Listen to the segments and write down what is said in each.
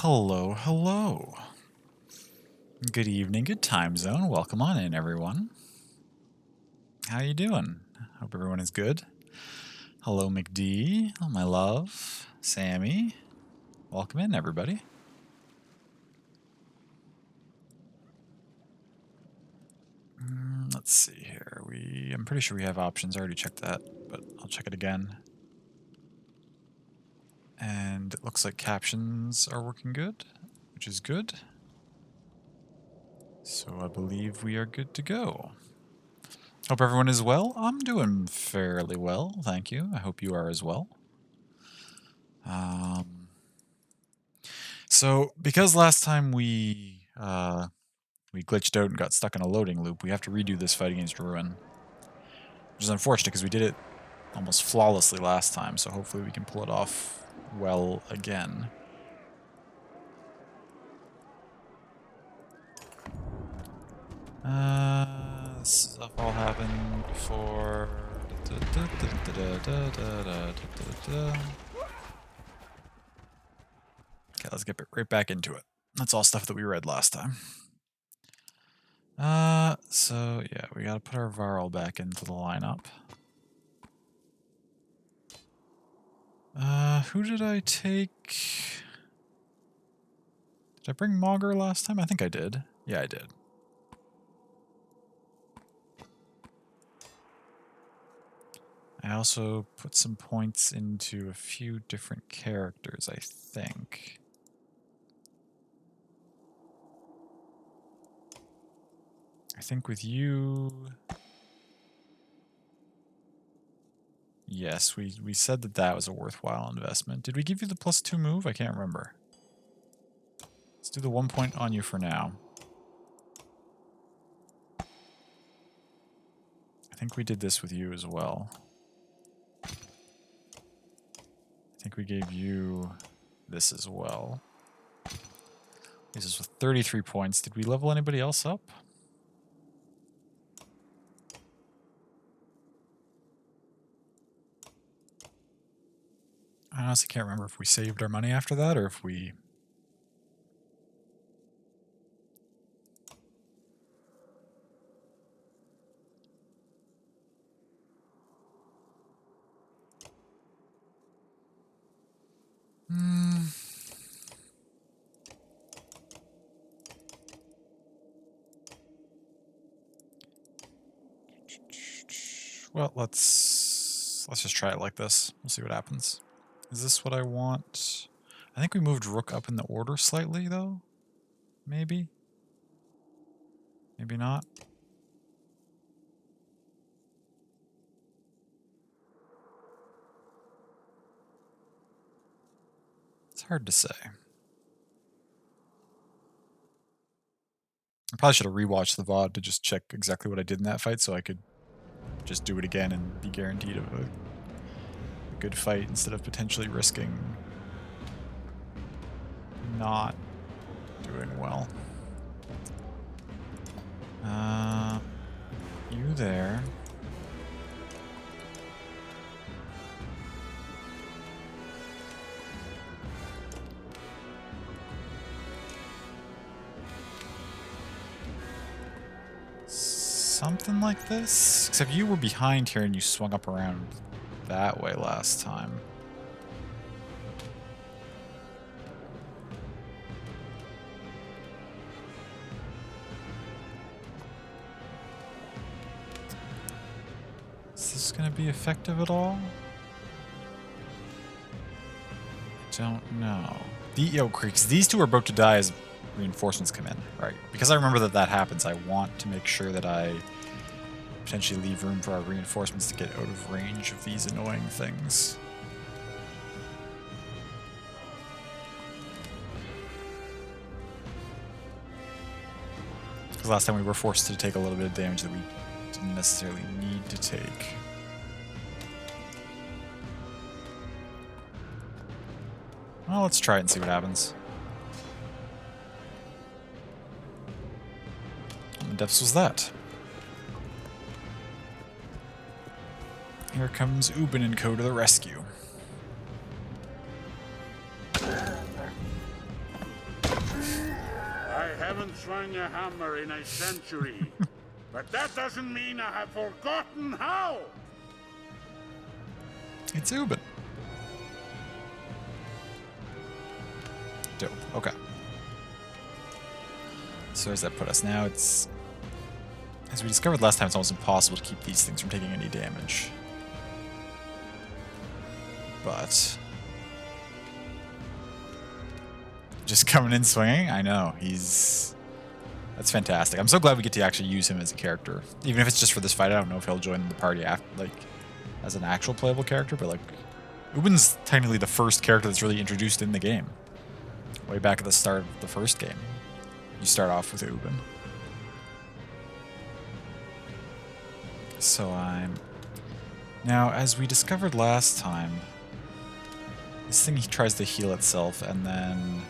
Hello, hello. Good evening, good time zone. Welcome on in, everyone. How you doing? Hope everyone is good. Hello, McD. Oh, my love. Sammy. Welcome in, everybody. Let's see here. I'm pretty sure we have options. I already checked that, but I'll check it again. And it looks like captions are working good, which is good. So I believe we are good to go. Hope everyone is well. I'm doing fairly well, thank you. I hope you are as well. So because last time we glitched out and got stuck in a loading loop, we have to redo this fight against Ruin, which is unfortunate because we did it almost flawlessly last time. So hopefully we can pull it off well again. This stuff all happened before. Okay, let's get right back into it. That's all stuff that we read last time. So yeah, we gotta put our Varl back into the lineup. Who did I take? Did I bring Mauger last time? I think I did. Yeah, I did. I also put some points into a few different characters, I think. I think with you... Yes, we said that that was a worthwhile investment. Did we give you the +2 move? I can't remember. Let's do the 1 point on you for now. I think we did this with you as well. I think we gave you this as well. This is with 33 points. Did we level anybody else up? I honestly can't remember if we saved our money after that or if we... Well, let's just try it like this. We'll see what happens. Is this what I want? I think we moved Rook up in the order slightly, though. Maybe? Maybe not? It's hard to say. I probably should have rewatched the VOD to just check exactly what I did in that fight so I could just do it again and be guaranteed of a good fight instead of potentially risking not doing well. You there. Something like this? Except you were behind here and you swung up around that way last time. Is this going to be effective at all? I don't know. Creeks, these two are about to die as reinforcements come in, right? Because I remember that happens, I want to make sure that I potentially leave room for our reinforcements to get out of range of these annoying things. Because last time we were forced to take a little bit of damage that we didn't necessarily need to take. Well, let's try it and see what happens. What the depths was that? Here comes Ubin and Co. to the rescue. haven't swung a hammer in a century. But that doesn't mean I have forgotten how. It's Ubin. Dope. Okay. So where's that put us? Now it's... As we discovered last time, it's almost impossible to keep these things from taking any damage. But... Just coming in swinging? I know. He's... That's fantastic. I'm so glad we get to actually use him as a character. Even if it's just for this fight, I don't know if he'll join the party after, like, as an actual playable character, but like... Ubin's technically the first character that's really introduced in the game. Way back at the start of the first game. You start off with Ubin. So I'm... Now, as we discovered last time, this thing tries to heal itself and then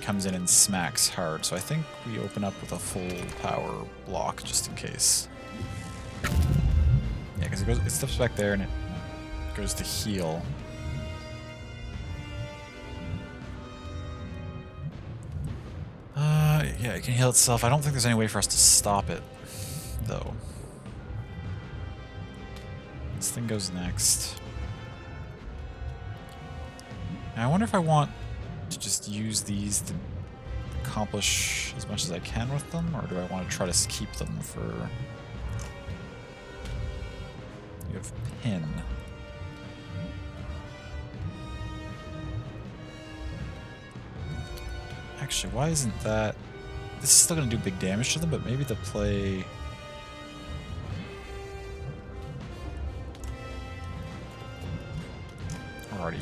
comes in and smacks hard. So I think we open up with a full power block just in case. Yeah, because it steps back there and it goes to heal. Yeah, it can heal itself. I don't think there's any way for us to stop it, though. This thing goes next. Now, I wonder if I want to just use these to accomplish as much as I can with them, or do I want to try to keep them for... You have Pin. Actually, why isn't that... This is still going to do big damage to them, but maybe the play... Alrighty.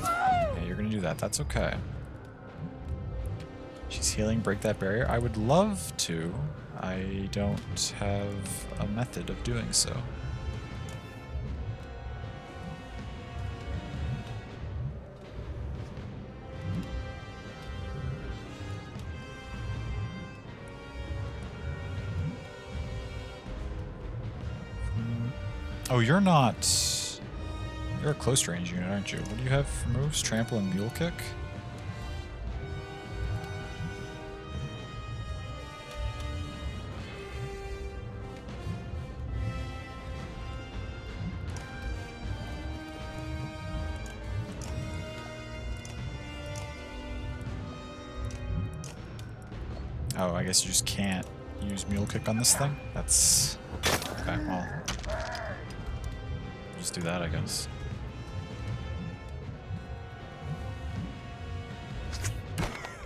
Yeah, you're going to do that. That's okay. She's healing. Break that barrier. I would love to. I don't have a method of doing so. Oh, you're not... You're a close range unit, aren't you? What do you have for moves? Trample and Mule Kick? Oh, I guess you just can't use Mule Kick on this thing? That's... Okay, well... Just do that, I guess.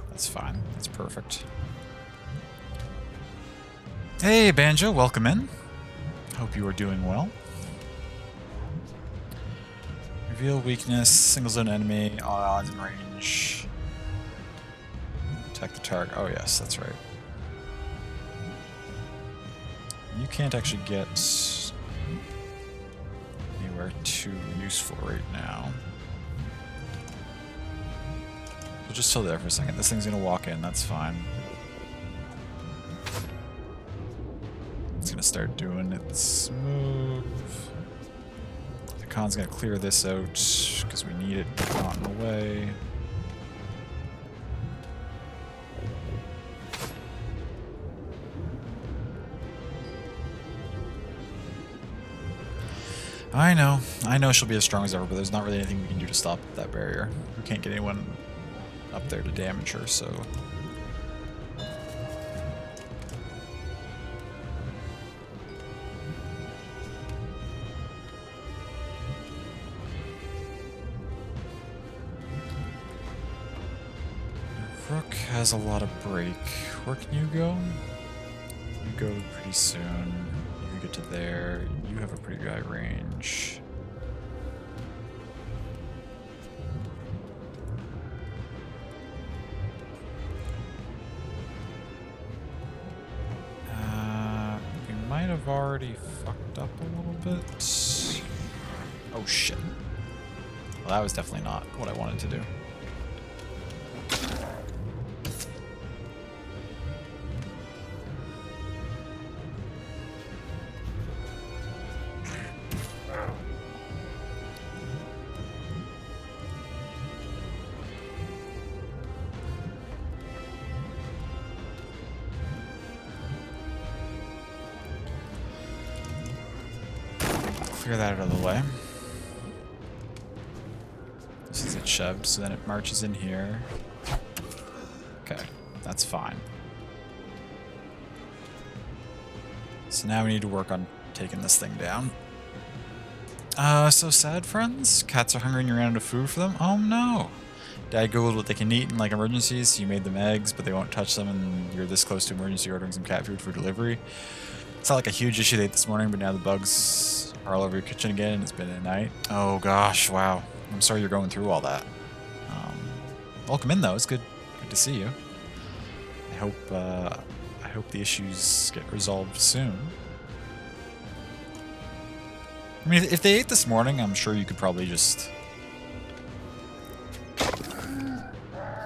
That's fine. That's perfect. Hey, Banjo, welcome in. Hope you are doing well. Reveal weakness, single zone enemy, all odds in range. Attack the target. Oh, yes, that's right. You can't actually get anywhere too useful right now. We'll just hold there for a second. This thing's gonna walk in, that's fine. It's gonna start doing its move. The Khan's gonna clear this out because we need it gotten away. I know she'll be as strong as ever, but there's not really anything we can do to stop that barrier. We can't get anyone up there to damage her, so... Rook has a lot of break. Where can you go? You go pretty soon. You get to there. You have a pretty high range. We might have already fucked up a little bit. Oh shit. Well, that was definitely not what I wanted to do. clear that out of the way. This is it shoved, so then it marches in here. Okay, that's fine. So now we need to work on taking this thing down. So sad, friends? Cats are hungry and you ran out of food for them? Oh no! Dad googled what they can eat in like emergencies, so you made them eggs, but they won't touch them and you're this close to emergency ordering some cat food for delivery. It's not like a huge issue they ate this morning, but now the bugs are all over your kitchen again and it's been a night. Oh gosh, wow. I'm sorry you're going through all that. Welcome in though, it's good to see you. I hope the issues get resolved soon. I mean, if they ate this morning, I'm sure you could probably just...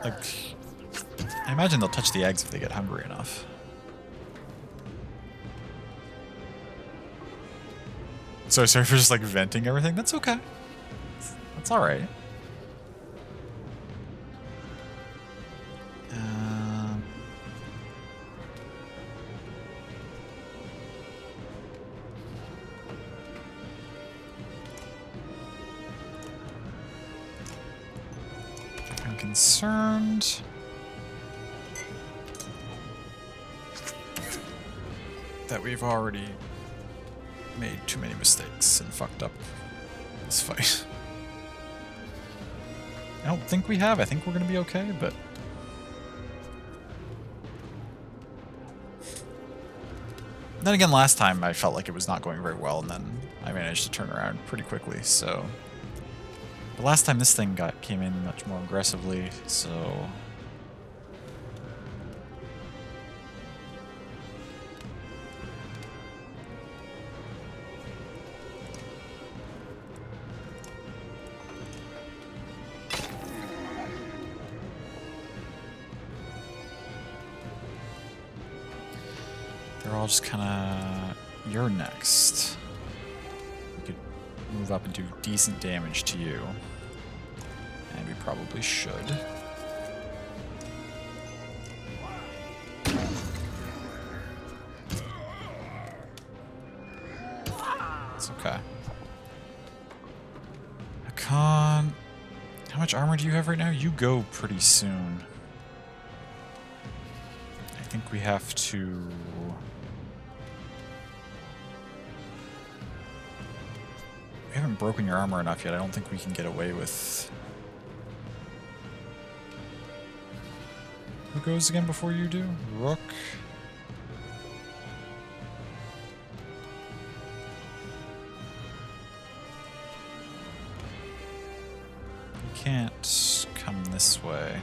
Like... I imagine they'll touch the eggs if they get hungry enough. So sorry for just like venting everything. That's okay. That's alright. I'm concerned that we've already made too many mistakes and fucked up this fight. I don't think we have. I think we're going to be okay, but... Then again, last time I felt like it was not going very well, and then I managed to turn around pretty quickly, so... But last time this thing came in much more aggressively, so... They're all just kind of... You're next. We could move up and do decent damage to you. And we probably should. It's okay. Hakan... How much armor do you have right now? You go pretty soon. I think we have to... We haven't broken your armor enough yet. I don't think we can get away with... Who goes again before you do? Rook? You can't come this way.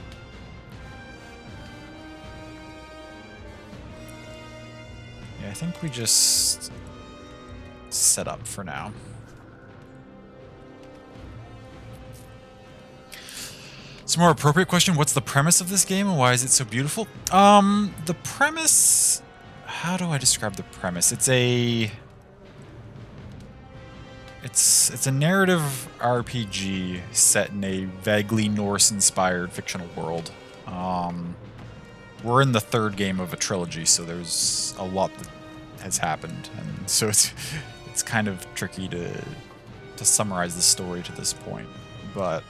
Yeah, I think we just set up for now. It's a more appropriate question. What's the premise of this game and why is it so beautiful? The premise... How do I describe the premise? It's a narrative RPG set in a vaguely Norse-inspired fictional world. We're in the third game of a trilogy, so there's a lot that has happened, and so it's kind of tricky to summarize the story to this point. But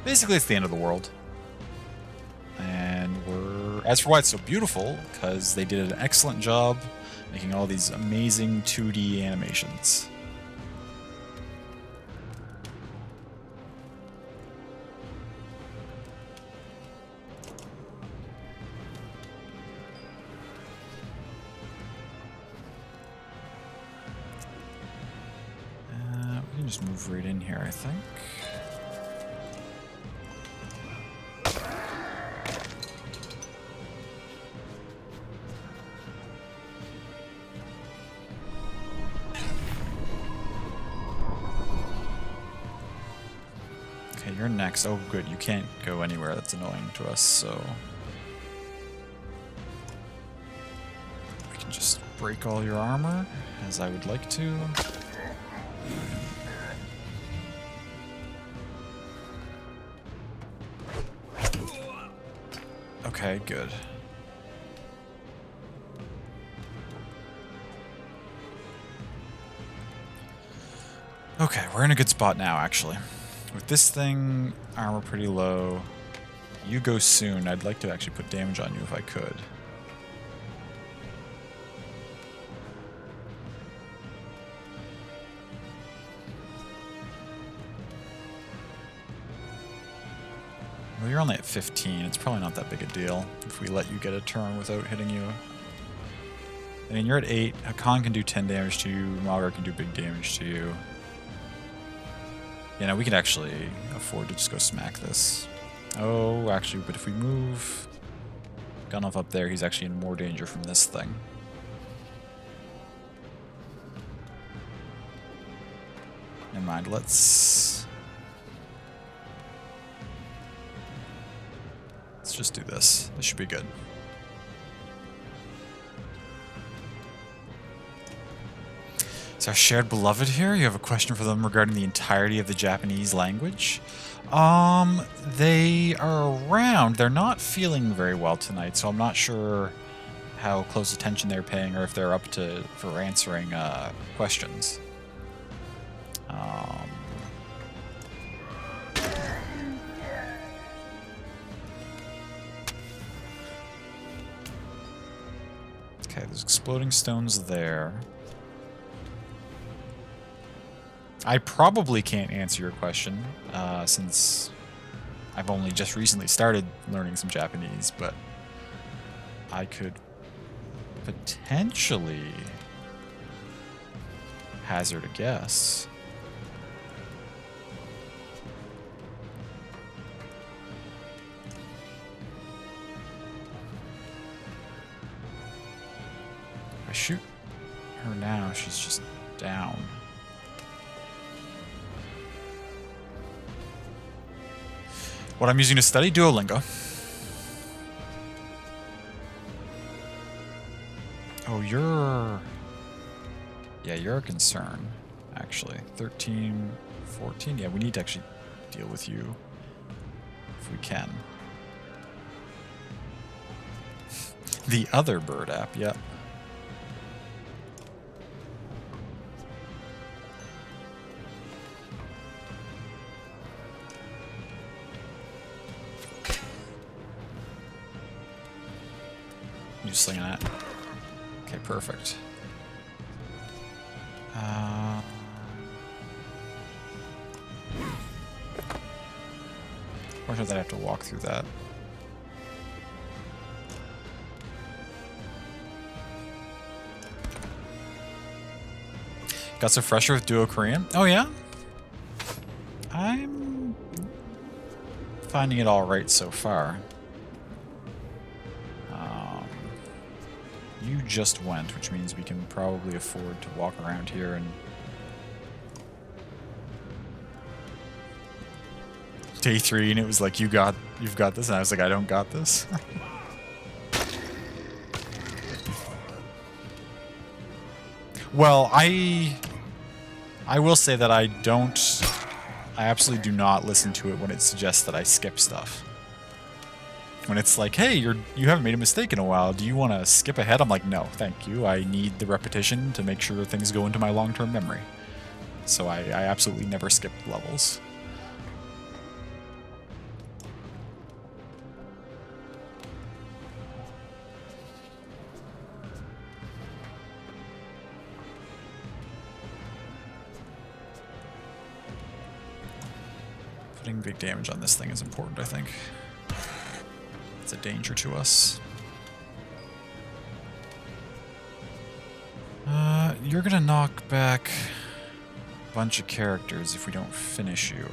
basically, it's the end of the world. And as for why it's so beautiful, because they did an excellent job making all these amazing 2D animations. We can just move right in here, I think. You're next. Oh, good. You can't go anywhere. That's annoying to us, so... We can just break all your armor, as I would like to. Okay, good. Okay, we're in a good spot now, actually. With this thing, armor pretty low. You go soon. I'd like to actually put damage on you if I could. Well, you're only at 15. It's probably not that big a deal if we let you get a turn without hitting you. I mean, you're at 8. Hakan can do 10 damage to you. Malgar can do big damage to you. Yeah, no, we could actually afford to just go smack this. Oh, actually, but if we move Gunnulf up there, he's actually in more danger from this thing. Never mind, let's just do this. This should be good. Is our shared beloved here? You have a question for them regarding the entirety of the Japanese language? They are around. They're not feeling very well tonight, so I'm not sure how close attention they're paying or if they're up for answering questions. Okay, there's exploding stones there. I probably can't answer your question, since I've only just recently started learning some Japanese, but I could potentially hazard a guess. If I shoot her now, she's just down. What I'm using to study? Duolingo. Oh, you're a concern, actually. 13, 14. Yeah, we need to actually deal with you if we can. The other bird app, yeah. You slinging that? Okay, perfect. Unfortunately, I have to walk through that. Got some fresher with Duo Korean? Oh yeah? I'm finding it alright so far. You just went, which means we can probably afford to walk around here and... Day 3, and it was like, you've got this, and I was like, I don't got this. Well, I will say that I absolutely do not listen to it when it suggests that I skip stuff. When it's like, hey, you haven't made a mistake in a while, do you want to skip ahead? I'm like, no, thank you. I need the repetition to make sure things go into my long-term memory. So I absolutely never skip levels. Putting big damage on this thing is important, I think. It's a danger to us. You're gonna knock back a bunch of characters if we don't finish you.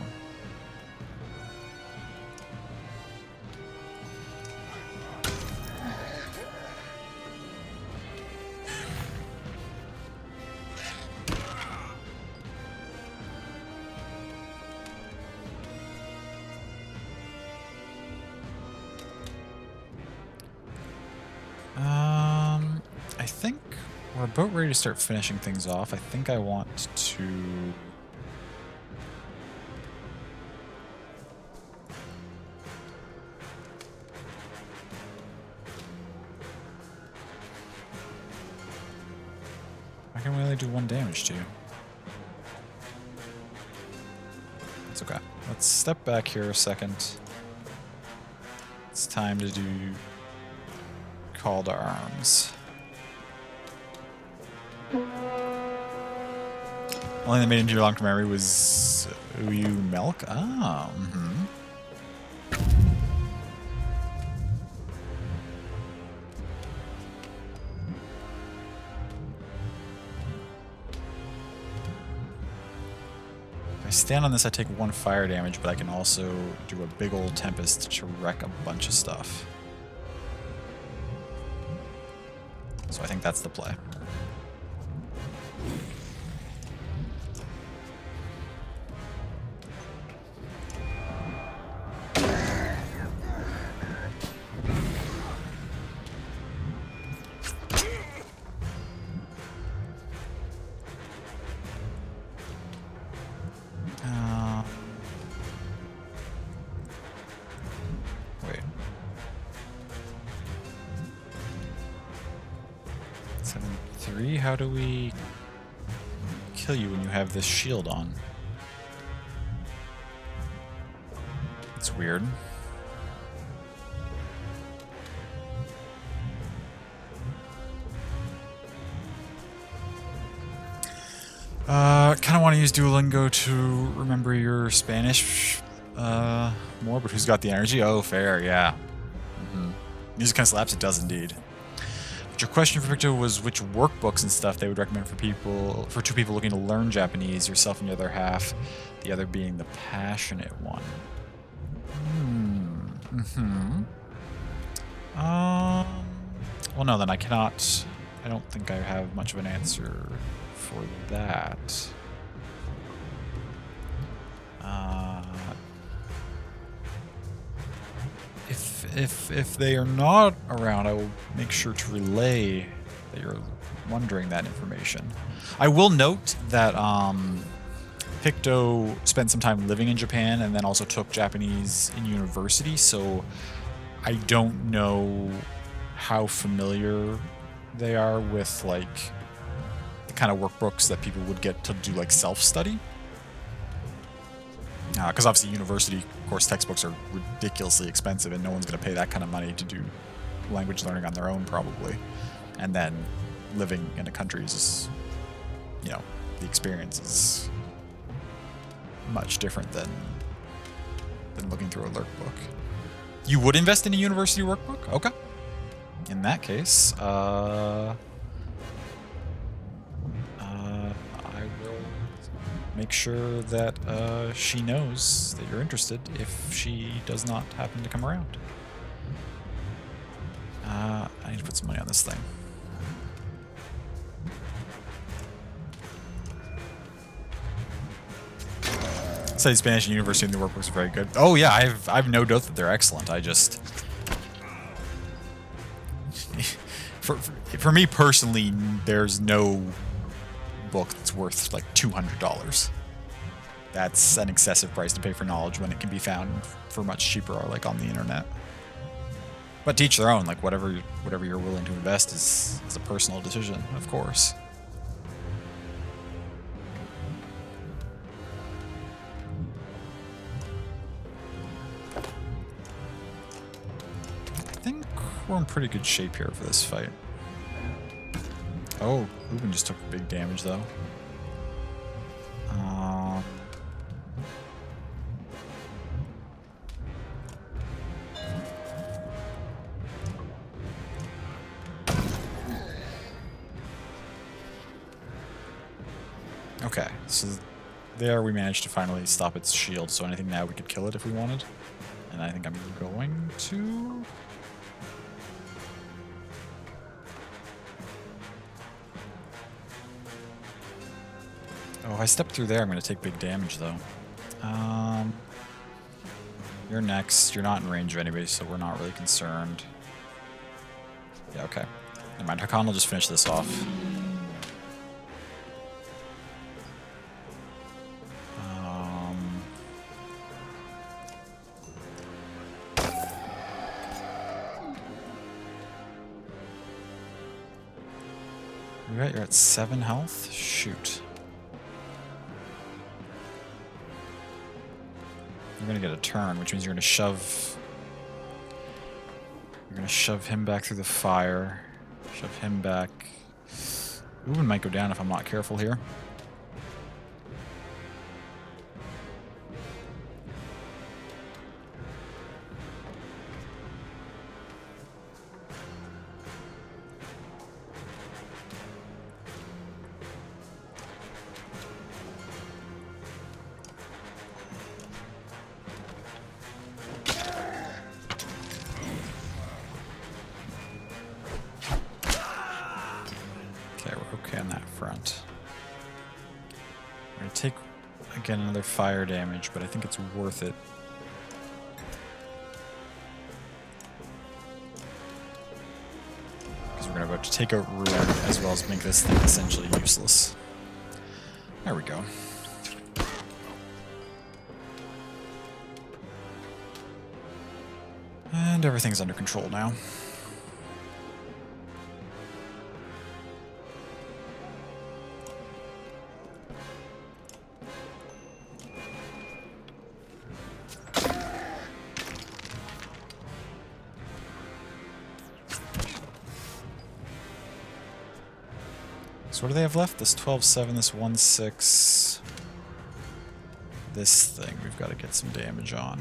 I think we're about ready to start finishing things off. I think I want to... I can only do 1 damage to you. let's step back here a second. It's time to do call to arms. Only thing that made it into your long-term memory was Uyu Milk. Oh, If I stand on this, I take 1 fire damage, but I can also do a big old tempest to wreck a bunch of stuff. So I think that's the play. Wait. 7-3? How do we kill you when you have this shield on? It's weird. Kind of want to use Duolingo to remember your Spanish more, but who's got the energy? Oh, fair, yeah. Music kind of slaps, it does indeed. But your question for Victor was which workbooks and stuff they would recommend for two people looking to learn Japanese, yourself and the other half, the other being the passionate one. Well, no, then I cannot. I don't think I have much of an answer for that. If they are not around, I will make sure to relay that you're wondering that information. I will note that Picto spent some time living in Japan and then also took Japanese in university, so I don't know how familiar they are with like the kind of workbooks that people would get to do like self-study. Because obviously university course textbooks are ridiculously expensive and no one's going to pay that kind of money to do language learning on their own probably. And then living in a country is, you know, the experience is much different than looking through a workbook. You would invest in a university workbook? Okay. In that case, I will make sure that she knows that you're interested if she does not happen to come around. I need to put some money on this thing. Studied Spanish in university and the workbooks are very good. Oh yeah, I've no doubt that they're excellent. I just for me personally, there's no book that's worth like $200. That's an excessive price to pay for knowledge when it can be found for much cheaper, or like on the internet. But to each their own. Like whatever you're willing to invest is a personal decision, of course. I think we're in pretty good shape here for this fight. Oh, Ruben just took big damage though. Okay, so there we managed to finally stop its shield, so anything now we could kill it if we wanted. And I think I'm going to... Oh, if I step through there, I'm going to take big damage, though. You're next. You're not in range of anybody, so we're not really concerned. Yeah, okay. Never mind. Hakan will just finish this off. You're at 7 health? Shoot. You're gonna get a turn, which means you're gonna shove. You're gonna shove him back through the fire. Shove him back. Uben might go down if I'm not careful here. Okay, we're okay on that front. We're gonna take, again, another fire damage, but I think it's worth it. Because we're gonna about to take out Ruin as well as make this thing essentially useless. There we go. And everything's under control now. So what do they have left? This 12-7, this 1-6. This thing we've got to get some damage on.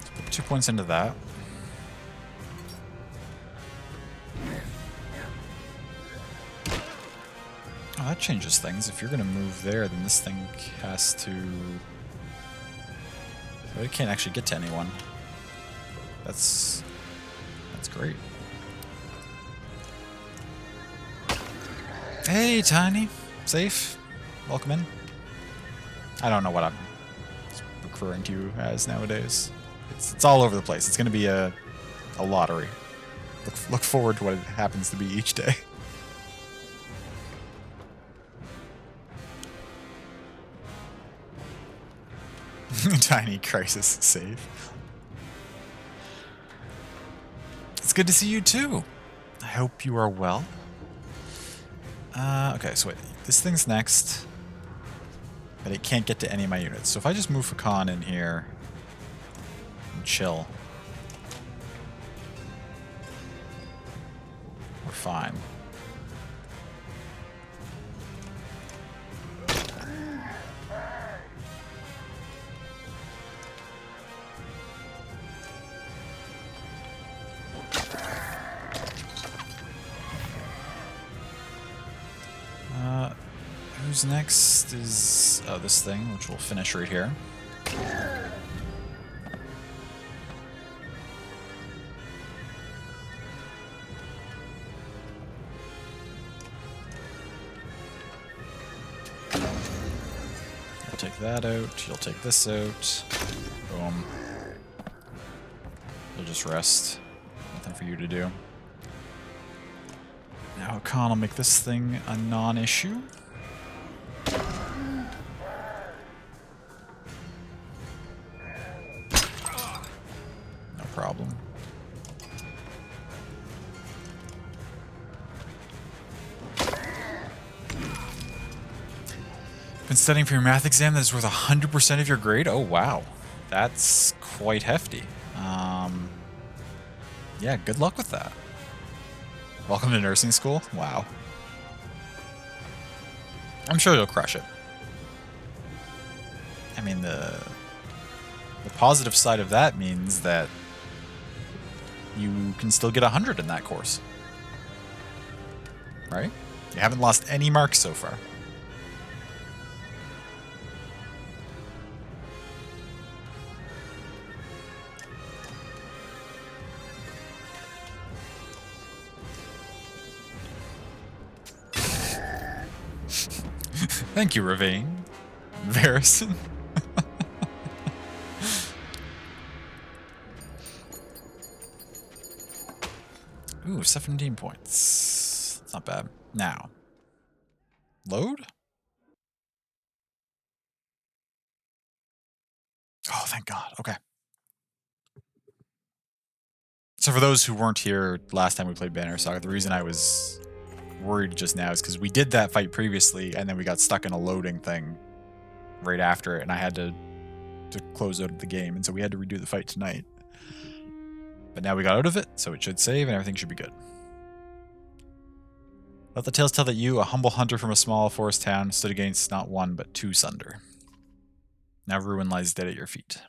Let's put 2 points into that. Oh, that changes things. If you're going to move there, then this thing has to... Well, it can't actually get to anyone. That's great. Hey, Tiny. Safe. Welcome in. I don't know what I'm referring to you as nowadays. It's all over the place. It's going to be a lottery. Look forward to what it happens to be each day. Tiny crisis save. It's good to see you too. I hope you are well. Okay, so wait. This thing's next. But it can't get to any of my units. So if I just move Hakan in here and chill, we're fine. Who's next is this thing, which we'll finish right here. I'll take that out. You'll take this out. Boom. You'll just rest. Nothing for you to do. Now Hakan will make this thing a non-issue. Problem. Been studying for your math exam that is worth 100% of your grade? Oh, wow. That's quite hefty. Yeah, good luck with that. Welcome to nursing school? Wow. I'm sure you'll crush it. I mean, the positive side of that means that you can still get 100 in that course. Right? You haven't lost any marks so far. Thank you, Ravane. Varison. Ooh, 17 points. That's not bad. Now, load? Oh, thank God. Okay. So for those who weren't here last time we played Banner Saga, the reason I was worried just now is because we did that fight previously, and then we got stuck in a loading thing right after it, and I had to close out the game, and so we had to redo the fight tonight. But now we got out of it, so it should save, and everything should be good. Let the tales tell that you, a humble hunter from a small forest town, stood against not one, but two Sunder. Now ruin lies dead at your feet.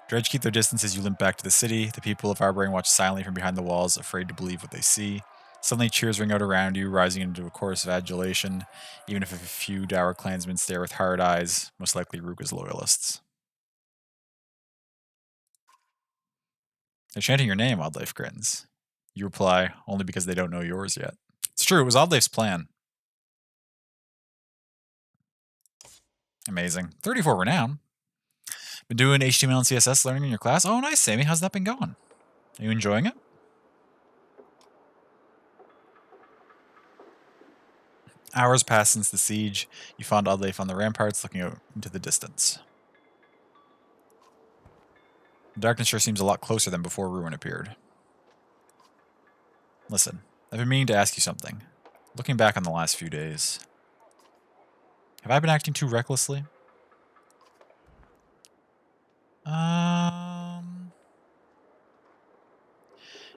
Dredge keep their distance as you limp back to the city. The people of Arboring watch silently from behind the walls, afraid to believe what they see. Suddenly cheers ring out around you, rising into a chorus of adulation, even if a few dour clansmen stare with hard eyes, most likely Ruka's loyalists. They're chanting your name, Oddlife grins. You reply, only because they don't know yours yet. It's true, it was Oddlife's plan. Amazing. 34 renown. Been doing HTML and CSS learning in your class? Oh, nice, Sammy. How's that been going? Are you enjoying it? Hours pass since the siege. You found Oddleif on the ramparts, looking out into the distance. The darkness sure seems a lot closer than before Ruin appeared. Listen, I've been meaning to ask you something. Looking back on the last few days, have I been acting too recklessly?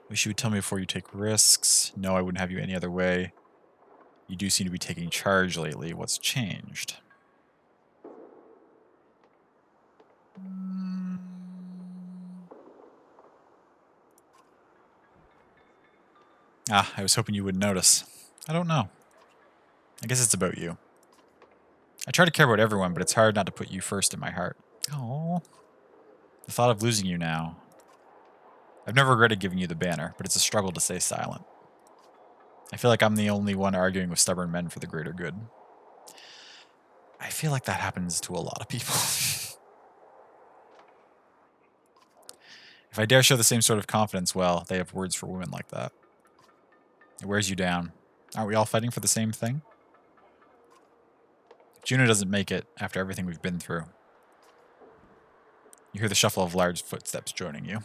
Wish you would tell me before you take risks. No, I wouldn't have you any other way. You do seem to be taking charge lately. What's changed? I was hoping you would notice. I don't know. I guess it's about you. I try to care about everyone, but it's hard not to put you first in my heart. Oh, the thought of losing you now. I've never regretted giving you the banner, but it's a struggle to stay silent. I feel like I'm the only one arguing with stubborn men for the greater good. I feel like that happens to a lot of people. If I dare show the same sort of confidence, well, they have words for women like that. It wears you down. Aren't we all fighting for the same thing? Juno doesn't make it after everything we've been through. You hear the shuffle of large footsteps joining you.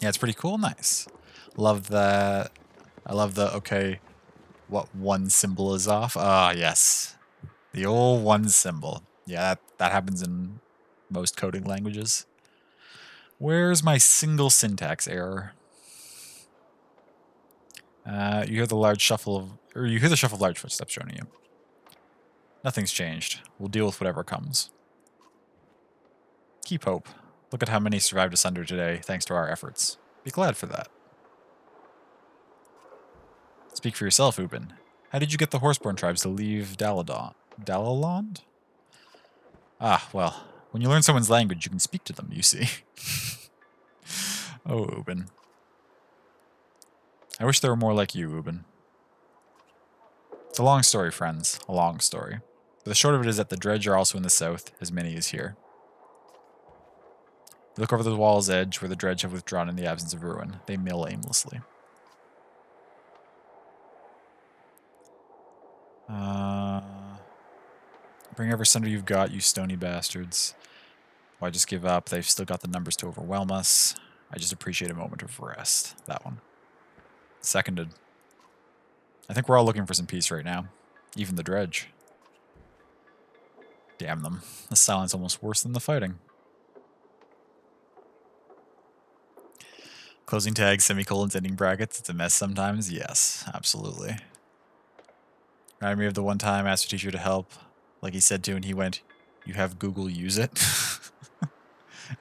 Yeah, it's pretty cool. Nice. Love that. I love the, okay, what one symbol is off. Ah, yes. The old one symbol. Yeah, that happens in most coding languages. Where's my single syntax error? You hear the shuffle of large footsteps joining you. Nothing's changed. We'll deal with whatever comes. Keep hope. Look at how many survived Asunder today, thanks to our efforts. Be glad for that. Speak for yourself, Ubin. How did you get the Horseborn tribes to leave Dalalond? Ah, well, when you learn someone's language, you can speak to them, you see. Oh, Ubin. I wish there were more like you, Ubin. It's a long story, friends. A long story. But the short of it is that the Dredge are also in the south, as many as here. You look over the wall's edge, where the Dredge have withdrawn in the absence of Ruin. They mill aimlessly. Bring every Sunder you've got, you stony bastards. Why just give up? They've still got the numbers to overwhelm us. I just appreciate a moment of rest. That one. Seconded. I think we're all looking for some peace right now. Even the Dredge. Damn them. The silence almost worse than the fighting. Closing tags, semicolons, ending brackets. It's a mess sometimes. Yes, absolutely. Remind me of the one time I asked a teacher to help, like he said to, and he went, "You have Google, use it."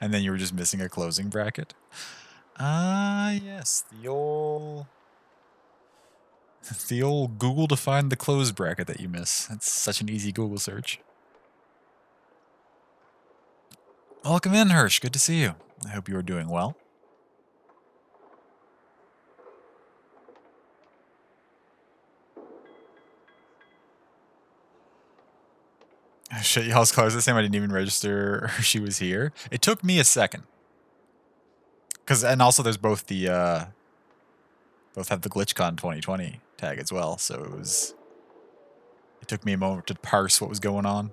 And then you were just missing a closing bracket. Yes, the old Google to find the close bracket that you miss. That's such an easy Google search. Welcome in, Hirsch. Good to see you. I hope you are doing well. Shit, y'all's close. The same. I didn't even register she was here. It took me a second. And also there's both the both have the GlitchCon 2020 tag as well, so it took me a moment to parse what was going on.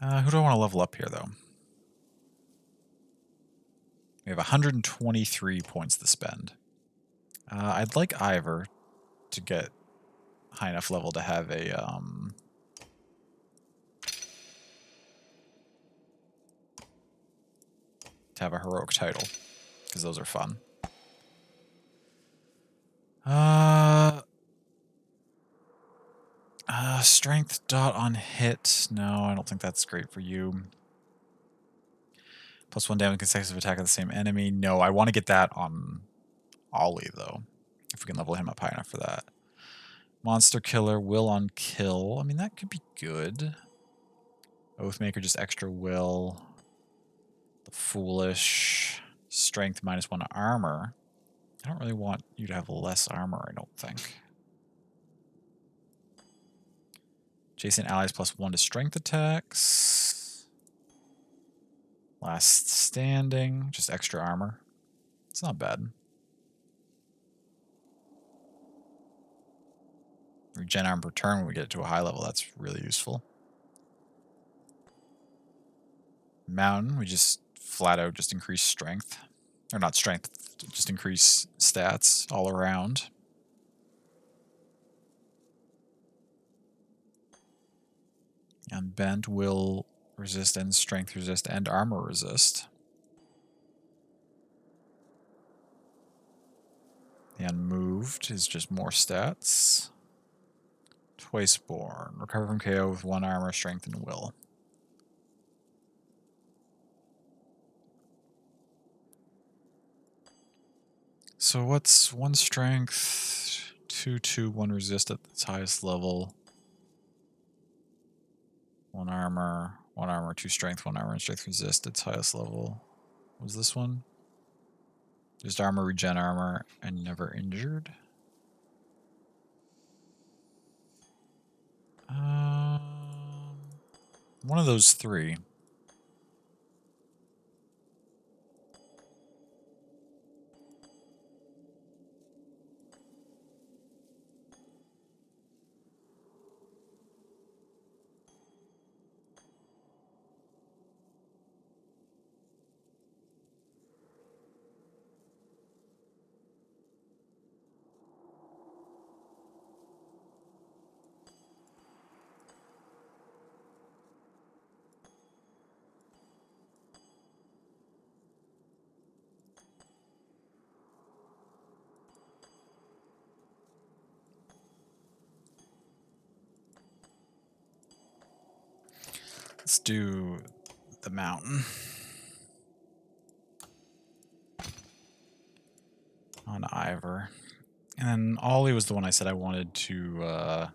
Who do I want to level up here, though? We have 123 points to spend. I'd like Ivor to get high enough level to have a heroic title, because those are fun. Strength dot on hit. No, I don't think that's great for you. +1 damage consecutive attack of the same enemy. No, I want to get that on Ollie, though. If we can level him up high enough for that. Monster Killer, will on kill. I mean, that could be good. Oathmaker, just extra will. The Foolish. Strength -1 armor. I don't really want you to have less armor, I don't think. Adjacent allies +1 to strength attacks. Last standing, just extra armor. It's not bad. Regen arm per turn when we get it to a high level, that's really useful. Mountain, we just flat out just increase strength. Or not strength, just increase stats all around. And bent will resist and strength resist and armor resist. The unmoved is just more stats. Twiceborn, recover from KO with 1 armor, strength, and will. So what's 1 strength, 2, 1 resist at its highest level, 1 armor, 2 strength, 1 armor, and strength resist at its highest level. What was this one? Just armor, regen armor, and never injured. One of those 3. Let's do the mountain. On Ivor. And then Ollie was the one I said I wanted to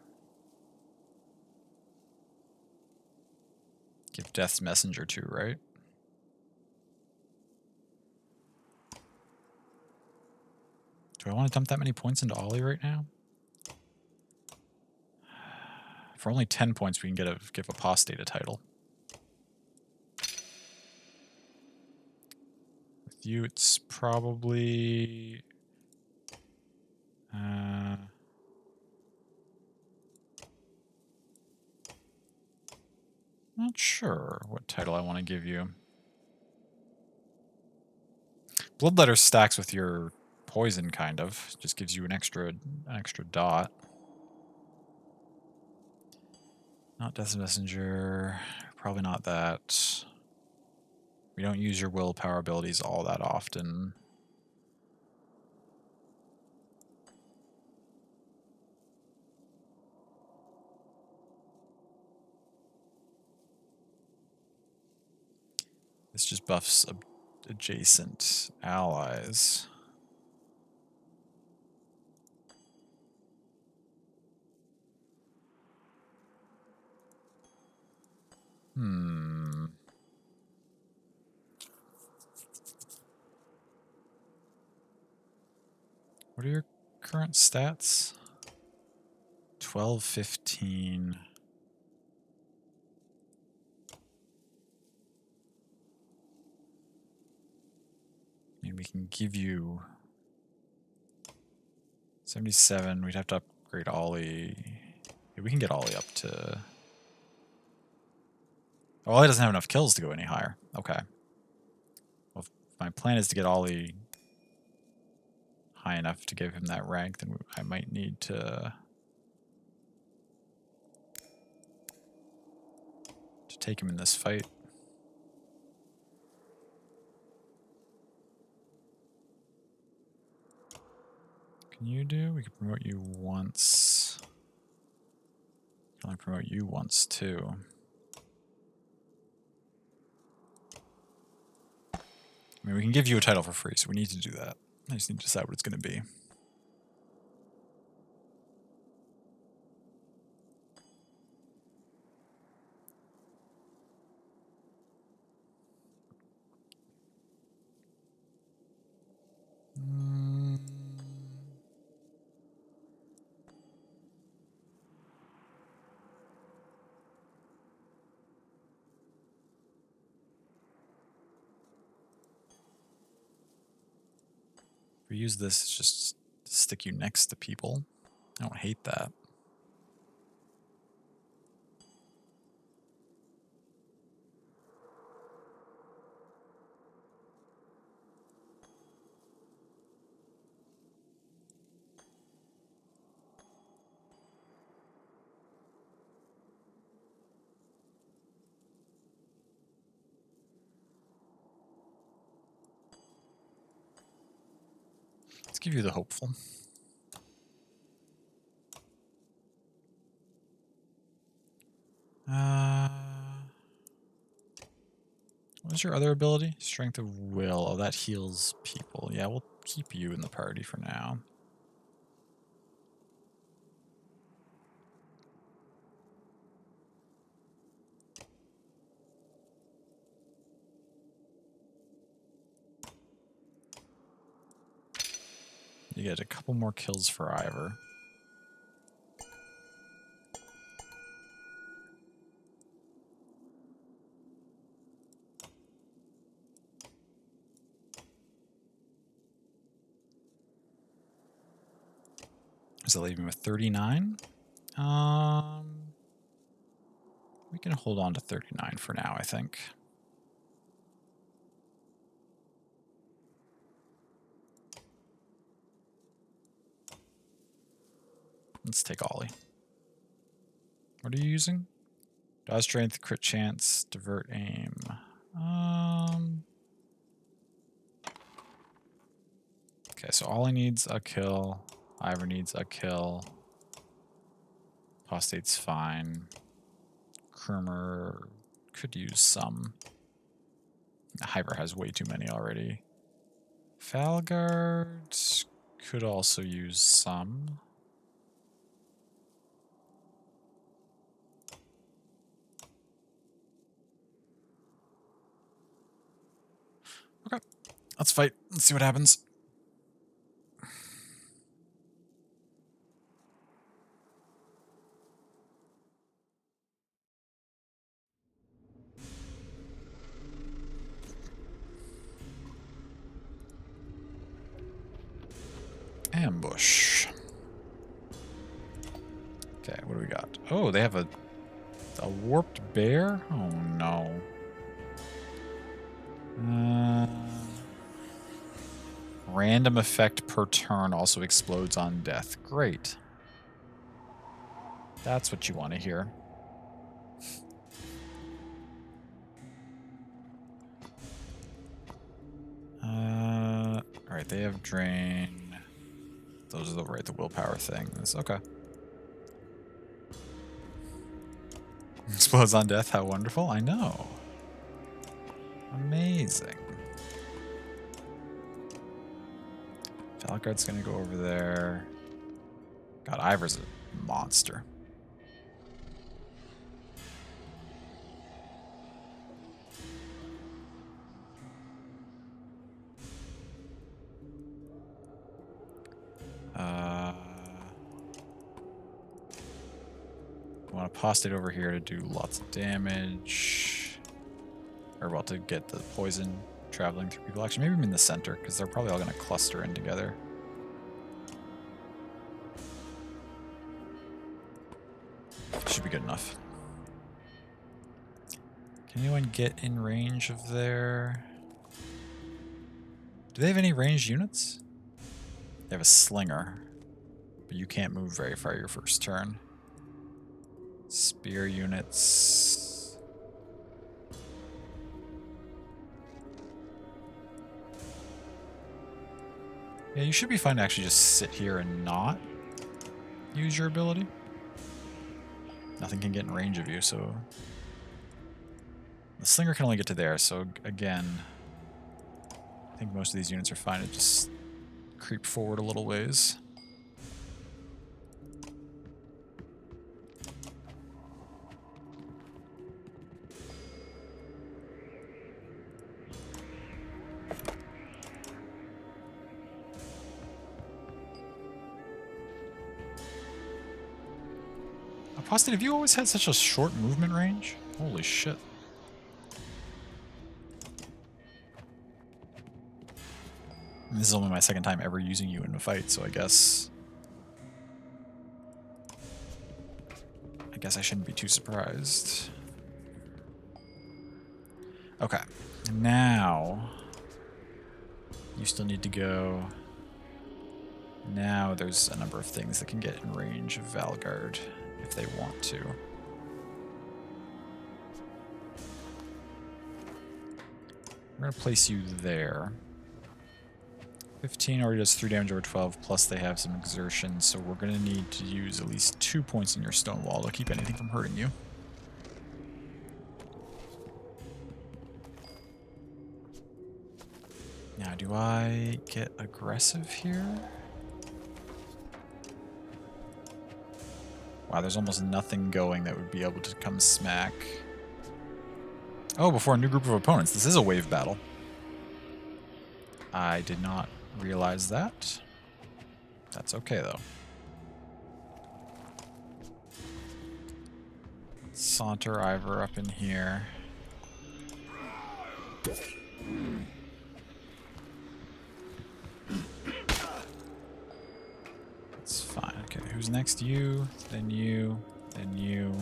give Death's Messenger to, right? Do I want to dump that many points into Ollie right now? For only 10 points, we can give Apostate a title. With you, it's probably... not sure what title I want to give you. Bloodletter stacks with your poison, kind of. Just gives you an extra dot. Not Death's Messenger. Probably not that. We don't use your willpower abilities all that often. This just buffs adjacent allies. What are your current stats? 12, 15. I mean, we can give you 77. We'd have to upgrade Ollie. Yeah, we can get Ollie up to Oh, he doesn't have enough kills to go any higher. Okay. Well, if my plan is to get Ollie high enough to give him that rank, then I might need to take him in this fight. Can you do? We can promote you once. We can only promote you once, too. I mean, we can give you a title for free, so we need to do that. I just need to decide what it's going to be. If we use this, it's just to stick you next to people. I don't hate that. Let's give you the hopeful. What is your other ability? Strength of will. Oh, that heals people. Yeah, we'll keep you in the party for now. You get a couple more kills for Ivor. Does that leave me with 39? We can hold on to 39 for now, I think. Let's take Ollie. What are you using? Dodge strength, crit chance, divert aim. Okay, so Ollie needs a kill. Ivor needs a kill. Apostate's fine. Kermer could use some. Ivor has way too many already. Falgard could also use some. Okay, let's fight. Let's see what happens. Ambush. Okay, what do we got? Oh, they have a warped bear? Oh no. Random effect per turn also explodes on death. Great. That's what you want to hear. Alright, they have drain. Those are the willpower things. Okay. Explodes on death, how wonderful. I know. Amazing. Falguard's gonna go over there. God, Ivor's a monster. I want Apostate over here to do lots of damage. Or, well, to get the poison traveling through people. Actually, maybe I'm in the center, because they're probably all going to cluster in together. Should be good enough. Can anyone get in range of their... Do they have any ranged units? They have a slinger. But you can't move very far your first turn. Spear units. Yeah, you should be fine to actually just sit here and not use your ability. Nothing can get in range of you, so... The slinger can only get to there, so again... I think most of these units are fine to just creep forward a little ways. Apostate, have you always had such a short movement range? Holy shit. And this is only my second time ever using you in a fight, so I guess I shouldn't be too surprised. Okay. Now you still need to go. Now there's a number of things that can get in range of Valgard if they want to. We're going to place you there. 15 already does 3 damage over 12, plus they have some exertion, so we're going to need to use at least 2 points in your stone wall to keep anything from hurting you. Now, do I get aggressive here? Wow, there's almost nothing going that would be able to come smack. Oh, before a new group of opponents. This is a wave battle. I did not realize that. That's okay, though. Saunter Ivor up in here. It's fine. Okay, who's next? You, then you, then you,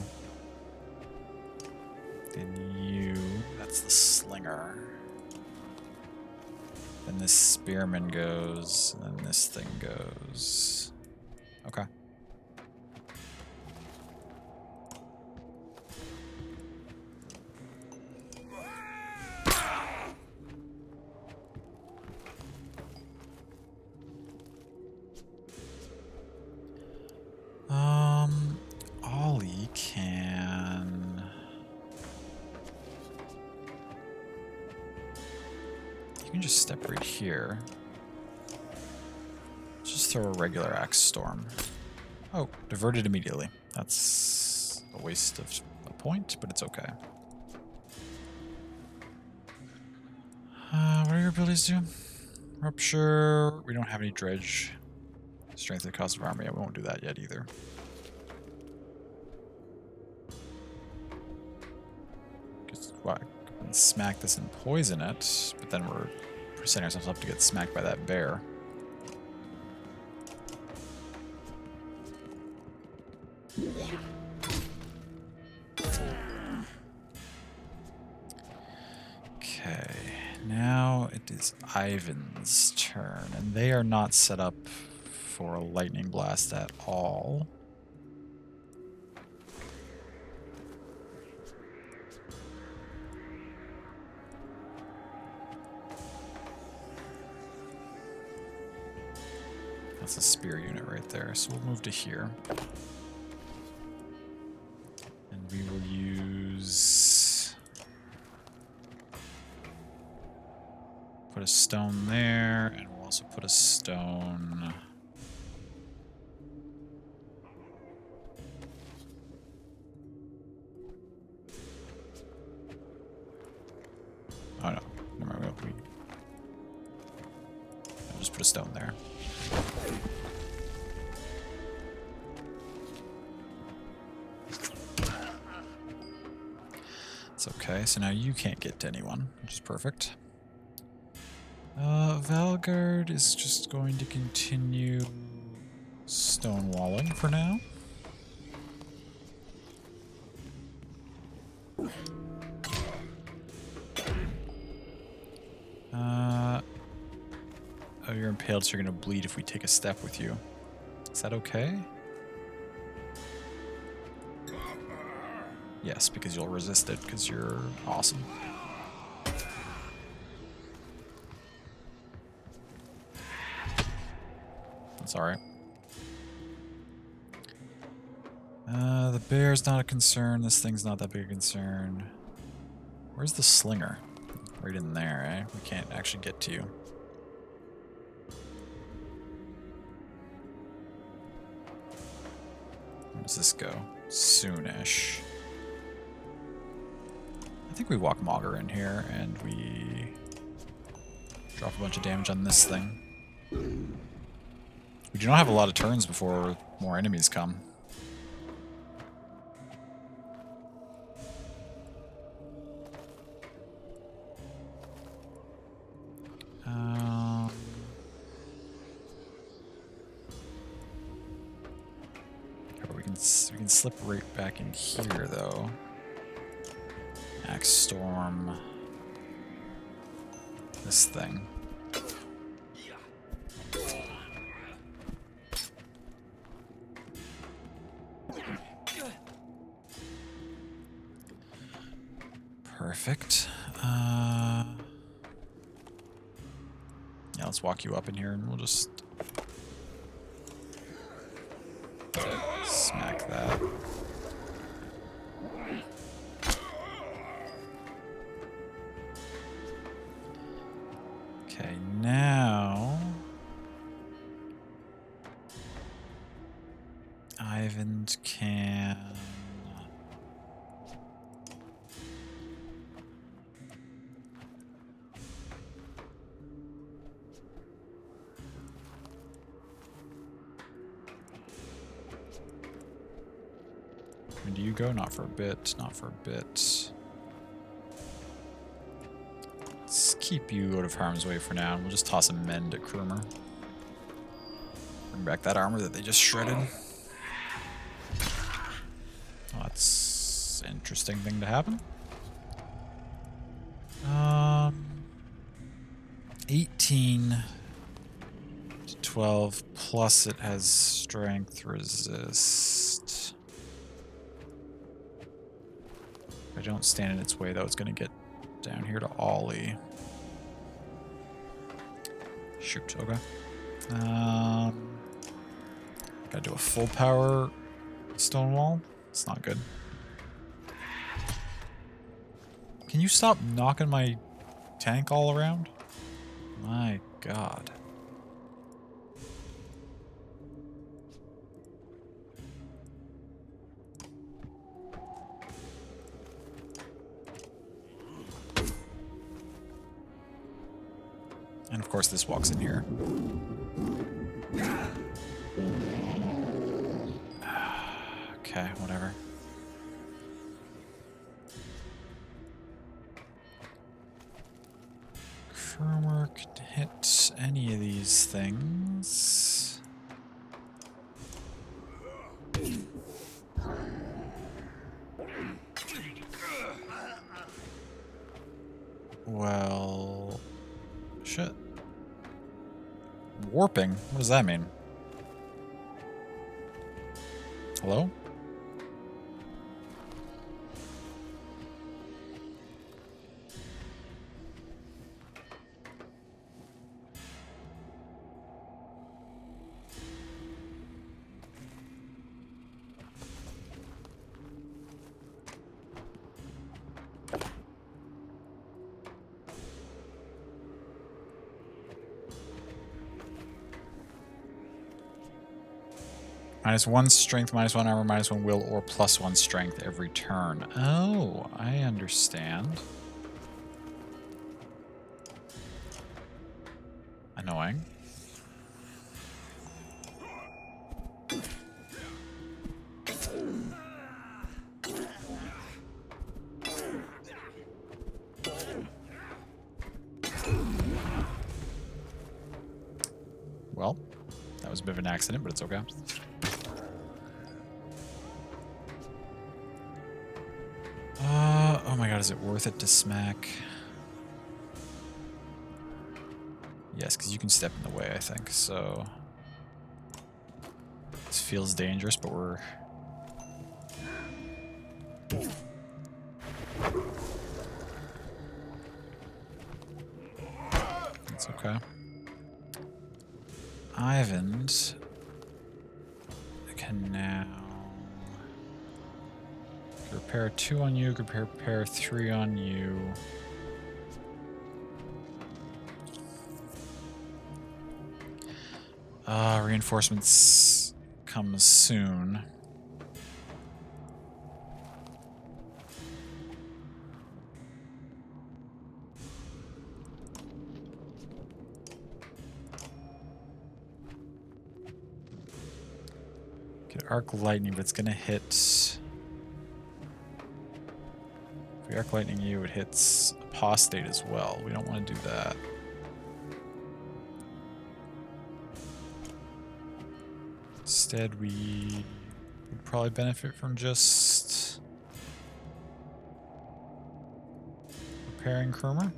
then you. That's the slinger. Then this spearman goes, and then this thing goes. Okay. Ollie can... You can just step right here. Just throw a regular Axe Storm. Oh, diverted immediately. That's a waste of a point, but it's okay. What do your abilities do? Rupture. We don't have any dredge. Strength at the cost of armor. Yeah, we won't do that yet either. Well, I can smack this and poison it, but then we're setting ourselves up to get smacked by that bear. Okay, now it is Ivan's turn, and they are not set up for a lightning blast at all. That's a spear unit right there, so we'll move to here. And we will use... Put a stone there, and we'll also put a stone... Oh no, never mind, I'll just put a stone there. It's okay, so now you can't get to anyone, which is perfect. Valgard is just going to continue stonewalling for now. Oh, you're impaled, so you're gonna bleed if we take a step with you. Is that okay? Yes, because you'll resist it, because you're awesome. That's alright. The bear's not a concern. This thing's not that big a concern. Where's the slinger? Right in there, eh? We can't actually get to you. Where does this go? Soonish. I think we walk Mauger in here and we drop a bunch of damage on this thing. We do not have a lot of turns before more enemies come. We can slip right back in here, though. Axe Storm. This thing. Perfect. Yeah, let's walk you up in here and we'll just smack that. Okay, now Ivan can When do you go? Not for a bit, not for a bit. Let's keep you out of harm's way for now, and we'll just toss a mend at Krumer. Bring back that armor that they just shredded. Oh, that's an interesting thing to happen. 18 to 12, plus it has strength resist. If I don't stand in its way, though, it's going to get down here to Ollie. Shoot, okay. Gotta do a full power Stonewall. It's not good. Can you stop knocking my tank all around? My god. And of course this walks in here. Okay, whatever. Krumer could hit any of these things. Well, shit. Warping? What does that mean? Hello? -1 strength, -1 armor, -1 will, or +1 strength every turn. Oh, I understand. Annoying. Well, that was a bit of an accident, but it's okay. Oh my god, is it worth it to smack? Yes, because you can step in the way, I think, so... This feels dangerous, but we're... That's okay. Ivan can now... Repair 2 on you, repair 3 on you. Reinforcements come soon. Get arc lightning, but it's gonna hit. If we arc lightning you, it hits apostate as well. We don't want to do that. Instead, we would probably benefit from just repairing Kermer.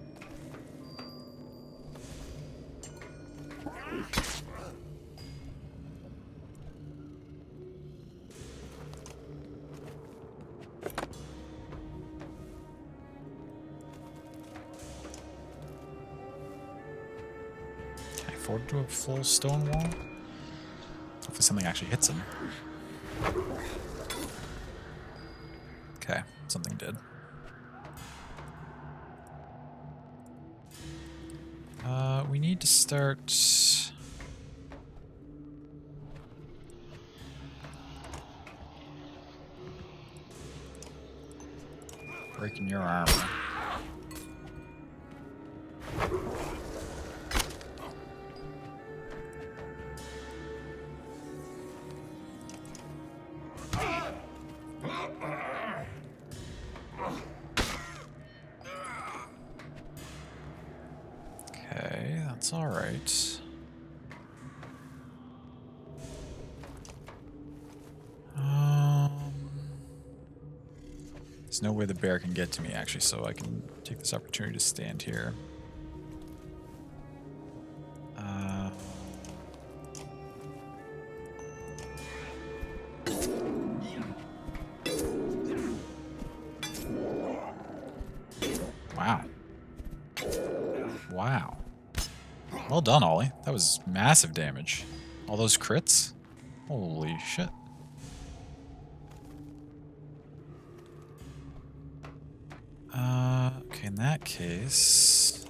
Can I afford to do a full stone wall? Hopefully something actually hits him. Okay, something did. We need to start... breaking your armor. Okay, that's all right. There's no way the bear can get to me, actually, so I can take this opportunity to stand here. Wow. Wow. Well done, Ollie. That was massive damage. All those crits? Holy shit. Okay, in that case...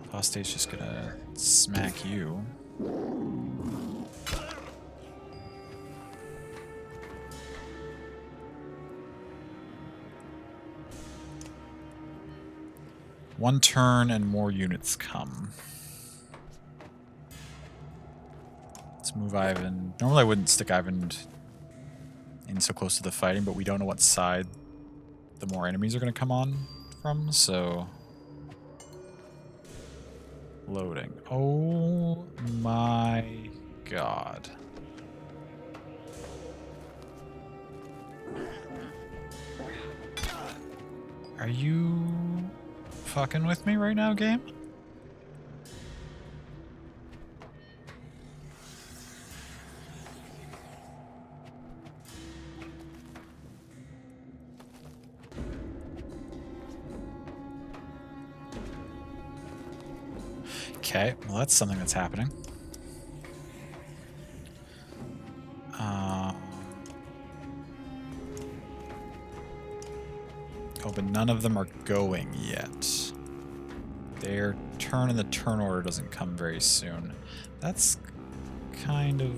Apostate's just gonna smack you. One turn and more units come. Let's move Ivan. Normally I wouldn't stick Ivan in so close to the fighting, but we don't know what side the more enemies are going to come on from, so... Loading. Oh my god. Are you fucking with me right now, game? Okay, well that's something that's happening. Oh, but none of them are going yet. Their turn in the turn order doesn't come very soon. That's kind of...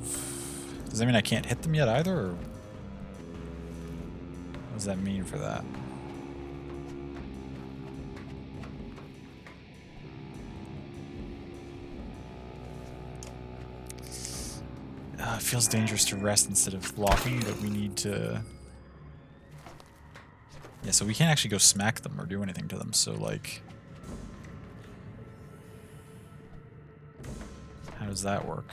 Does that mean I can't hit them yet either, or... What does that mean for that? It feels dangerous to rest instead of blocking, but we need to... Yeah, so we can't actually go smack them or do anything to them, so like... How does that work?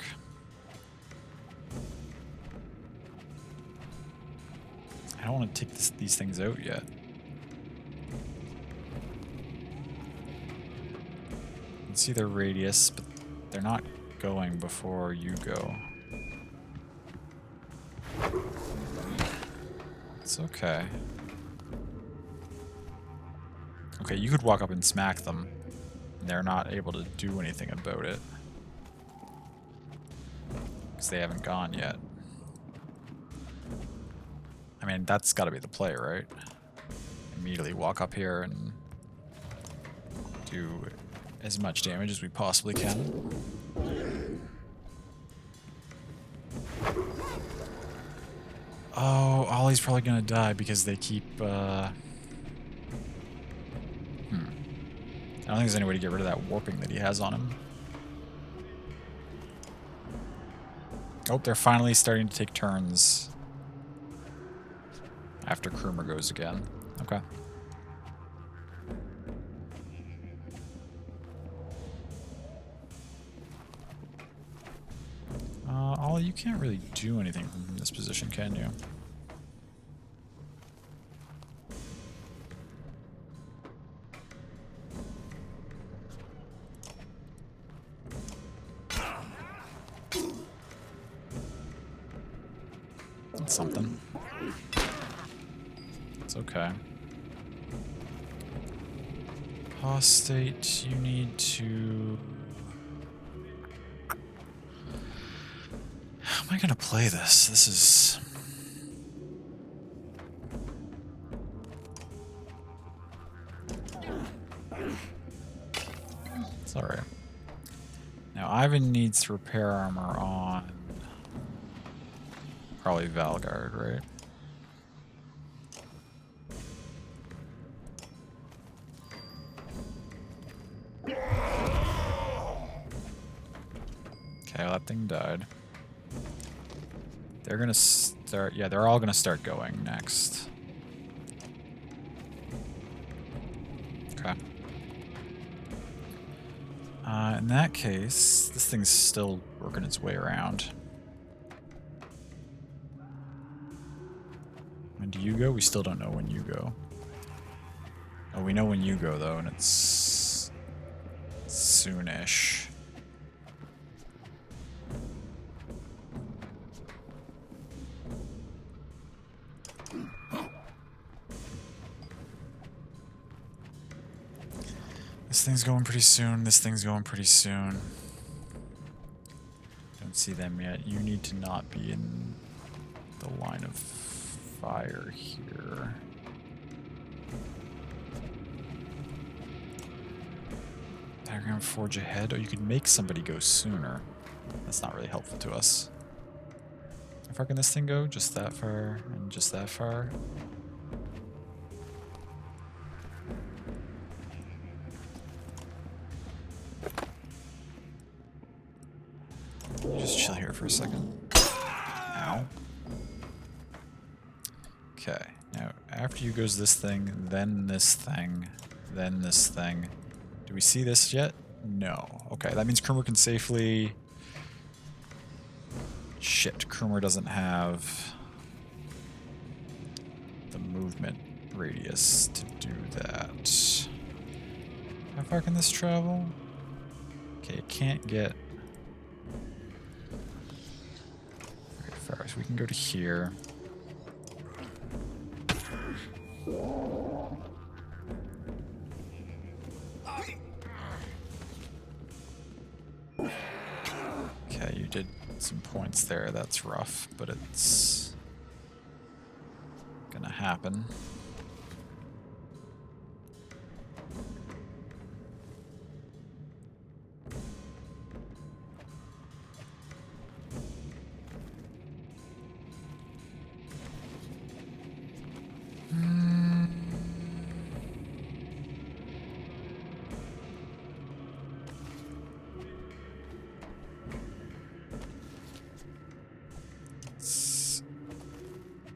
I don't want to take these things out yet. can see their radius, but they're not going before you go. It's okay. Okay, you could walk up and smack them. And they're not able to do anything about it. Because they haven't gone yet. I mean, that's got to be the play, right? Immediately walk up here and do as much damage as we possibly can. Oh, Ollie's probably gonna die because they keep, I don't think there's any way to get rid of that warping that he has on him. Oh, they're finally starting to take turns. After Krumer goes again. Okay. Ollie, you can't really do anything from this position, can you? That's something. It's okay. Apostate, you need to... How am I gonna play this? This is... It's alright. Now, Ivan needs repair armor on... Probably Valgard, right? Okay, well, that thing died. They're gonna start... Yeah, they're all gonna start going next. Okay. In that case, this thing's still working its way around. When do you go? We still don't know when you go. Oh, we know when you go, though, and it's... soonish. This thing's going pretty soon. This thing's going pretty soon. Don't see them yet. You need to not be in the line of fire here. Diagram forge ahead. Oh, you could make somebody go sooner. That's not really helpful to us. How far can this thing go? Just that far and just that far? Just chill here for a second. Ow. Okay, now after you goes this thing, then this thing, then this thing. Do we see this yet? No. Okay, that means Krumer can safely... Shit, Krumer doesn't have the movement radius to do that. How far can this travel? Okay, it can't get very far, so we can go to here. Okay, you did some points there. That's rough, but it's gonna happen.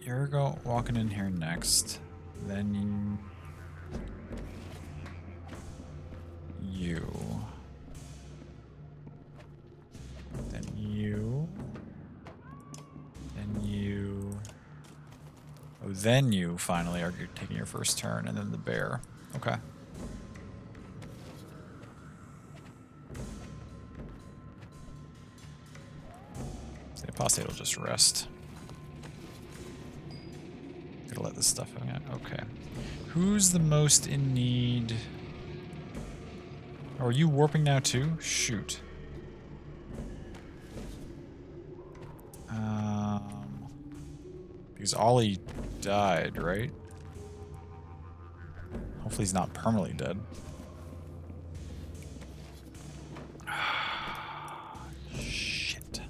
You're walking in here next, then you, then you, then you, oh, then you finally are taking your first turn, and then the bear. Okay. So the apostate will just rest. Gotta let this stuff out. Okay. Who's the most in need? Oh, are you warping now too? Shoot. Because Ollie died, right? Hopefully he's not permanently dead. Shit.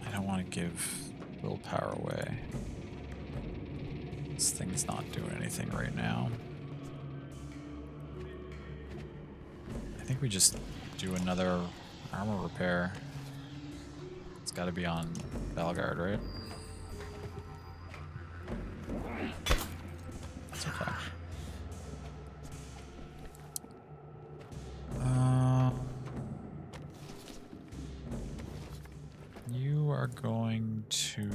I don't want to give willpower away. This thing's not doing anything right now. I think we just do another armor repair. It's got to be on Valgard, right? That's okay. You are going to...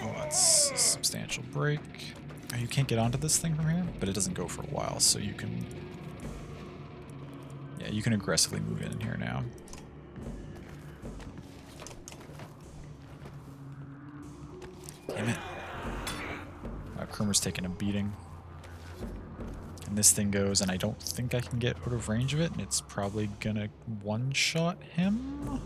Oh, that's a substantial break. Oh, you can't get onto this thing from here, but it doesn't go for a while, so you can... Yeah, you can aggressively move in here now. Damn it. Krumer's taking a beating. And this thing goes, and I don't think I can get out of range of it, and it's probably gonna one-shot him?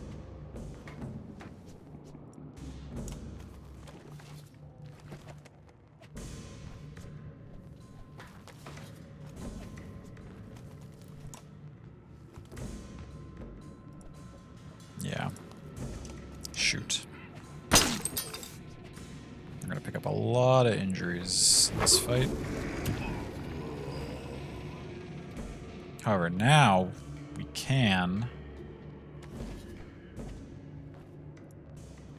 Yeah. Shoot. I'm gonna pick up a lot of injuries in this fight. However, now we can...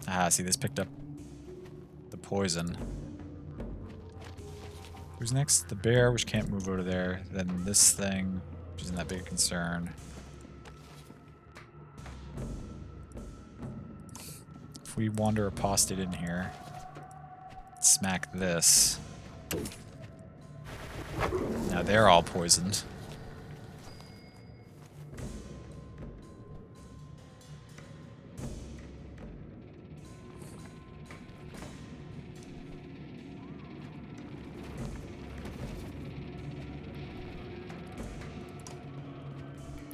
Ah, see, this picked up the poison. Who's next? The bear, which can't move over there. Then this thing, which isn't that big a concern. If we wander apostate in here, smack this. Now they're all poisoned.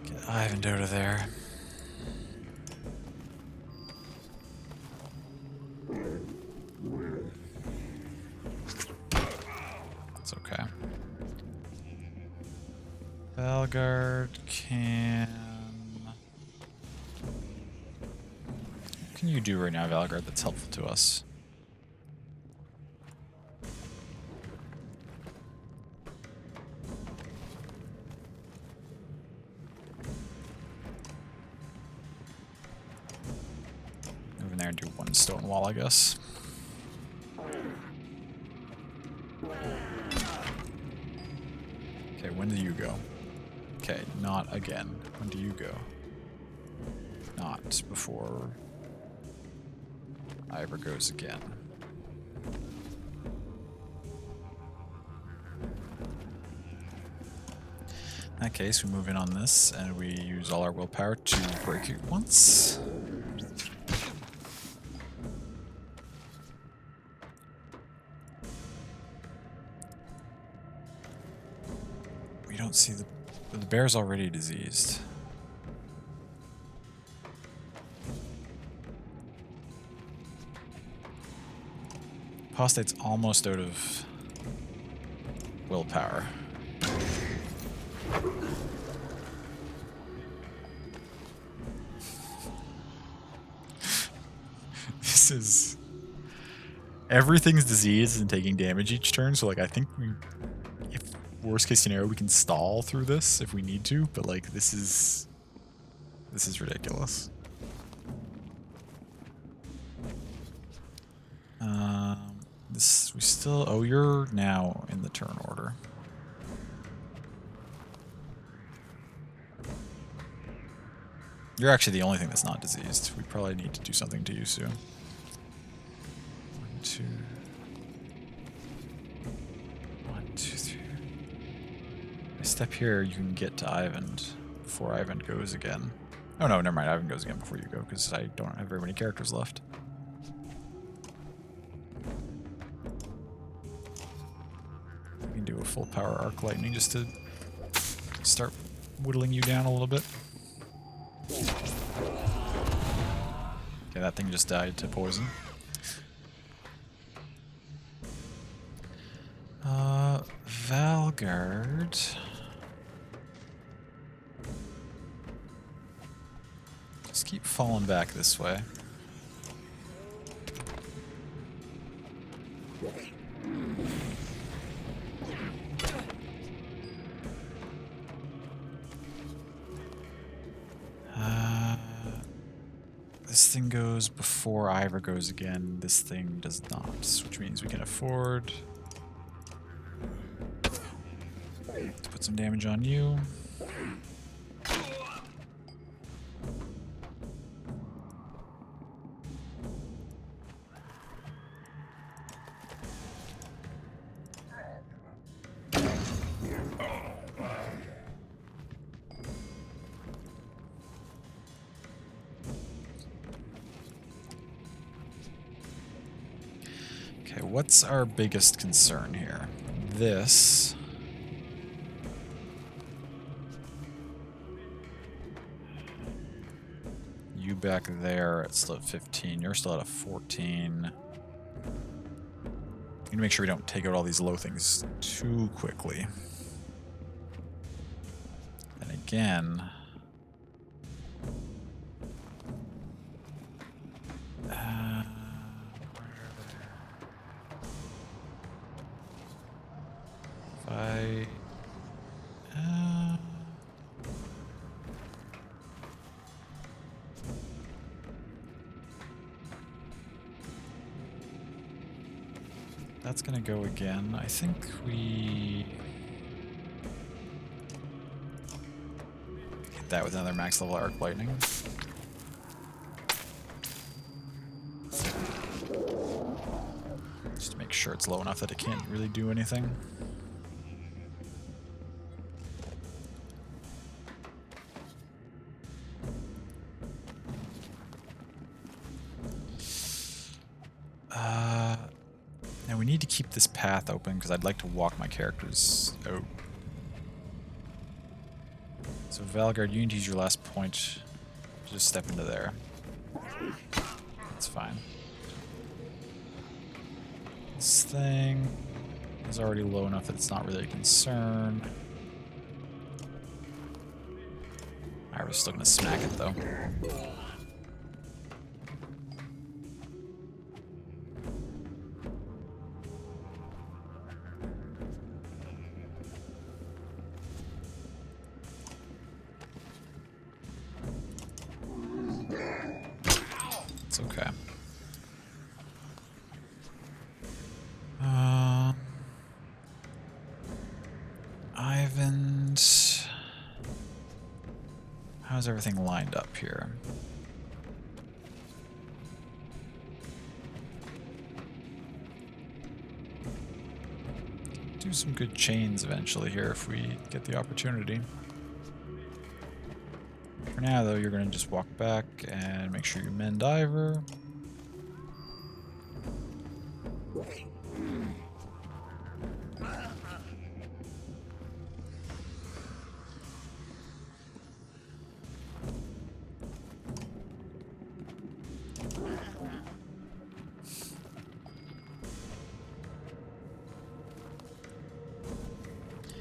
Get Ivan out of there. It's okay. Valgard can... What can you do right now, Valgard, that's helpful to us? Move in there and do one stone wall, I guess. Okay, when do you go? Okay, not again. When do you go? Not before Ivor goes again. In that case, we move in on this, and we use all our willpower to break it once. We don't see the bear's already diseased. Apostate's almost out of willpower. This is... Everything's diseased and taking damage each turn, so like I think we... If worst case scenario, we can stall through this if we need to, but like this is ridiculous. we still... Oh, you're now in the turn order. You're actually the only thing that's not diseased. We probably need to do something to you soon. 1, 2... 1, 2, 3... If I step here, you can get to Ivan before Ivan goes again. Oh no, never mind. Ivan goes again before you go, because I don't have very many characters left. We can do a full power arc lightning just to start whittling you down a little bit. Okay, that thing just died to poison. Valgard. Just keep falling back this way. This thing goes before Ivor goes again. This thing does not, which means we can afford to put some damage on you. Okay, what's our biggest concern here? This. You back there at still at 15. You're still at a 14. Need to make sure we don't take out all these low things too quickly. And again... That's gonna go again. I think we hit that with another max level arc lightning. Just to make sure it's low enough that it can't really do anything. Now we need to keep this path open because I'd like to walk my characters out. So Valgard, you need to use your last point to just step into there. That's fine. This thing is already low enough that it's not really a concern. I was still gonna smack it though. It's okay. Ivan's... How's everything lined up here? Do some good chains eventually here if we get the opportunity. For now, though, you're going to just walk back and make sure you mend Ivor.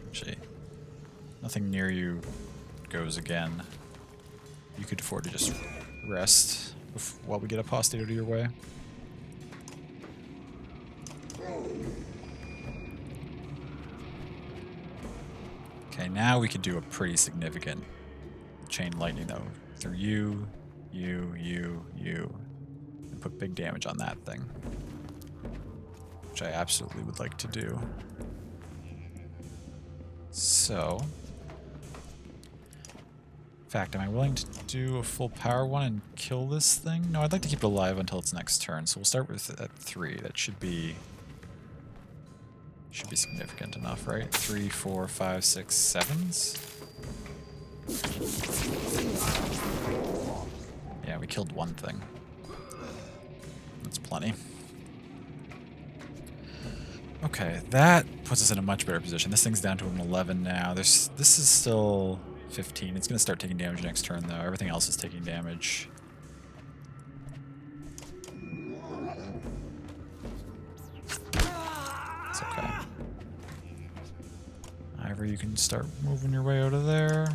Actually, nothing near you goes again. You could afford to just rest while we get apostate out of your way. Okay, now we could do a pretty significant chain lightning though. Through you, and put big damage on that thing. which I absolutely would like to do. So, in fact, am I willing to do a full power one and kill this thing? No, I'd like to keep it alive until its next turn, so we'll start with at 3. That should be significant enough, right? 3, 4, 5, 6, 7s. Yeah, we killed one thing. That's plenty. Okay, that puts us in a much better position. This thing's down to an 11 now. This is still 15. It's going to start taking damage next turn, though. Everything else is taking damage. It's okay. Ivor, you can start moving your way out of there.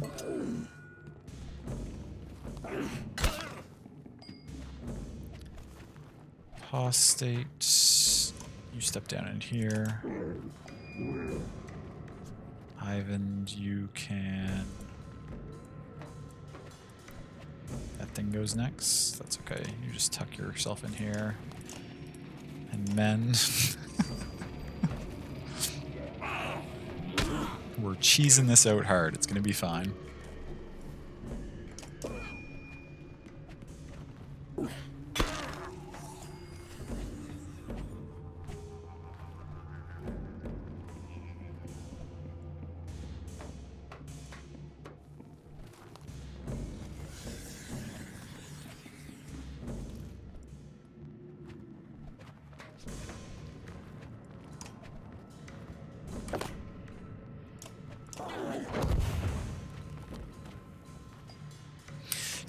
Apostate, you step down in here. Ivan, you can... That thing goes next. That's okay. You just tuck yourself in here. And men. We're cheesing this out hard. It's going to be fine.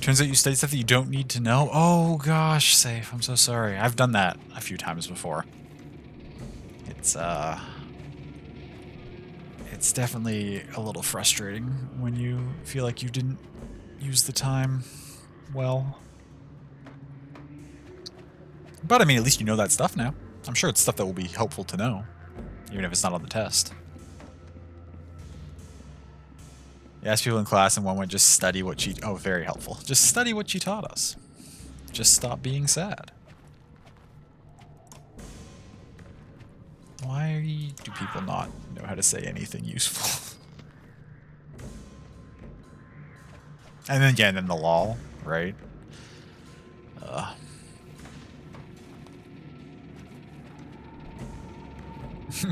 Turns out you study stuff that you don't need to know. Oh gosh, Safe, I'm so sorry. I've done that a few times before. It's definitely a little frustrating when you feel like you didn't use the time well. But I mean, at least you know that stuff now. I'm sure it's stuff that will be helpful to know, even if it's not on the test. You asked people in class and one went, just study what she... Oh, very helpful. Just study what she taught us. Just stop being sad. Why do people not know how to say anything useful? And then, yeah, and then the lol, right?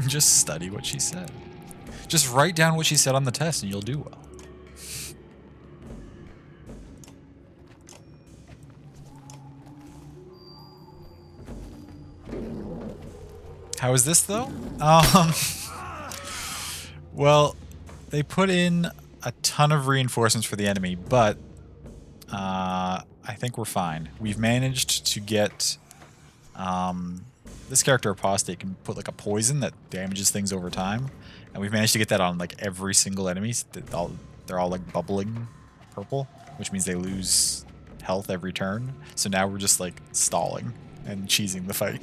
Just study what she said. Just write down what she said on the test and you'll do well. How is this, though? Well, they put in a ton of reinforcements for the enemy, but I think we're fine. We've managed to get... this character, Apostate, can put like a poison that damages things over time, and we've managed to get that on like every single enemy. They're all like bubbling purple, which means they lose health every turn. So now we're just like stalling and cheesing the fight.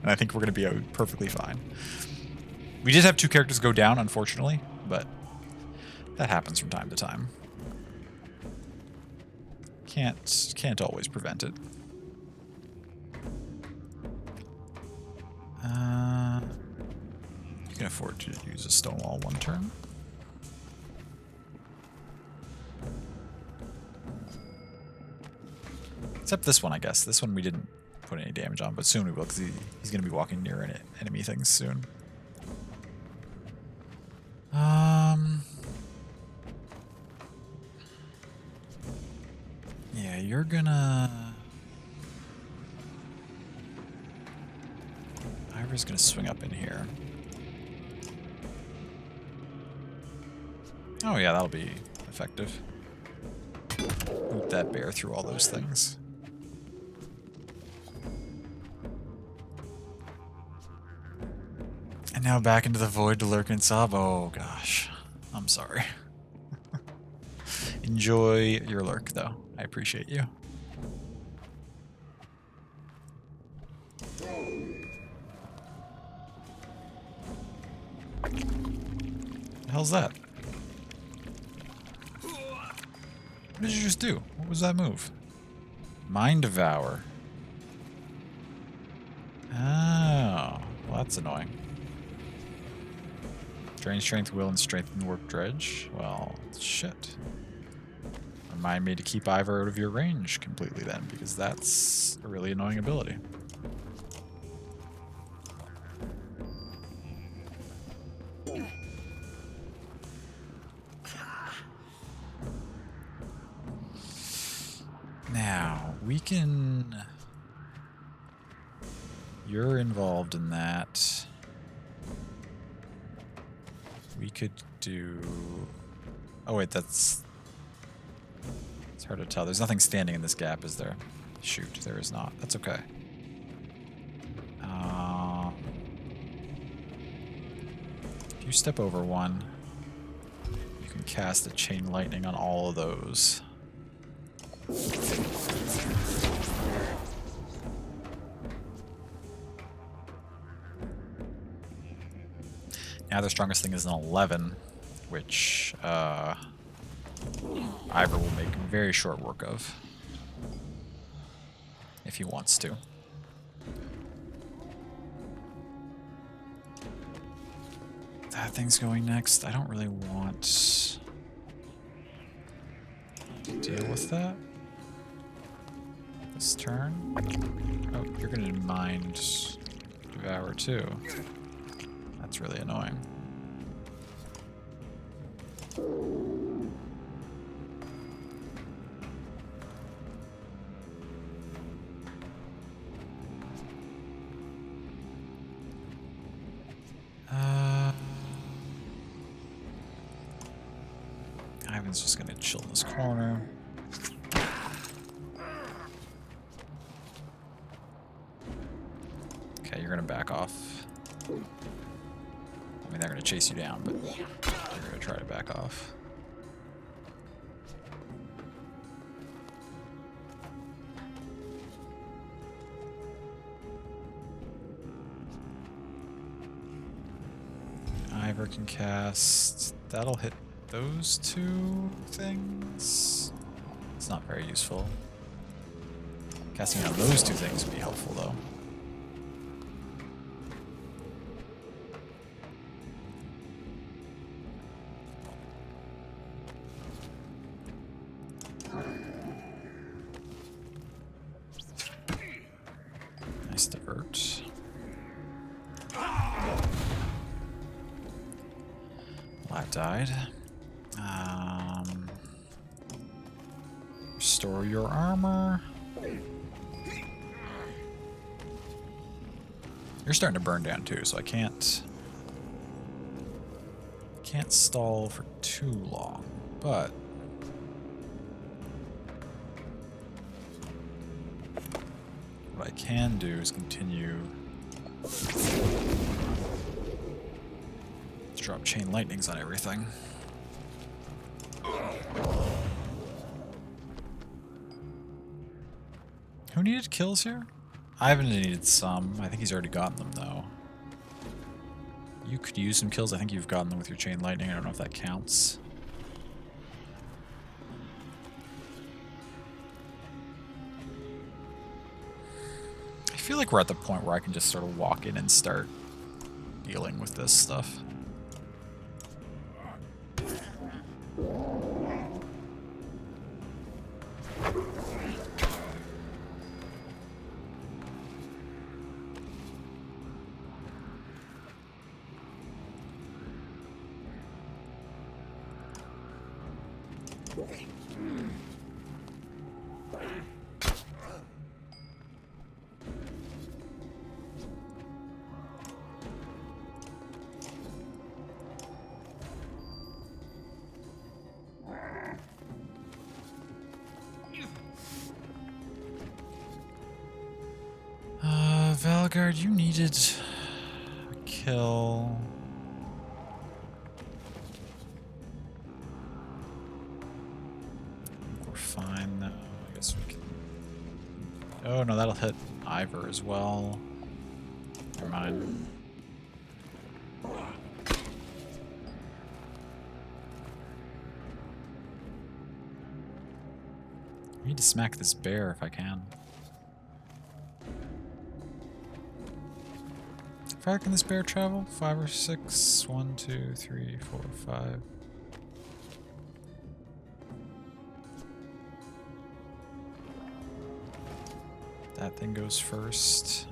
And I think we're going to be out perfectly fine. We did have 2 characters go down, unfortunately, but that happens from time to time. Can't always prevent it. You can afford to use a Stonewall 1 turn. Except this one, I guess. This one we didn't put any damage on, but soon we will, because he's going to be walking near enemy things soon. Yeah, you're gonna... Ivor's gonna swing up in here. Oh yeah, that'll be effective. Boot that bear through all those things. And now back into the void to lurk and sob. Oh gosh, I'm sorry. Enjoy your lurk though. I appreciate you. What the hell's that? What did you just do? What was that move? Mind Devour. Oh. Well, That's annoying. Drain strength, will, and strengthen warp dredge. Well, shit. Remind me to keep Ivor out of your range completely then, because that's a really annoying ability. Now, we can... You're involved in that. We could do... Oh wait, that's... It's hard to tell. There's nothing standing in this gap, is there? Shoot, there is not. That's okay. If you step over one, you can cast a chain lightning on all of those. Now their strongest thing is an 11, which Ivor will make very short work of, if he wants to. That thing's going next. I don't really want to deal with that this turn. Oh, you're going to mind Devour too. That's really annoying. Ivan's just gonna chill in this corner. Okay, you're gonna back off. I mean, they're gonna chase you down, but you're gonna try to back off. Ivor can cast. That'll hit those two things. It's not very useful. Casting on those two things would be helpful, though. Nice divert. That died. Restore your armor. You're starting to burn down too, so I can't stall for too long, but what I can do is continue to drop chain lightnings on everything. Who needed kills here? Ivan needed some. I think he's already gotten them, though. You could use some kills. I think you've gotten them with your chain lightning. I don't know if that counts. I feel like we're at the point where I can just sort of walk in and start dealing with this stuff. Valgard, you needed a kill. We're fine, though. I guess we can... Oh, no, that'll hit Ivor as well. Never mind. I need to smack this bear if I can. If far can this bear travel? 5 or 6? 1, 2, 3, 4, 5. That thing goes first.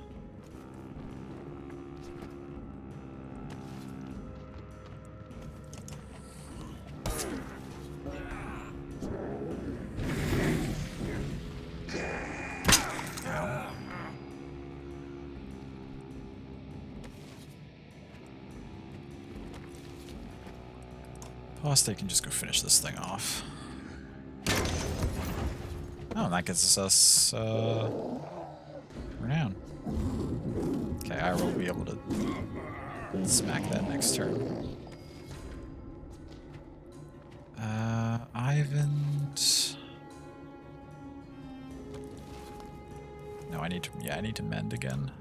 Apostate can just go finish this thing off. Oh, and that gets us renown. Okay, I will be able to smack that next turn. Ivan. No, I need to. Yeah, I need to mend again.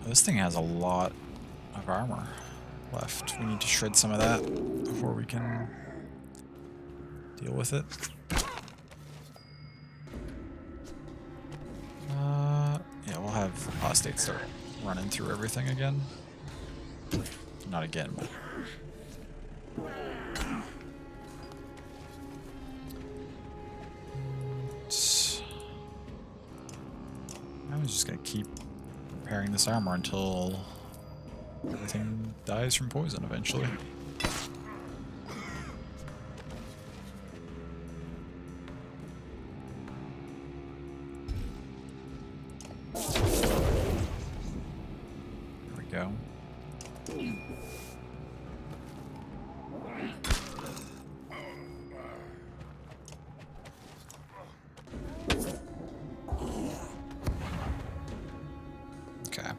This thing has a lot of armor left. We need to shred some of that before we can deal with it. Yeah, we'll have Apostate start running through everything again. Not again, but... I'm just gonna keep repairing this armor until everything dies from poison eventually. There we go. Okay.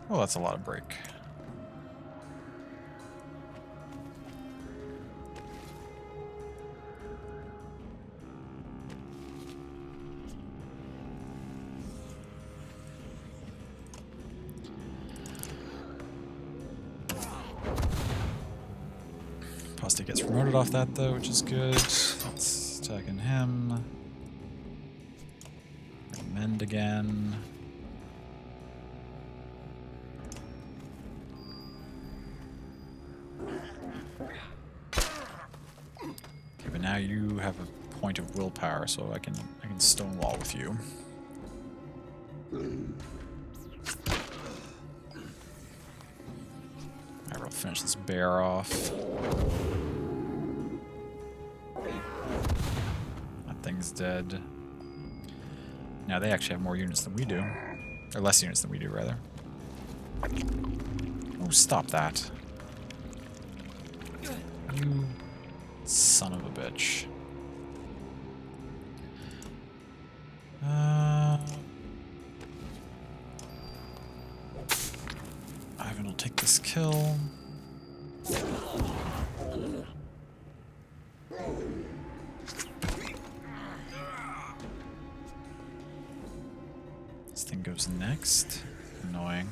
Oh, that's a lot of break. Apostate gets promoted off that though, which is good. That's attacking him. Mend again. Okay, but now you have a point of willpower, so I can stonewall with you. Alright, we'll finish this bear off. That thing's dead. Now they actually have more units than we do. Or less units than we do, rather. Oh, stop that. You son of a bitch. Ivan will take this kill. This thing goes next. Annoying.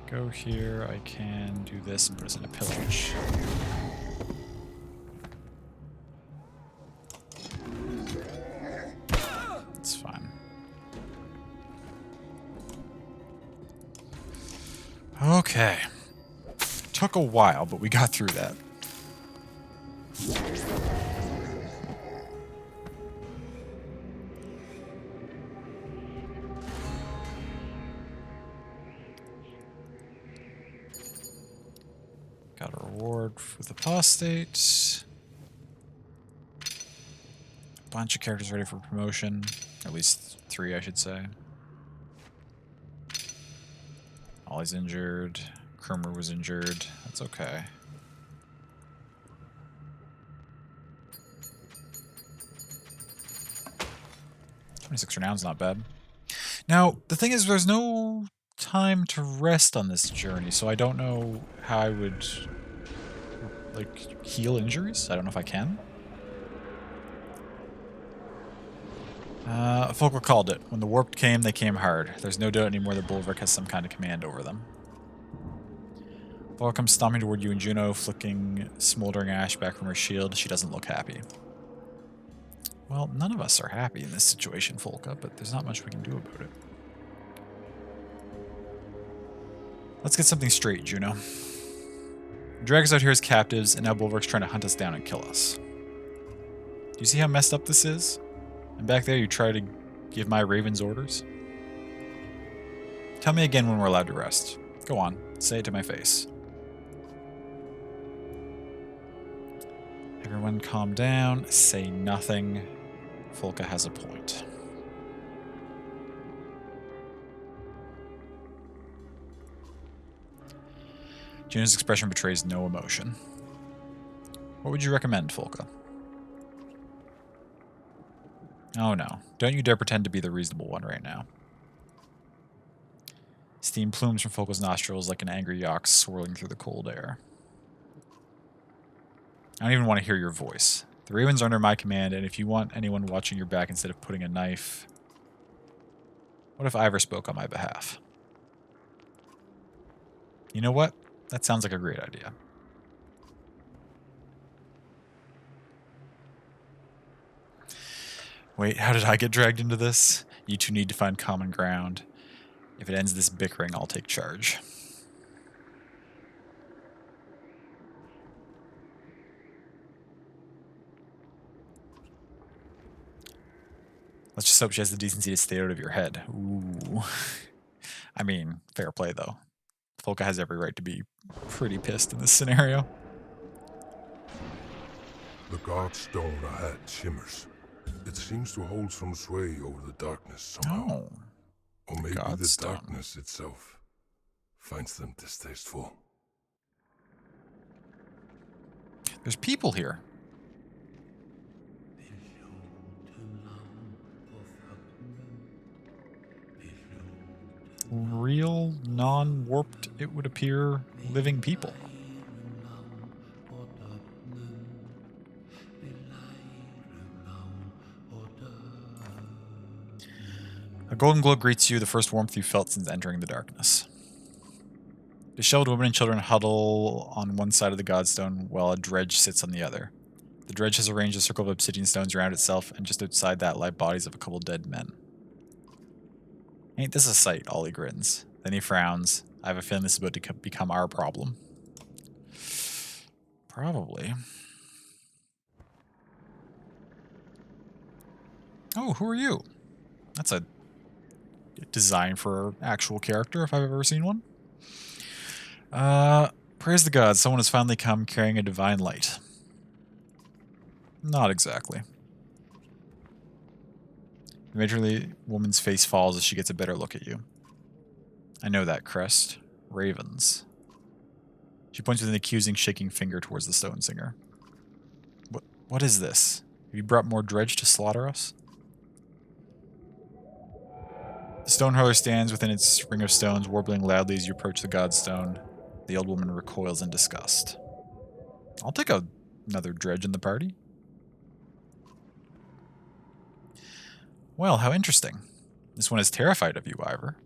Go here, I can do this and put us in a pillage. That's fine. Okay. Took a while, but we got through that. Got a reward with Apostate. A bunch of characters ready for promotion. At least 3, I should say. Ollie's injured. Kermer was injured. That's okay. $26 renown's not bad. Now, the thing is, there's no time to rest on this journey, so I don't know how I would, like, heal injuries. I don't know if I can. Folka called it. When the warp came, they came hard. There's no doubt anymore that Bulwark has some kind of command over them. Folka comes stomping toward you and Juno, flicking smoldering ash back from her shield. She doesn't look happy. Well, none of us are happy in this situation, Folka, but there's not much we can do about it. Let's get something straight, Juno. Drag us out here as captives, and now Bulwark's trying to hunt us down and kill us. Do you see how messed up this is? And back there you try to give my ravens orders? Tell me again when we're allowed to rest. Go on, say it to my face. Everyone calm down, say nothing. Folka has a point. Juno's expression betrays no emotion. What would you recommend, Folka? Oh no, don't you dare pretend to be the reasonable one right now. Steam plumes from Folka's nostrils like an angry yak swirling through the cold air. I don't even want to hear your voice. The ravens are under my command, and if you want anyone watching your back instead of putting a knife... What if Ivor spoke on my behalf? You know what? That sounds like a great idea. Wait, how did I get dragged into this? You two need to find common ground. If it ends this bickering, I'll take charge. Let's just hope she has the decency to stay out of your head. Ooh. I mean, fair play, though. Folka has every right to be pretty pissed in this scenario. The god stone ahead shimmers. It seems to hold some sway over the darkness somehow. Oh. Or maybe the Godstone. darkness itself finds them distasteful. There's people here. Real, non-warped, it would appear, living people. A golden glow greets you, the first warmth you've felt since entering the darkness. Disheveled women and children huddle on one side of the godstone while a dredge sits on the other. The dredge has arranged a circle of obsidian stones around itself, and just outside that lie bodies of a couple dead men. Ain't this a sight? Ollie grins. Then he frowns. I have a feeling this is about to become our problem. Probably. Oh, who are you? That's a design for an actual character, if I've ever seen one. Praise the gods, someone has finally come carrying a divine light. Not exactly. The matronly woman's face falls as she gets a better look at you. I know that crest. Ravens. She points with an accusing, shaking finger towards the stone singer. What is this? Have you brought more dredge to slaughter us? The stone hurler stands within its ring of stones, warbling loudly as you approach the godstone. The old woman recoils in disgust. I'll take another dredge in the party. Well, how interesting. This one is terrified of you, Ivor.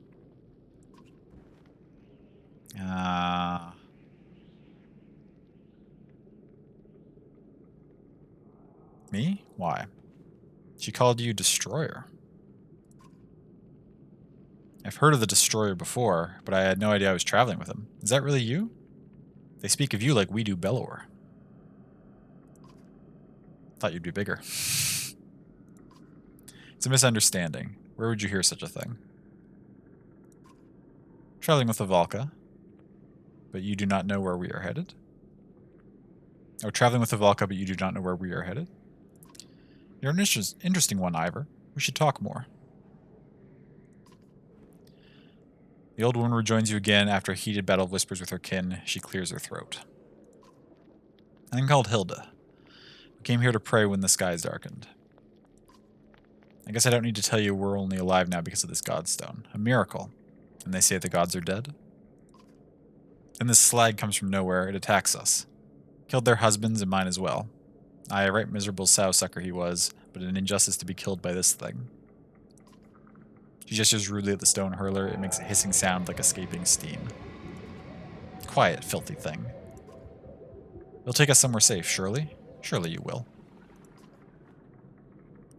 Me? Why? She called you Destroyer. I've heard of the Destroyer before, but I had no idea I was traveling with him. Is that really you? They speak of you like we do Belor. Thought you'd be bigger. It's a misunderstanding. Where would you hear such a thing? Traveling with the Valka. But you do not know where we are headed? Oh, traveling with the Valka, but you do not know where we are headed? You're an interesting one, Ivor. We should talk more. The old woman rejoins you again after a heated battle of whispers with her kin. She clears her throat. I'm called Hilda. We came here to pray when the skies darkened. I guess I don't need to tell you we're only alive now because of this godstone. A miracle. And they say the gods are dead? Then this slag comes from nowhere. It attacks us. Killed their husbands and mine as well. Aye, a right miserable sow-sucker he was, but an injustice to be killed by this thing. She gestures rudely at the stone hurler. It makes a hissing sound like escaping steam. Quiet, filthy thing. You'll take us somewhere safe, surely? Surely you will.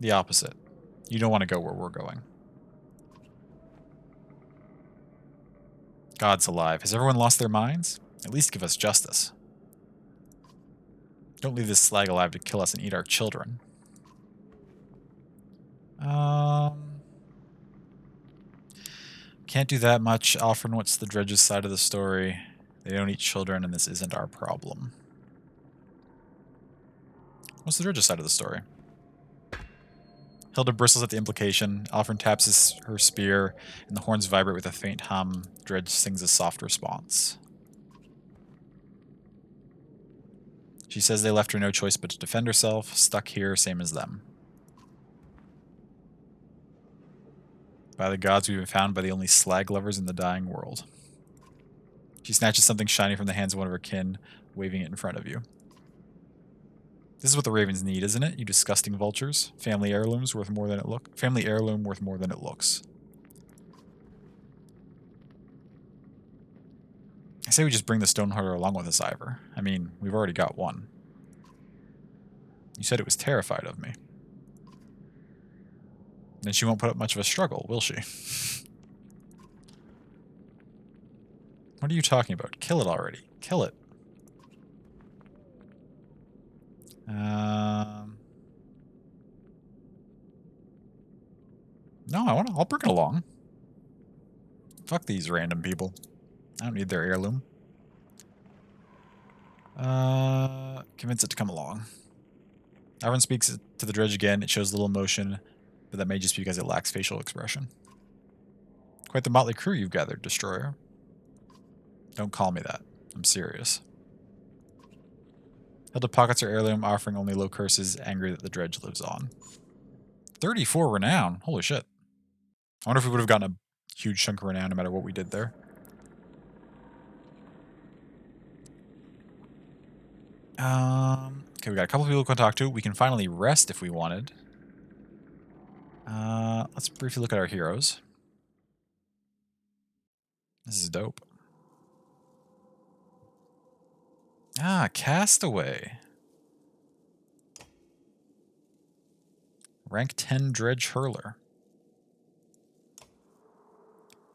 The opposite. You don't want to go where we're going. God's alive. Has everyone lost their minds? At least give us justice. Don't leave this slag alive to kill us and eat our children. Can't do that much. Alfred, what's the Dredge's side of the story? They don't eat children, and this isn't our problem. What's the Dredge's side of the story? Hilda bristles at the implication. Alfred taps her spear, and the horns vibrate with a faint hum. Dredge sings a soft response. She says they left her no choice but to defend herself, stuck here, same as them. By the gods, we've been found by the only slag lovers in the dying world. She snatches something shiny from the hands of one of her kin, waving it in front of you. This is what the ravens need, isn't it? You disgusting vultures. Family heirlooms worth more than it looks. Family heirloom worth more than it looks. I say we just bring the Stonehearter along with us, Ivor. I mean, we've already got one. You said it was terrified of me. Then she won't put up much of a struggle, will she? What are you talking about? Kill it already. Kill it. No, I'll bring it along. Fuck these random people. I don't need their heirloom. Convince it to come along. Everyone speaks to the Dredge again. It shows little emotion, but that may just be because it lacks facial expression. Quite the motley crew you've gathered, Destroyer. Don't call me that. I'm serious. Hilda pockets her heirloom, offering only low curses, angry that the Dredge lives on. 34 renown. Holy shit. I wonder if we would have gotten a huge chunk of renown no matter what we did there. Okay, we got a couple people we can talk to. We can finally rest if we wanted. Let's briefly look at our heroes. This is dope. Ah, Castaway. Rank 10 Dredge Hurler.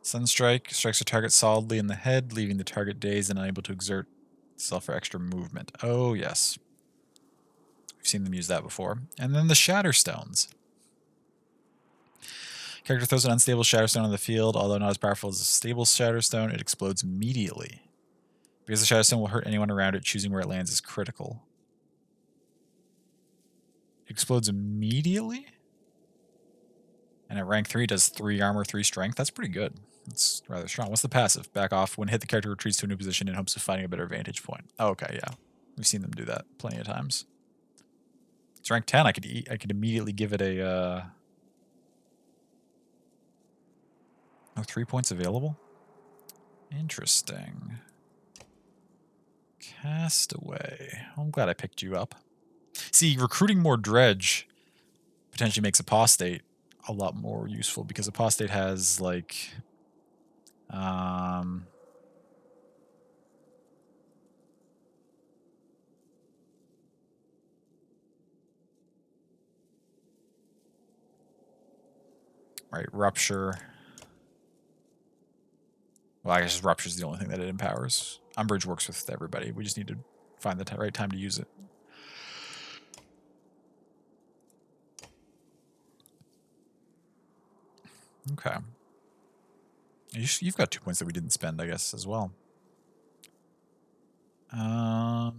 Sunstrike strikes a target solidly in the head, leaving the target dazed and unable to exert itself for extra movement. Oh, yes. We've seen them use that before. And then the Shatterstones. Character throws an unstable Shatterstone on the field. Although not as powerful as a stable Shatterstone, it explodes immediately. Because the Shatterstone will hurt anyone around it, choosing where it lands is critical. It explodes immediately? And at rank 3, does 3 armor, 3 strength. That's pretty good. That's rather strong. What's the passive? Back off. When hit, the character retreats to a new position in hopes of finding a better vantage point. Oh, okay, yeah. We've seen them do that plenty of times. It's rank 10. I could immediately give it a... No 3 points available? Interesting. Castaway. I'm glad I picked you up. See, recruiting more Dredge potentially makes Apostate a lot more useful because Apostate has like right, Rupture. Well, I guess Rupture is the only thing that it empowers. Umbrage works with everybody. We just need to find the right time to use it. Okay. You've got 2 points that we didn't spend, I guess, as well. I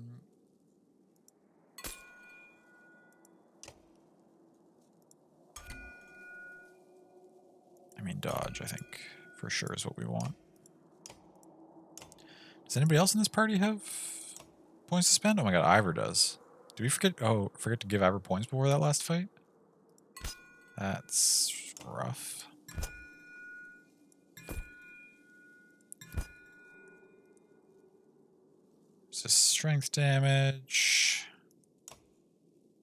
mean, dodge, I think, for sure is what we want. Does anybody else in this party have points to spend? Oh my god, Ivor does. Did we forget? Oh, forget to give Ivor points before that last fight? That's rough. So strength damage.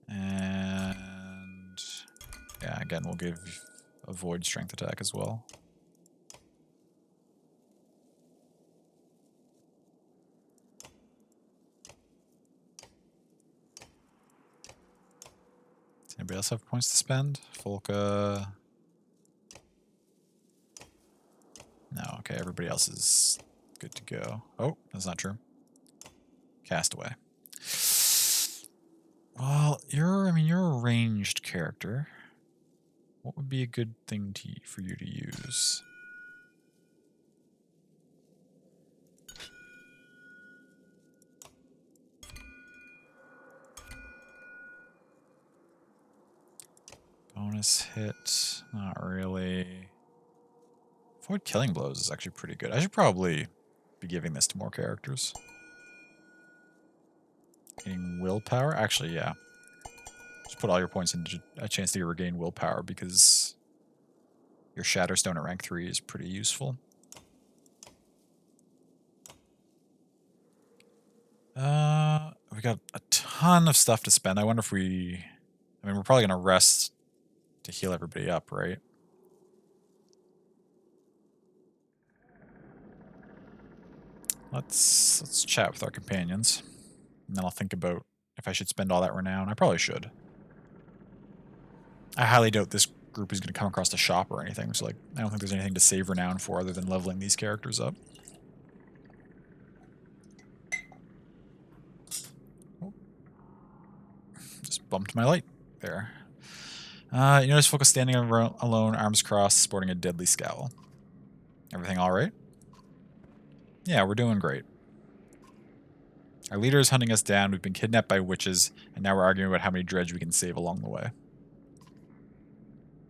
And yeah, again, we'll give avoid strength attack as well. Does anybody else have points to spend? Folka. No, okay, everybody else is good to go. Oh, that's not true. Castaway. Well, you're a ranged character. What would be a good thing for you to use? Bonus hit, not really. Avoid killing blows is actually pretty good. I should probably be giving this to more characters. Getting willpower? Actually, yeah. Just put all your points into a chance to regain willpower because your Shatterstone at rank 3 is pretty useful. We got a ton of stuff to spend. I wonder if we're probably going to rest to heal everybody up, right? Let's chat with our companions. And then I'll think about if I should spend all that renown. I probably should. I highly doubt this group is going to come across the shop or anything. So, like, I don't think there's anything to save renown for other than leveling these characters up. Oh. Just bumped my light there. You notice Folka standing alone, arms crossed, sporting a deadly scowl. Everything all right? Yeah, we're doing great. Our leader is hunting us down. We've been kidnapped by witches, and now we're arguing about how many dredge we can save along the way.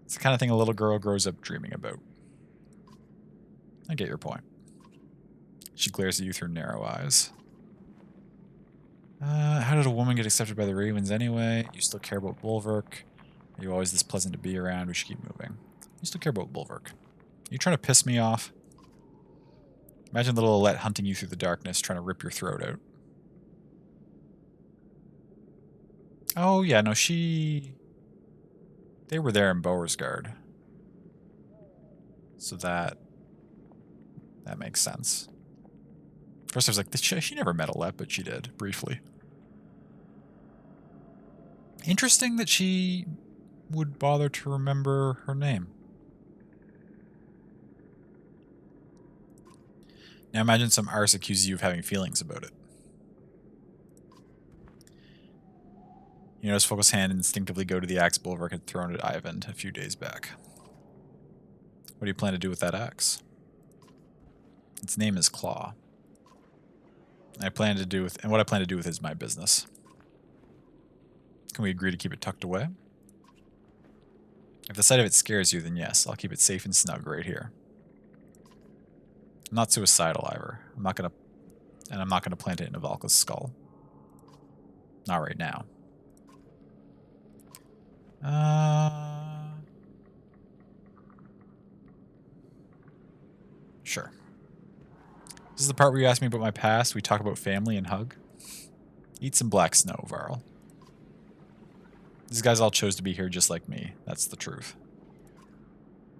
It's the kind of thing a little girl grows up dreaming about. I get your point. She glares at you through narrow eyes. How did a woman get accepted by the Ravens anyway? You still care about Bulwark? Are you always this pleasant to be around? We should keep moving. You still care about Bulwark. Are you trying to piss me off? Imagine little Alette hunting you through the darkness, trying to rip your throat out. Oh, yeah, no, they were there in Beauregard. So that makes sense. First I was like, she never met Alette, but she did, briefly. Interesting that she would bother to remember her name. Now imagine some arse accuses you of having feelings about it. You notice Folka's hand instinctively go to the axe Bulwark had thrown at Ivan a few days back. What do you plan to do with that axe? Its name is Claw. What I plan to do with it is my business. Can we agree to keep it tucked away? If the sight of it scares you, then yes, I'll keep it safe and snug right here. I'm not suicidal, Ivor. I'm not gonna plant it in Ivalka's skull. Not right now. Sure. This is the part where you ask me about my past. We talk about family and hug. Eat some black snow, Varl. These guys all chose to be here just like me. That's the truth.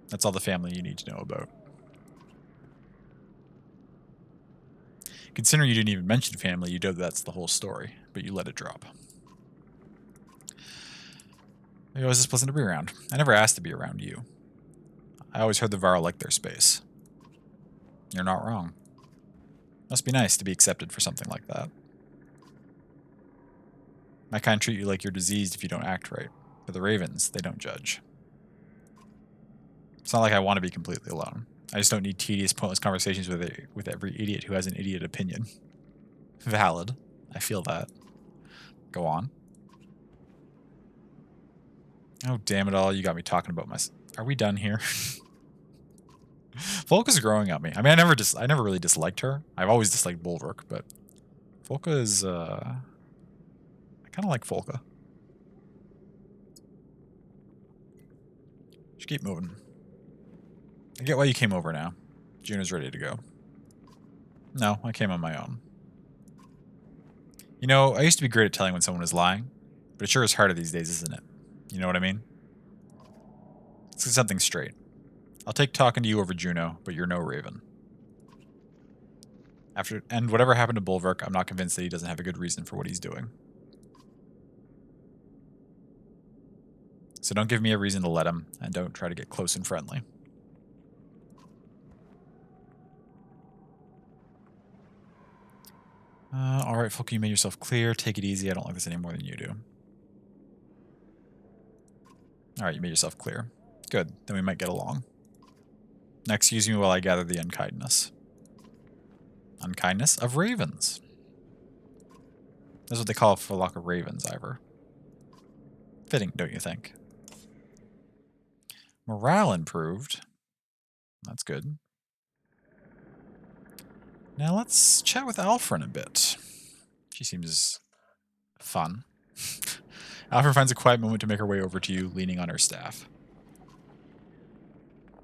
That's all the family you need to know about. Considering you didn't even mention family, you know that's the whole story, but you let it drop. It was just pleasant to be around. I never asked to be around you. I always heard the Varl liked their space. You're not wrong. Must be nice to be accepted for something like that. My kind treat you like you're diseased if you don't act right. But the Ravens, they don't judge. It's not like I want to be completely alone. I just don't need tedious, pointless conversations with every idiot who has an idiot opinion. Valid. I feel that. Go on. Oh, damn it all. You got me talking about my... Are we done here? Volka's growing on me. I mean, I never really disliked her. I've always disliked Bulwark, but Volka is, I kind of like Volka. Just keep moving. I get why you came over now. Juno's ready to go. No, I came on my own. You know, I used to be great at telling when someone is lying, but it sure is harder these days, isn't it? You know what I mean? Let's get something straight. I'll take talking to you over Juno, but you're no Raven. And whatever happened to Bulwark, I'm not convinced that he doesn't have a good reason for what he's doing. So don't give me a reason to let him, and don't try to get close and friendly. Alright, Fulk, you made yourself clear. Take it easy. I don't like this any more than you do. Alright, you made yourself clear. Good. Then we might get along. Next, use me while I gather the unkindness. Unkindness of ravens. That's what they call a flock of ravens, Ivor. Fitting, don't you think? Morale improved. That's good. Now let's chat with Alfrin a bit. She seems fun. Alfrin finds a quiet moment to make her way over to you, leaning on her staff.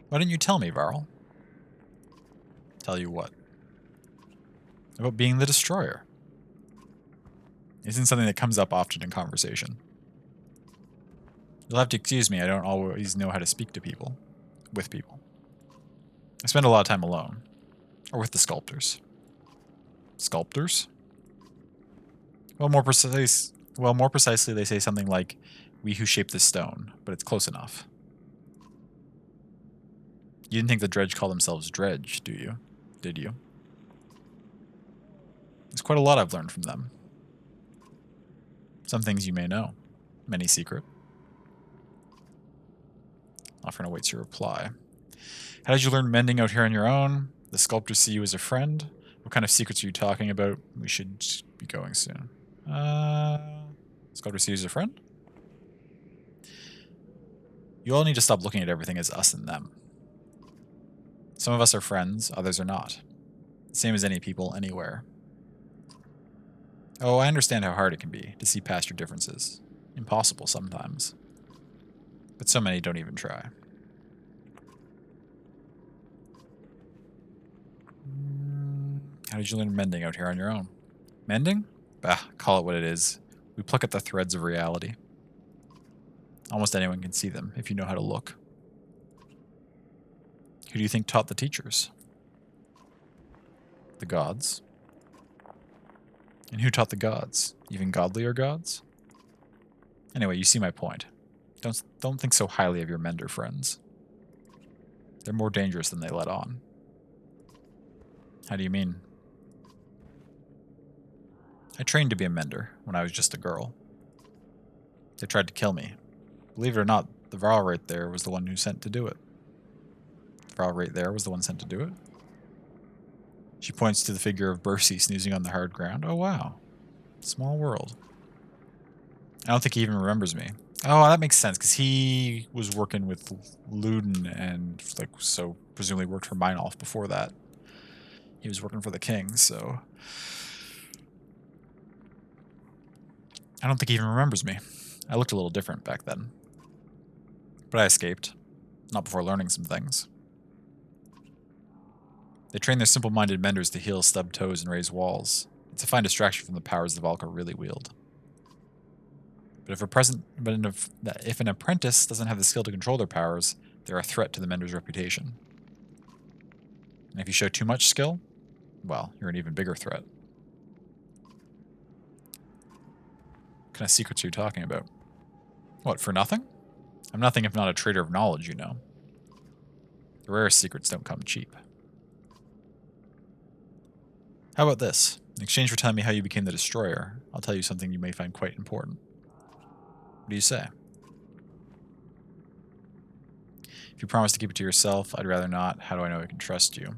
Why didn't you tell me, Varl? Tell you what? About being the Destroyer. Isn't something that comes up often in conversation. You'll have to excuse me, I don't always know how to speak to people. With people. I spend a lot of time alone. Or with the sculptors. Sculptors? Well, more precisely, they say something like, "We who shape the stone," but it's close enough. You didn't think the Dredge call themselves Dredge, do you? Did you? There's quite a lot I've learned from them. Some things you may know. Many secret. Alfrin awaits your reply. How did you learn mending out here on your own? The sculptors see you as a friend? What kind of secrets are you talking about? We should be going soon. Sculptors see you as a friend? You all need to stop looking at everything as us and them. Some of us are friends, others are not. Same as any people, anywhere. Oh, I understand how hard it can be to see past your differences. Impossible sometimes. But so many don't even try. How did you learn mending out here on your own? Mending? Bah, call it what it is. We pluck at the threads of reality. Almost anyone can see them, if you know how to look. Who do you think taught the teachers? The gods. And who taught the gods? Even godlier gods? Anyway, you see my point. Don't think so highly of your mender friends. They're more dangerous than they let on. How do you mean? I trained to be a mender when I was just a girl. They tried to kill me. Believe it or not, the Varl right there was the one who sent to do it. The Varl right there was the one sent to do it. She points to the figure of Bercy snoozing on the hard ground. Oh, wow. Small world. I don't think he even remembers me. Oh, that makes sense, because he was working with Luden and, like, so presumably worked for Meinolf before that. He was working for the king, so... I don't think he even remembers me. I looked a little different back then. But I escaped. Not before learning some things. They train their simple-minded menders to heal stubbed toes and raise walls. It's a fine distraction from the powers the Valkyr really wield. But if an apprentice doesn't have the skill to control their powers, they're a threat to the mender's reputation. And if you show too much skill, well, you're an even bigger threat. What kind of secrets are you talking about? What, for nothing? I'm nothing if not a trader of knowledge, you know. The rarest secrets don't come cheap. How about this? In exchange for telling me how you became the Destroyer, I'll tell you something you may find quite important. What do you say? If you promise to keep it to yourself, I'd rather not. How do I know I can trust you?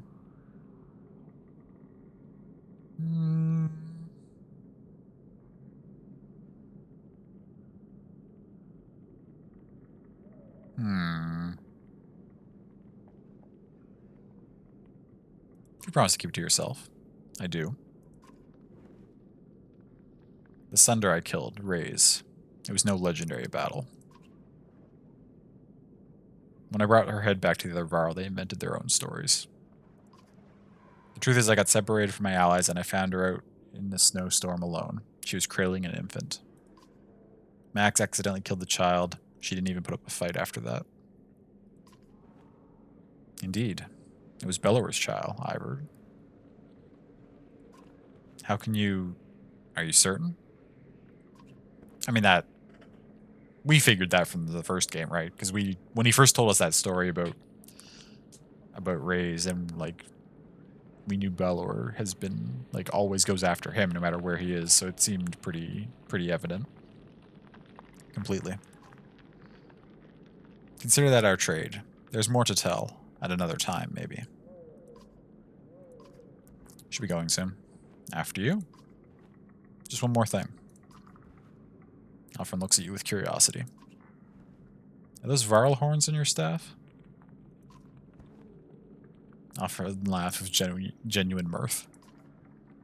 You promise to keep it to yourself. I do. The Sunder I killed, Raze. It was no legendary battle. When I brought her head back to the other Varl, they invented their own stories. The truth is I got separated from my allies and I found her out in the snowstorm alone. She was cradling an infant. Max accidentally killed the child. She didn't even put up a fight after that. Indeed. It was Bellower's child, Ivor. How can you... Are you certain? I mean, that... We figured that from the first game, right? Because when he first told us that story about Raze, and, like, we knew Bellower has been, like, always goes after him no matter where he is, so it seemed pretty evident. Completely. Consider that our trade. There's more to tell. At another time, maybe. Should be going soon. After you. Just one more thing. Alfred looks at you with curiosity. Are those Varl horns in your staff? Alfred laughs with genuine mirth.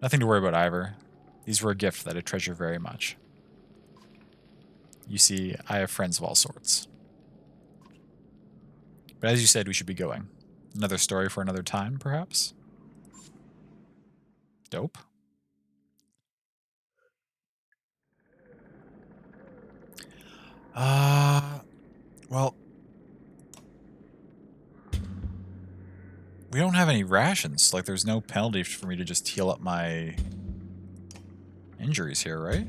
Nothing to worry about, Ivor. These were a gift that I treasure very much. You see, I have friends of all sorts. But as you said, we should be going. Another story for another time, perhaps? Dope. Well... We don't have any rations. Like, there's no penalty for me to just heal up my injuries here, right?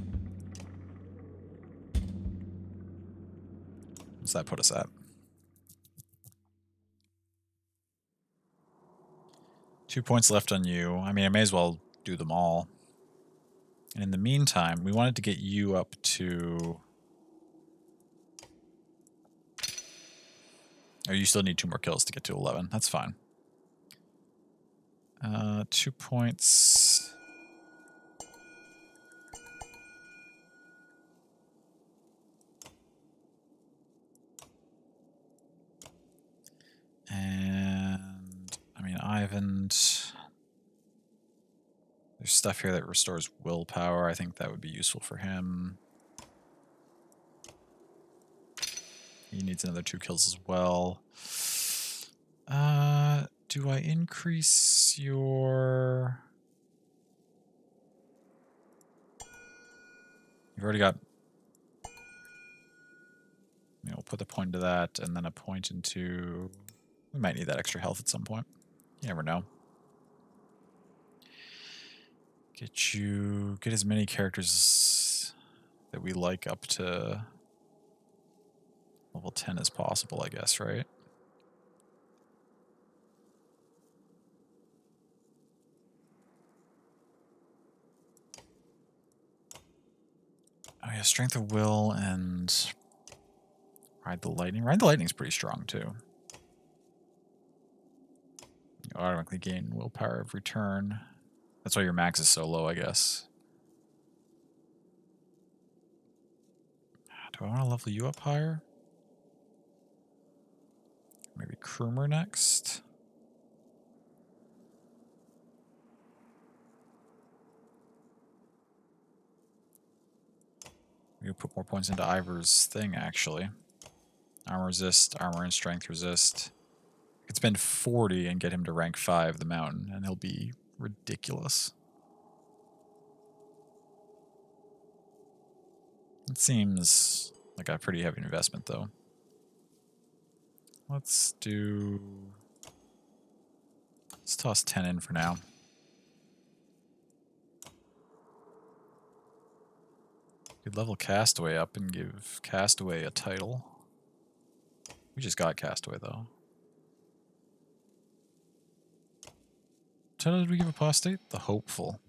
What's that put us at? 2 points left on you. I mean, I may as well do them all. And in the meantime, we wanted to get you up to... Oh, you still need 2 more kills to get to 11. That's fine. 2 points. And I mean, Ivan. There's stuff here that restores willpower. I think that would be useful for him. He needs another 2 kills as well. Do I increase your... You've already got... We'll put the point into that, and then a point into... We might need that extra health at some point. You never know. Get as many characters that we like up to level 10 as possible, I guess, right? Oh yeah, Strength of Will and Ride the Lightning. Ride the Lightning's pretty strong too. You automatically gain willpower every turn. That's why your max is so low, I guess. Do I want to level you up higher? Maybe Krumer next? We could put more points into Ivor's thing, actually. Armor resist, armor and strength resist. I could spend 40 and get him to rank 5 the mountain, and he'll be ridiculous. It seems like a pretty heavy investment, though. Let's toss 10 in for now. Could level Castaway up and give Castaway a title. We just got Castaway, though. What title did we give Apostate? The Hopeful.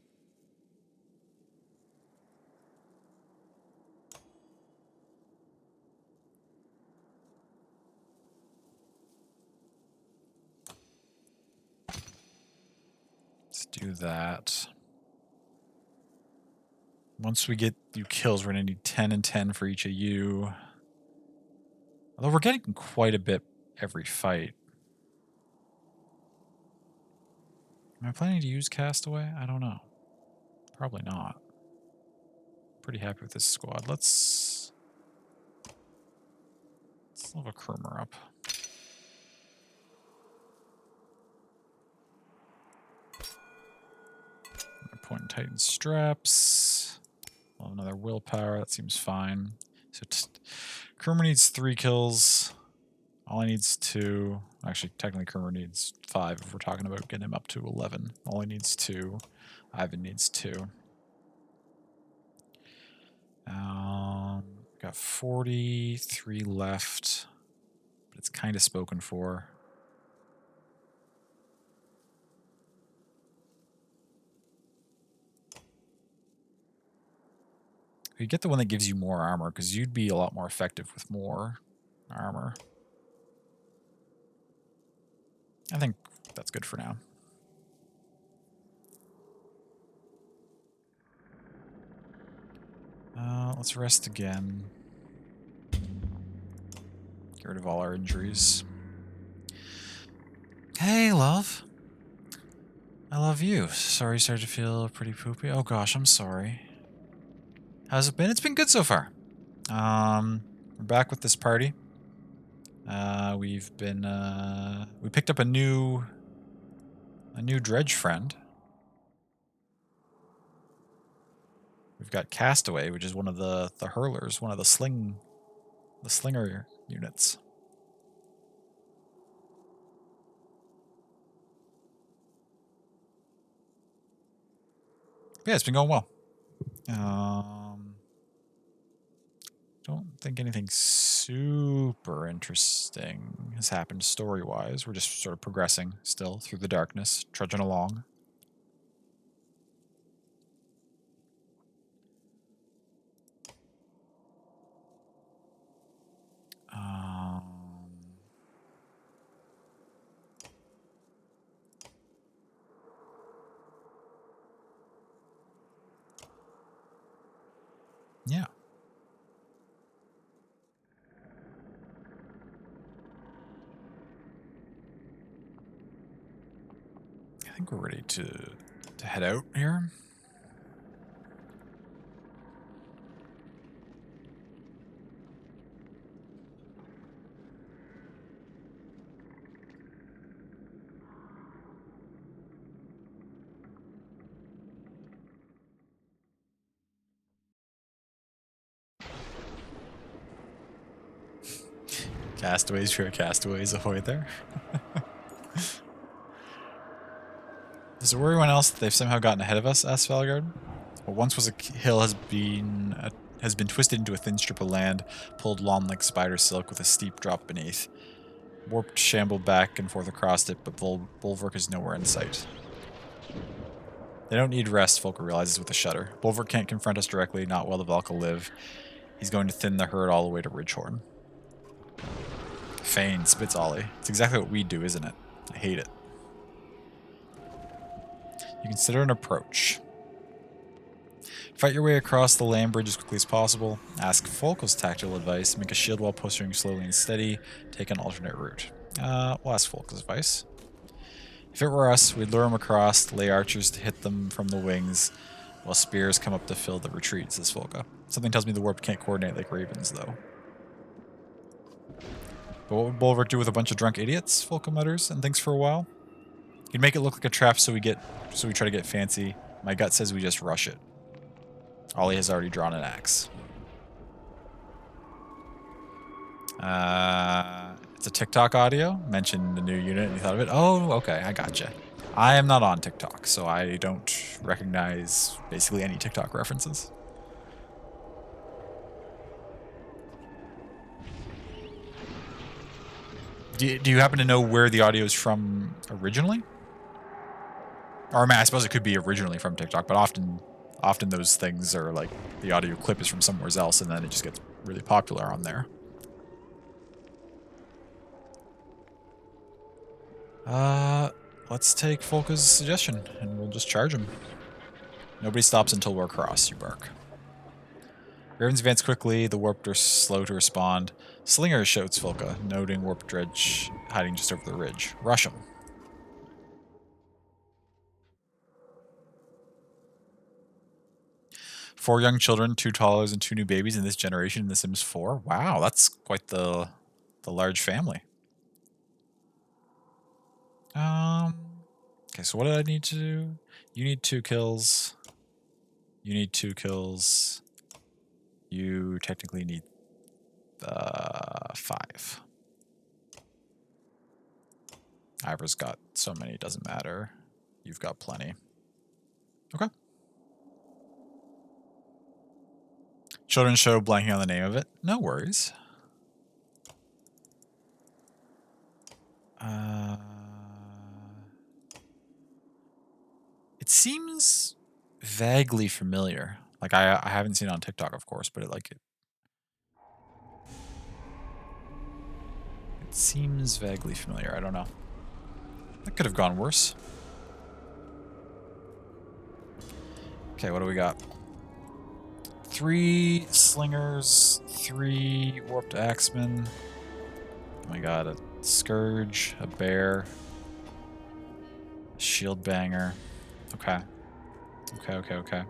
Let's do that. Once we get you kills, we're going to need 10 and 10 for each of you. Although we're getting quite a bit every fight. Am I planning to use Castaway? I don't know. Probably not. Pretty happy with this squad. Let's level Kermer up. Point and Titan straps. Well, another willpower. That seems fine. So Kermer needs 3 kills. Ollie needs 2. Actually, technically Kermer needs 5 if we're talking about getting him up to 11. Ollie needs 2. Ivan needs 2. Got 43 left. But it's kind of spoken for. You get the one that gives you more armor, because you'd be a lot more effective with more armor. I think that's good for now. Let's rest again. Get rid of all our injuries. Hey, love. I love you. Sorry you started to feel pretty poopy. Oh gosh, I'm sorry. How's it been? It's been good so far. We're back with this party. We've been we picked up a new dredge friend. We've got Castaway, which is one of the hurlers, one of the slinger units. Yeah, it's been going well. Don't think anything super interesting has happened story-wise. We're just sort of progressing still through the darkness, trudging along. Yeah. I think we're ready to head out here. Castaways, pure castaways ahoy there. Does it worry anyone else that they've somehow gotten ahead of us? Asked Valgard. What once was a hill has been twisted into a thin strip of land, pulled long like spider silk with a steep drop beneath. Warped shambled back and forth across it, but Bulwark is nowhere in sight. They don't need rest, Folker realizes with a shudder. Bulwark can't confront us directly, not while the Valka live. He's going to thin the herd all the way to Ridgehorn. Fane spits Ollie. It's exactly what we do, isn't it? I hate it. You consider an approach. Fight your way across the land bridge as quickly as possible. Ask Folko's tactical advice. Make a shield while posturing slowly and steady. Take an alternate route. We'll ask Folko's advice. If it were us, we'd lure them across, lay archers to hit them from the wings, while spears come up to fill the retreat, says Folka. Something tells me the warp can't coordinate like ravens, though. But what would Bulwark do with a bunch of drunk idiots? Folka mutters and thinks for a while. He'd make it look like a trap so we try to get fancy. My gut says we just rush it. Ollie has already drawn an axe. It's a TikTok audio. Mentioned the new unit and you thought of it. Oh, okay, I gotcha. I am not on TikTok, so I don't recognize basically any TikTok references. Do you happen to know where the audio is from originally? Or I mean, I suppose it could be originally from TikTok, but often those things are like the audio clip is from somewhere else and then it just gets really popular on there. Let's take Folka's suggestion and we'll just charge him. Nobody stops until we're across, you bark. Ravens advance quickly, the warped are slow to respond. Slinger, shouts Folka, noting warped dredge hiding just over the ridge. Rush him. 4 young children, 2 toddlers, and 2 new babies in this generation in The Sims 4. Wow, that's quite the large family. Okay, so what did I need to do? You need 2 kills. You need 2 kills. You technically need 5. Ivor's got so many, it doesn't matter. You've got plenty. Okay. Children's show, blanking on the name of it. No worries. It seems vaguely familiar. Like I haven't seen it on TikTok, of course, but it seems vaguely familiar. I don't know. That could have gone worse. Okay, what do we got? 3 slingers, 3 warped axemen. Oh my god, a scourge, a bear, a shield banger. Okay. Okay.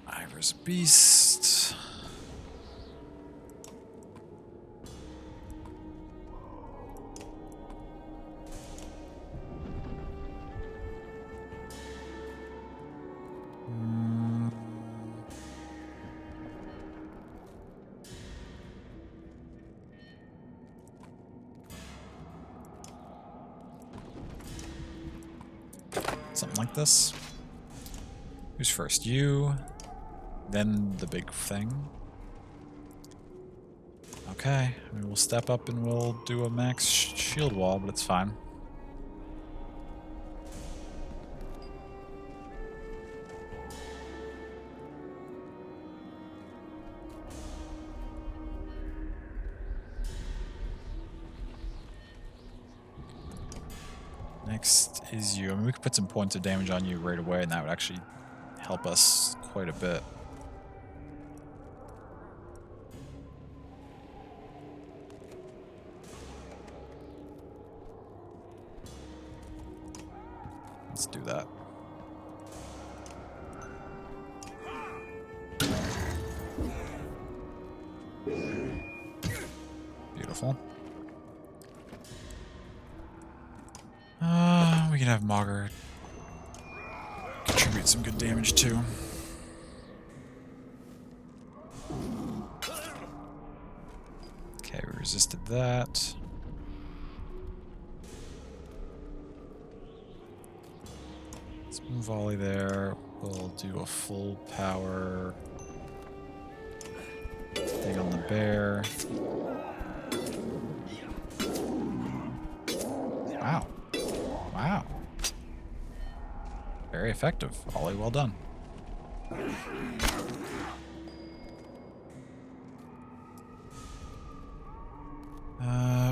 Ivor's a beast. Something like this. Who's first? You, then the big thing. Okay, I mean, we'll step up and we'll do a max shield wall, but it's fine. Next is you. I mean, we could put some points of damage on you right away, and that would actually help us quite a bit. Let's do that. Beautiful. We can have Mogger contribute some good damage too. Okay, we resisted that. Let's move volley there. We'll do a full power thing on the bear. Wow. Wow. Very effective. Volley, well done.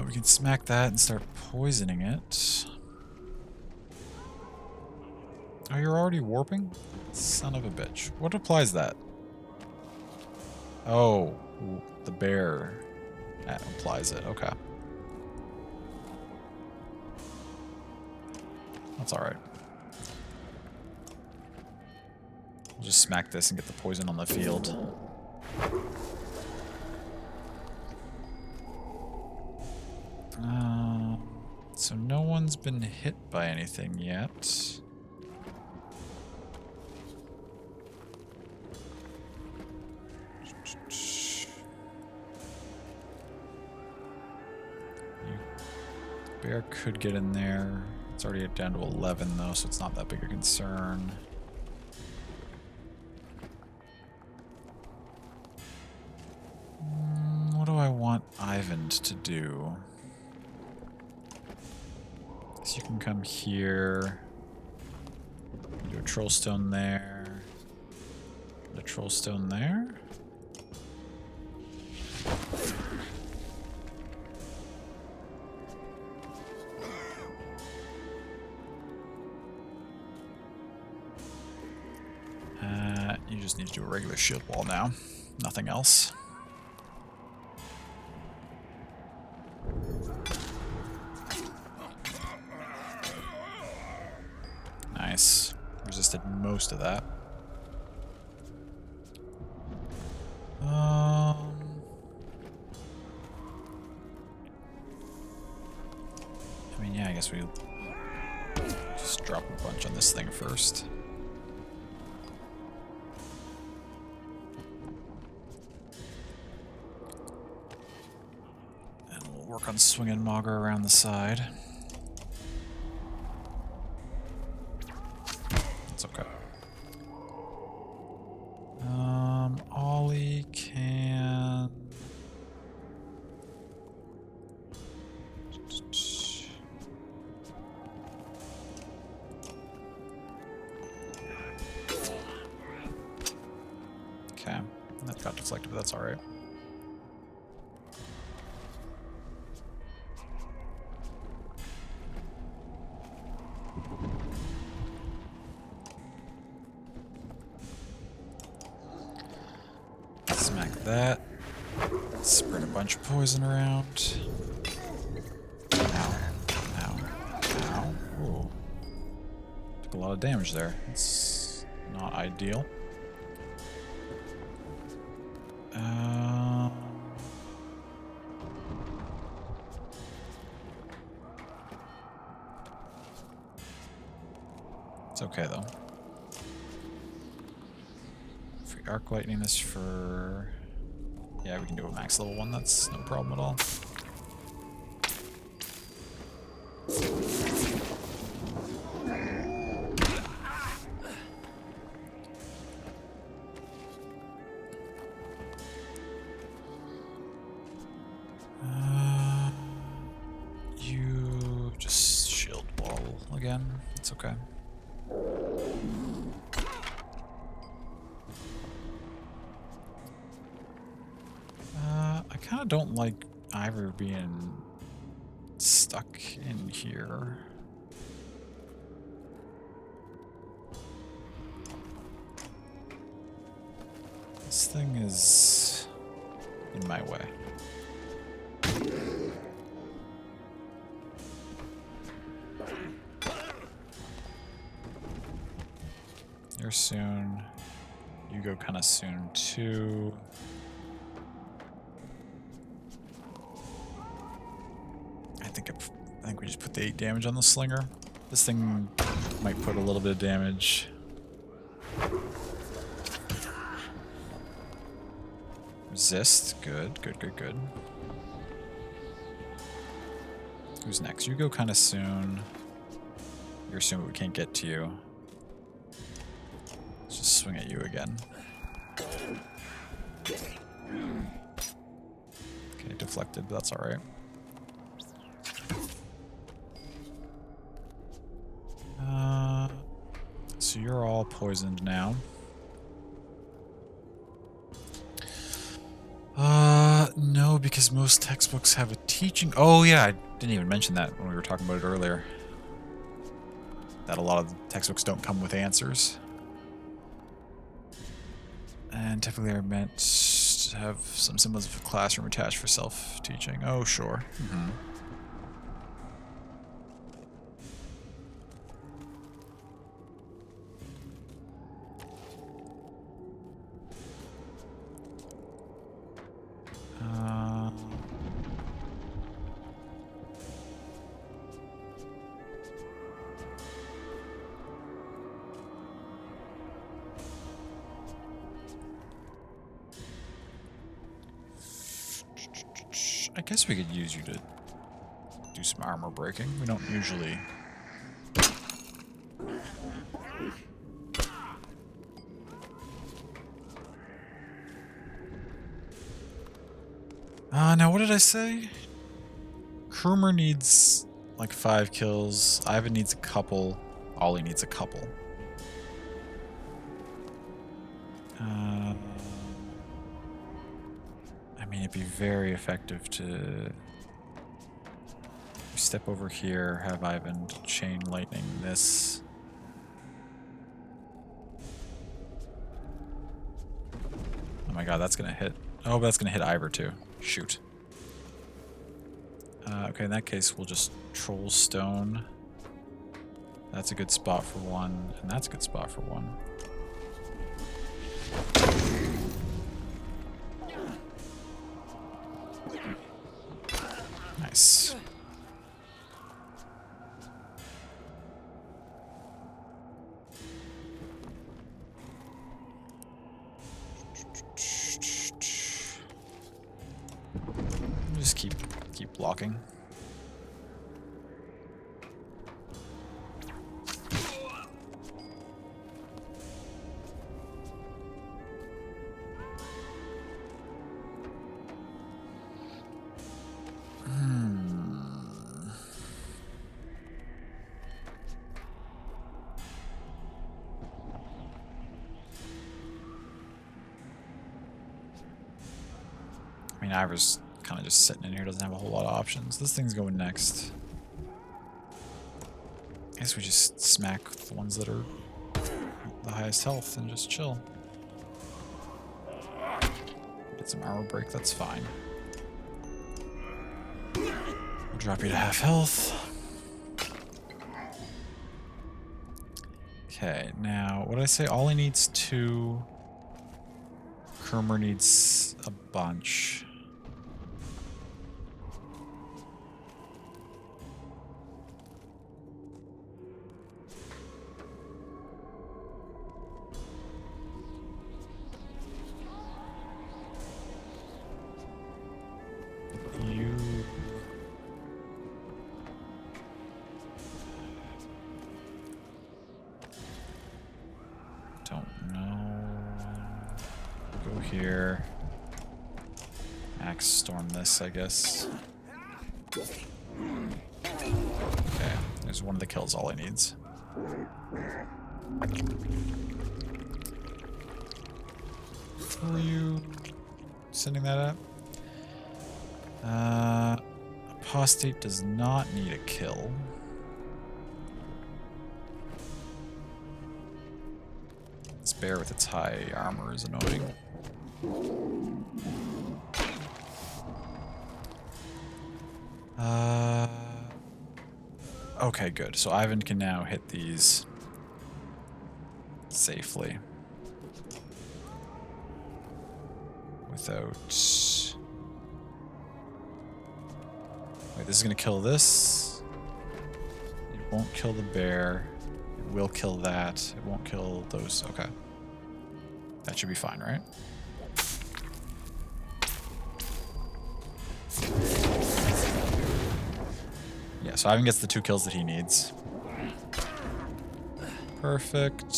We can smack that and start poisoning it. Oh, you're already warping? Son of a bitch. What applies that? Oh, the bear applies it. Okay. That's alright. We'll just smack this and get the poison on the field. So no one's been hit by anything yet. Bear could get in there. It's already down to 11 though, so it's not that big a concern. What do I want Ivan to do? So you can come here. Do a troll stone there. And a troll stone there. You just need to do a regular shield wall now. Nothing else. most of that. I mean, yeah, I guess we just drop a bunch on this thing first. And we'll work on swinging Maugre around the side. It's okay. Ollie can... Okay, that got deflected, but that's alright. Smack that. Spread a bunch of poison around. Ow. Ow. Ow. Ooh. Took a lot of damage there. It's not ideal. It's okay though. If we arc lightning this for... Yeah, we can do a max level 1, that's no problem at all. You just shield wall again, it's okay. I kind of don't like Ivor being stuck in here. This thing is in my way. You're soon. You go kind of soon too. I think we just put the 8 damage on the slinger. This thing might put a little bit of damage. Resist. Good, good, good, good. Who's next? You go kind of soon. You're soon, but we can't get to you. Let's just swing at you again. Okay, deflected, but that's alright. So you're all poisoned now. No, because most textbooks have a teaching... Oh yeah, I didn't even mention that when we were talking about it earlier. That a lot of textbooks don't come with answers. And typically are meant to have some semblance of a classroom attached for self-teaching. Oh, sure. Mm-hmm. I guess we could use you to do some armor breaking. We don't usually... Now what did I say? Krumer needs like 5 kills. Ivan needs a couple. Ollie needs a couple. I mean, it'd be very effective to step over here, have Ivan chain lightning this. Oh my god, that's gonna hit. Oh, but that's gonna hit Ivor too. Shoot. Okay, in that case, we'll just Troll Stone. That's a good spot for one, and that's a good spot for one. Nice. Just keep blocking. I mean, Ivor's kind of just sitting in here, doesn't have a whole lot of options. This thing's going next. I guess we just smack the ones that are the highest health and just chill. Get some armor break, that's fine. We'll drop you to half health. Okay, now, what did I say? Ollie needs 2. Kermer needs a bunch. You... don't know. Go here. Axe storm this, I guess. Okay, there's one of the kills, all he needs. Who are you sending that at? Apostate does not need a kill. This bear with its high armor is annoying. Okay, good. So Ivan can now hit these safely. Without... Wait, this is gonna kill this. It won't kill the bear. It will kill that. It won't kill those. Okay. That should be fine, right? Yeah, so Ivan gets the 2 kills that he needs. Perfect.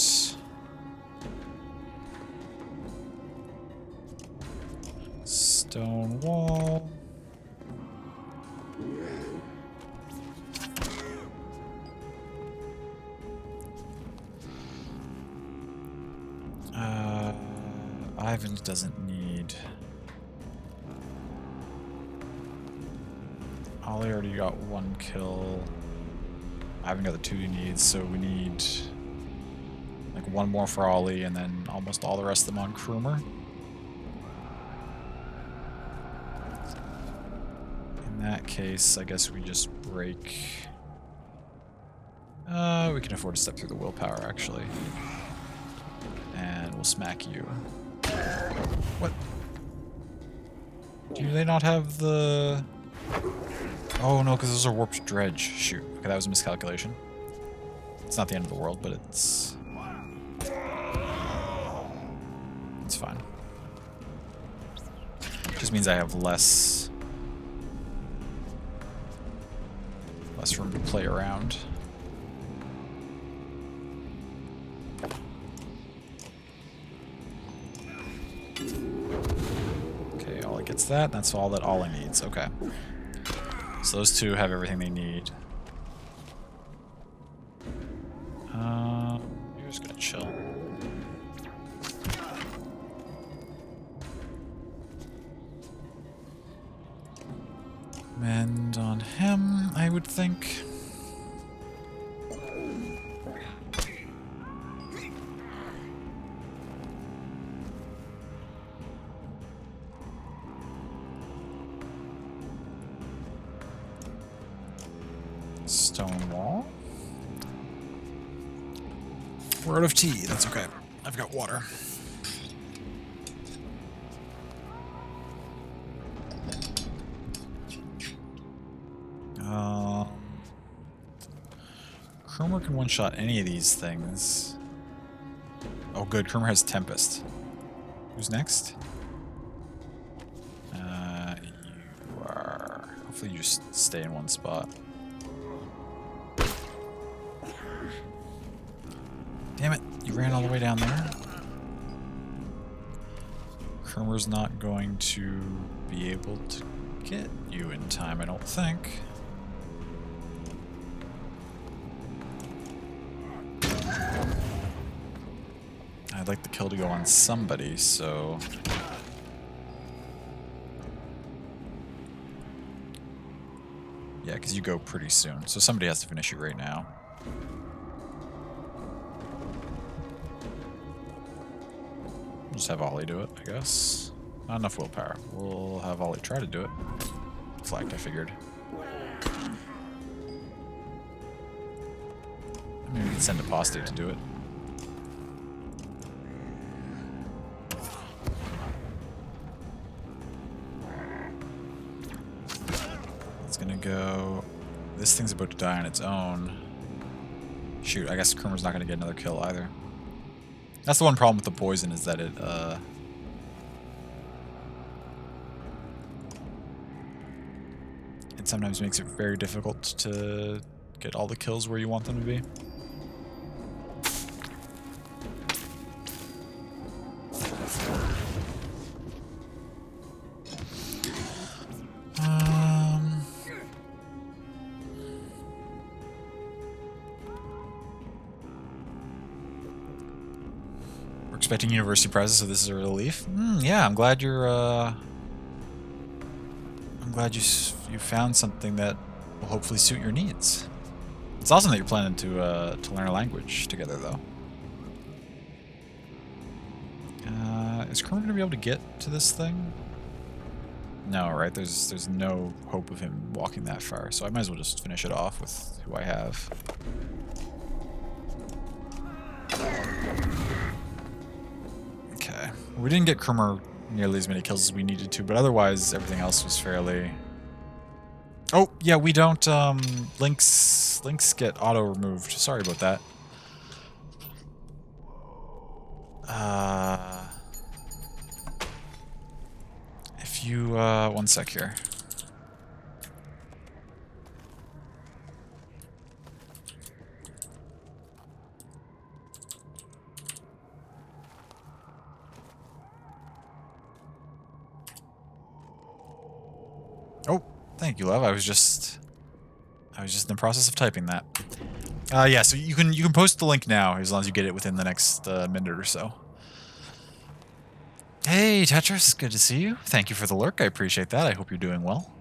Stone wall. Ivan doesn't need... Ollie already got 1 kill. Ivan got the 2 he needs, so we need like 1 more for Ollie and then almost all the rest of them on Krumer. In that case, I guess we just break... we can afford to step through the willpower, actually. And we'll smack you. What? Do they not have the... Oh no, because those are warped dredge. Shoot. Okay, that was a miscalculation. It's not the end of the world, but it's... It's fine. Just means I have less room to play around. Okay, Ollie gets that, and that's all that Ollie needs. Okay. So those 2 have everything they need. You're just gonna chill. Mend on him, I would think. Stone wall. We're out of tea. That's okay. I've got water. Cromer can one-shot any of these things. Oh, good. Cromer has Tempest. Who's next? You are... Hopefully you just stay in one spot. Damn it. You ran all the way down there. Cromer's not going to be able to get you in time, I don't think. I'd like the kill to go on somebody, so... Yeah, because you go pretty soon. So somebody has to finish you right now. We'll just have Ollie do it, I guess. Not enough willpower. We'll have Ollie try to do it. Flagged, I figured. Maybe we can send Apostate to do it. It's gonna go... This thing's about to die on its own. Shoot, I guess Cromer's not gonna get another kill either. That's the one problem with the poison, is that it sometimes makes it very difficult to get all the kills where you want them to be. We're expecting university prizes, so this is a relief. Yeah, I'm glad you're I'm glad you found something that will hopefully suit your needs. It's awesome that you're planning to learn a language together, though. Is Cromer gonna be able to get to this thing? No, right? There's no hope of him walking that far, so I might as well just finish it off with who I have. Okay, we didn't get Cromer nearly as many kills as we needed to, but otherwise everything else was fairly... Oh, yeah, we don't, links get auto-removed. Sorry about that. If you, one sec here. Oh, thank you, love. I was just in the process of typing that. Yeah, so you can post the link now as long as you get it within the next minute or so. Hey, Tetris, good to see you. Thank you for the lurk. I appreciate that. I hope you're doing well.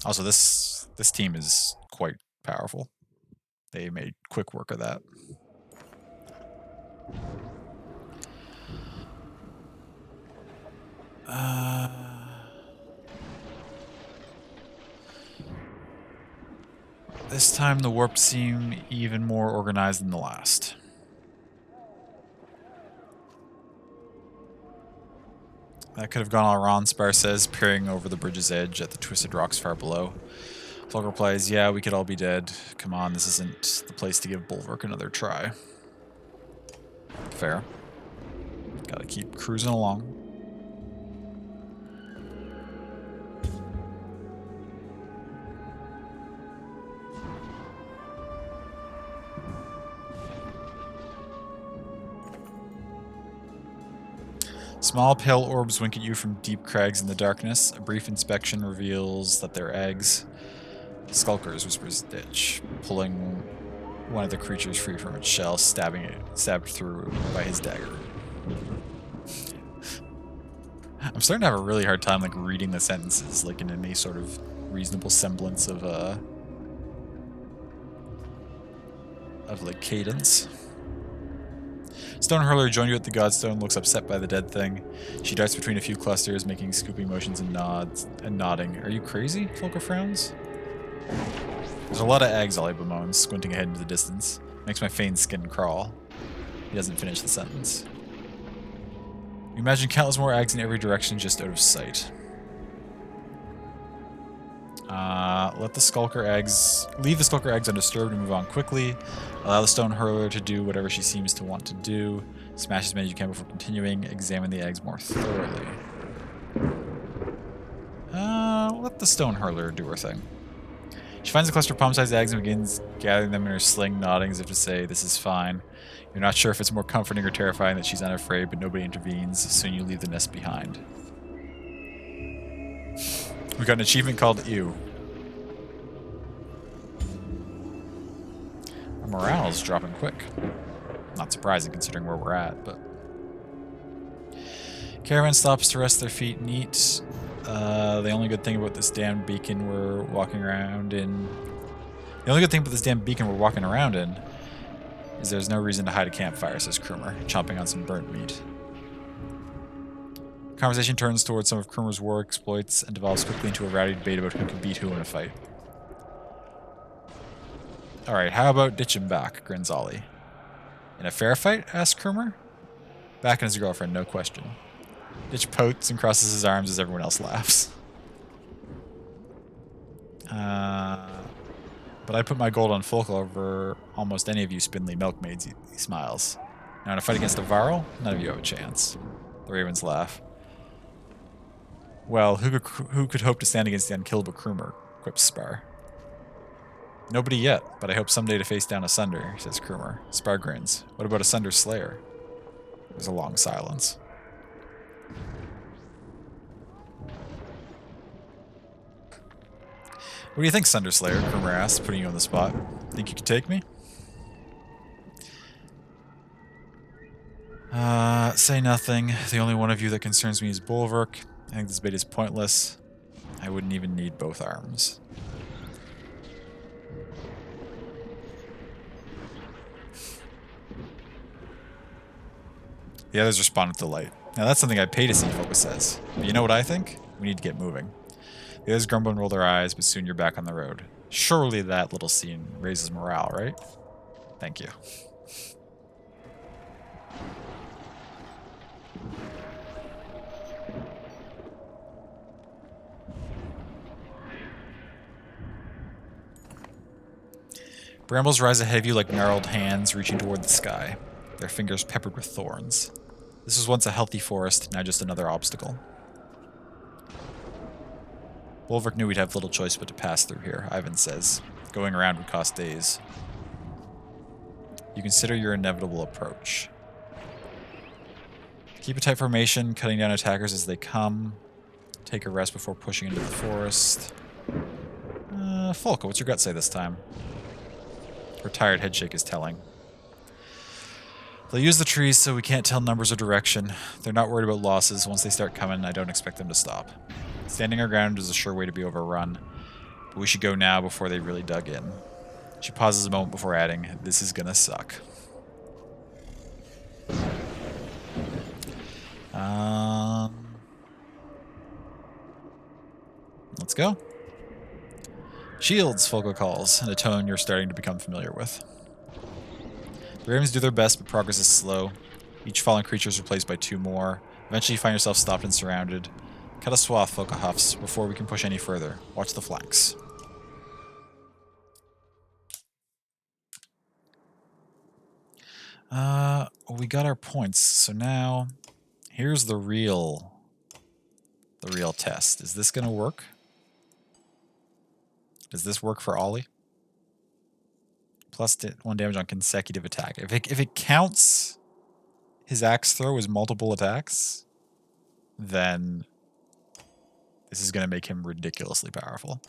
Also, this team is quite powerful. They made quick work of that. This time the warp seem even more organized than the last. That could have gone all wrong, Spar says, peering over the bridge's edge at the twisted rocks far below. Fulk replies, yeah, we could all be dead. Come on, this isn't the place to give Bulwark another try. Fair. Gotta keep cruising along. Small pale orbs wink at you from deep crags in the darkness. A brief inspection reveals that they're eggs. Skulkers, whispers Ditch, pulling one of the creatures free from its shell, stabbed through by his dagger. I'm starting to have a really hard time like reading the sentences, like in any sort of reasonable semblance of like cadence. Stonehurler joined you at the Godstone, looks upset by the dead thing. She darts between a few clusters, making scooping motions and nodding. Are you crazy? Folka frowns. There's a lot of eggs, Ollie bemoans, squinting ahead into the distance. Makes my faint skin crawl. He doesn't finish the sentence. You imagine countless more eggs in every direction just out of sight. Let the Skulker eggs... Leave the Skulker eggs undisturbed and move on quickly. Allow the Stone Hurler to do whatever she seems to want to do. Smash as many as you can before continuing. Examine the eggs more thoroughly. Let the Stone Hurler do her thing. She finds a cluster of palm-sized eggs and begins gathering them in her sling, nodding as if to say, "This is fine." You're not sure if it's more comforting or terrifying that she's unafraid, but nobody intervenes. Soon you leave the nest behind. We got an achievement called Ew. Our morale's dropping quick. Not surprising considering where we're at, but... Caravan stops to rest their feet and eat. The only good thing about this damn beacon we're walking around in... The only good thing about this damn beacon we're walking around in is there's no reason to hide a campfire, says Krumer, chomping on some burnt meat. Conversation turns towards some of Krumer's war exploits and devolves quickly into a rowdy debate about who can beat who in a fight. Alright, how about ditch him back, grins Ollie. In a fair fight? Asks Krumer. Backing his girlfriend, no question. Ditch pouts and crosses his arms as everyone else laughs. But I put my gold on Folk over almost any of you spindly milkmaids, he smiles. Now in a fight against a Varl, none of you have a chance. The ravens laugh. Well, who could hope to stand against the unkillable Krumer, quips Spar. Nobody yet, but I hope someday to face down Asunder, says Krumer. Spar grins. What about Asunder's Slayer? There's a long silence. What do you think, Sunder Slayer? Krumer asks, putting you on the spot. Think you could take me? Say nothing. The only one of you that concerns me is Bulwark. I think this bait is pointless. I wouldn't even need both arms. The others respond with delight. Now that's something I'd pay to see, Focus says. But you know what I think? We need to get moving. The others grumble and roll their eyes, but soon you're back on the road. Surely that little scene raises morale, right? Thank you. Brambles rise ahead of you like gnarled hands reaching toward the sky, their fingers peppered with thorns. This was once a healthy forest, now just another obstacle. Wolverk knew we'd have little choice but to pass through here, Ivan says. Going around would cost days. You consider your inevitable approach. Keep a tight formation, cutting down attackers as they come. Take a rest before pushing into the forest. Folka, what's your gut say this time? Her tired headshake is telling. They'll use the trees so we can't tell numbers or direction. They're not worried about losses. Once they start coming, I don't expect them to stop. Standing our ground is a sure way to be overrun. But we should go now before they really dug in. She pauses a moment before adding, "This is gonna suck." Let's go. Shields, Folko calls, in a tone you're starting to become familiar with. The ravens do their best, but progress is slow. Each fallen creature is replaced by two more. Eventually you find yourself stopped and surrounded. Cut a swath, Folka huffs, before we can push any further. Watch the flanks. We got our points, so now here's the real test. Is this gonna work? Does this work for Ollie? Plus 1 damage on consecutive attack. If it counts his axe throw as multiple attacks, then this is gonna make him ridiculously powerful.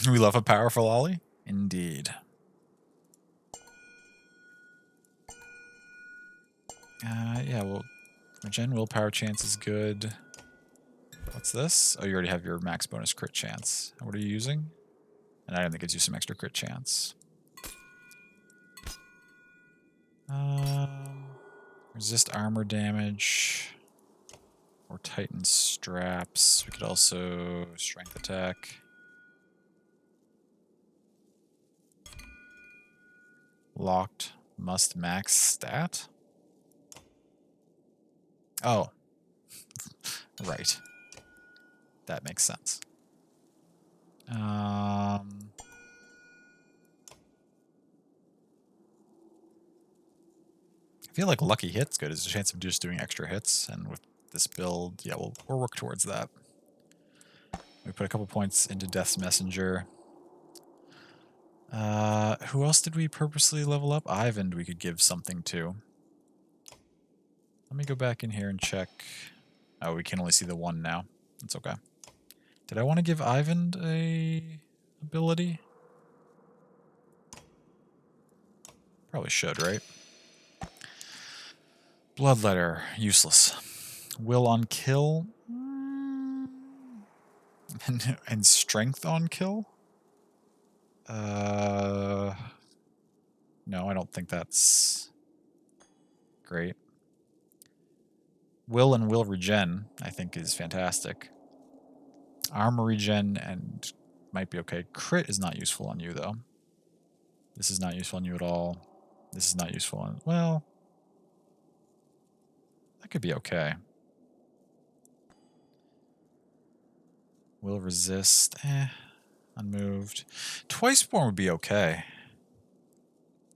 We love a powerful Ollie? Indeed. Yeah, well, regen willpower chance is good. What's this? Oh, you already have your max bonus crit chance. What are you using? An item that gives you some extra crit chance. Resist armor damage. Or tighten straps. We could also strength attack. Locked. Must max stat? Oh. Right. That makes sense. I feel like lucky hit's good. There's a chance of just doing extra hits, and with this build, yeah, we'll work towards that. We put a couple points into Death's Messenger. Who else did we purposely level up? Ivan we could give something to. Let me go back in here and check. Oh, we can only see the one now. That's okay. Did I want to give Ivan a ability? Probably should, right? Bloodletter, useless. Will on kill. And strength on kill? No, I don't think that's great. Will and will regen, I think, is fantastic. Armor regen and might be okay. Crit is not useful on you, though. This is not useful on you at all. This is not useful on... Well, that could be okay. Will resist. Unmoved. Twiceborn would be okay.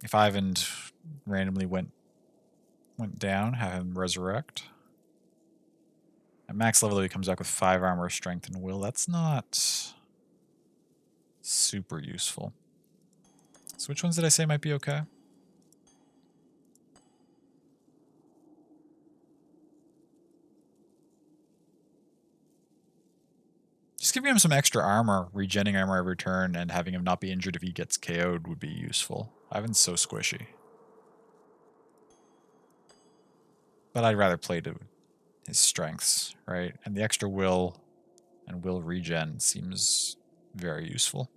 If Ivan randomly went down, have him resurrect. At max level, he comes back with 5 armor, strength, and will. That's not super useful. So which ones did I say might be okay? Just giving him some extra armor, regenning armor every turn, and having him not be injured if he gets KO'd would be useful. Ivan's so squishy. But I'd rather play to his strengths, right? And the extra will and will regen seems very useful.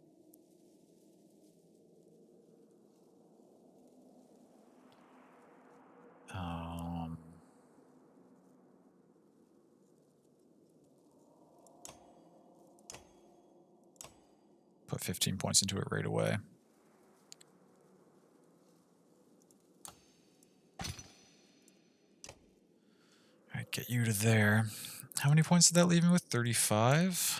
Put 15 points into it right away. Alright, get you to there. How many points did that leave me with? 35?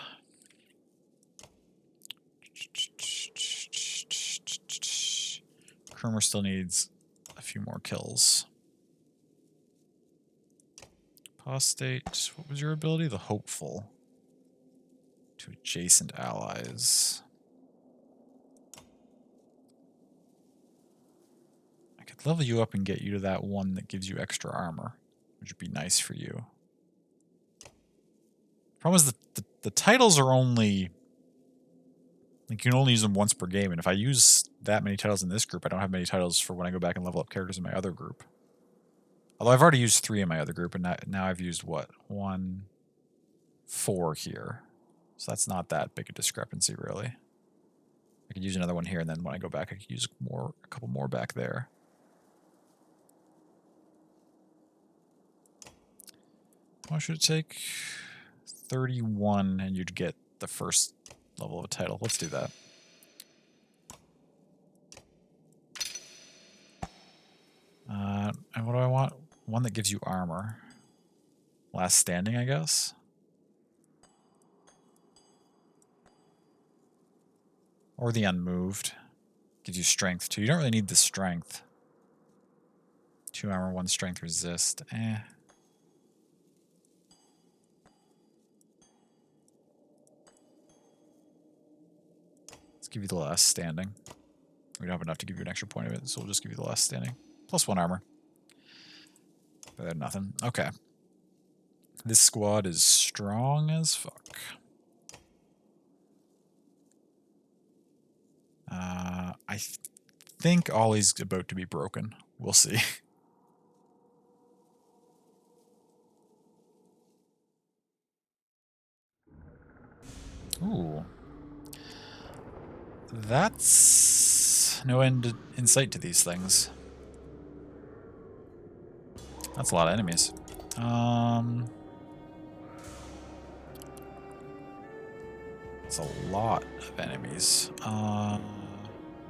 Kermer still needs a few more kills. Apostate, what was your ability? The Hopeful. To adjacent allies. I could level you up and get you to that one that gives you extra armor, which would be nice for you. Problem is the titles are only... Like, you can only use them once per game, and if I use that many titles in this group, I don't have many titles for when I go back and level up characters in my other group. Although I've already used 3 in my other group, and now I've used, what? 1, 4 here. So that's not that big a discrepancy, really. I could use another one here, and then when I go back, I could use a couple more back there. How much should it take? 31, and you'd get the first level of a title. Let's do that. And what do I want? One that gives you armor. Last standing, I guess. Or the unmoved. Gives you strength too. You don't really need the strength. 2 armor, 1 strength resist. Let's give you the last standing. We don't have enough to give you an extra point of it, so we'll just give you the last standing. Plus 1 armor. Better than nothing. Okay. This squad is strong as fuck. I think Ollie's about to be broken. We'll see. Ooh. That's no end in sight to these things. That's a lot of enemies. It's a lot of enemies.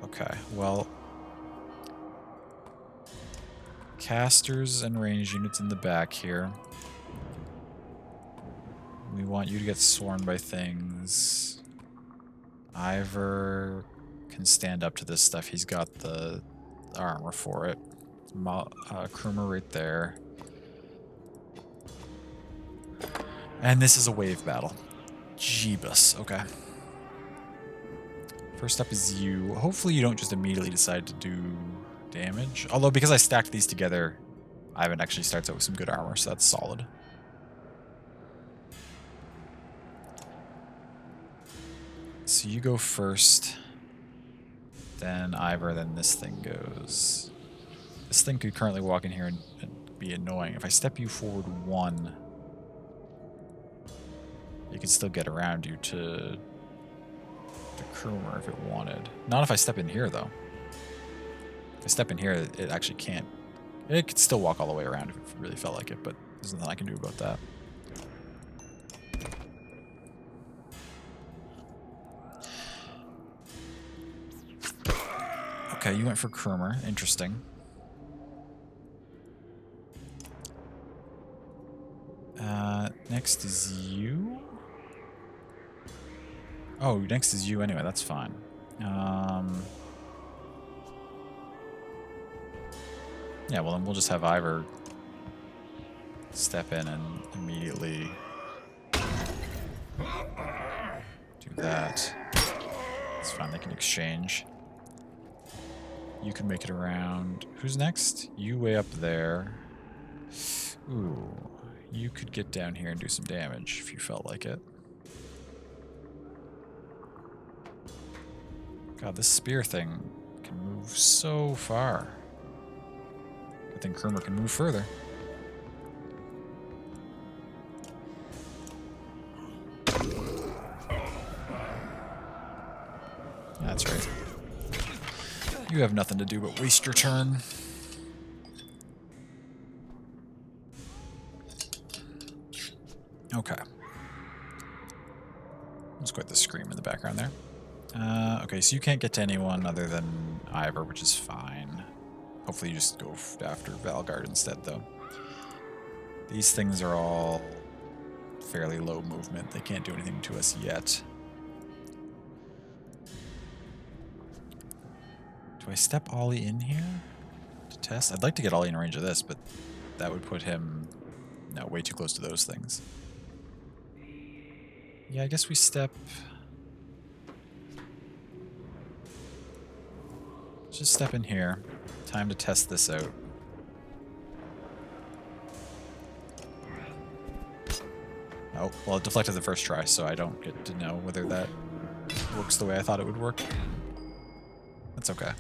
Okay, well... Casters and range units in the back here. We want you to get swarmed by things. Ivor can stand up to this stuff. He's got the armor for it. Krumer right there. And this is a wave battle. Jeebus. Okay. First up is you. Hopefully you don't just immediately decide to do damage. Although because I stacked these together, Ivan actually starts out with some good armor, so that's solid. So you go first, then Ivor, then this thing goes. This thing could currently walk in here and be annoying. If I step you forward 1, you could still get around you to the Krumer if it wanted. Not if I step in here, though. If I step in here, it actually can't. It could still walk all the way around if it really felt like it, but there's nothing I can do about that. Okay, you went for Krumer. Interesting. Next is you? Oh, next is you anyway. That's fine. Yeah, well then we'll just have Ivor step in and immediately do that. It's fine, they can exchange. You can make it around. Who's next? You way up there. Ooh, you could get down here and do some damage if you felt like it. God, this spear thing can move so far. I think Krumer can move further. That's right. You have nothing to do but waste your turn. Okay. There's quite the scream in the background there. Okay, so you can't get to anyone other than Ivor, which is fine. Hopefully you just go after Valgard instead, though. These things are all fairly low movement. They can't do anything to us yet. Do I step Ollie in here to test? I'd like to get Ollie in range of this, but that would put him way too close to those things. Yeah, I guess we step... Just step in here. Time to test this out. Oh, well, it deflected the first try, so I don't get to know whether that works the way I thought it would work. That's okay.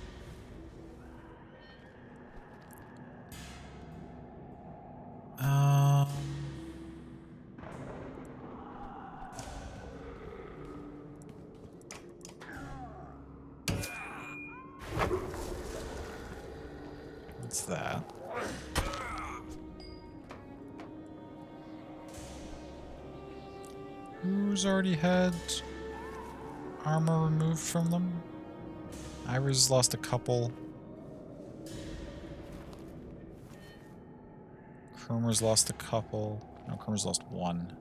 What's that? Who's already had armor removed from them? Ivor's lost a couple. Krumer's lost a couple. No, Krumer's lost 1.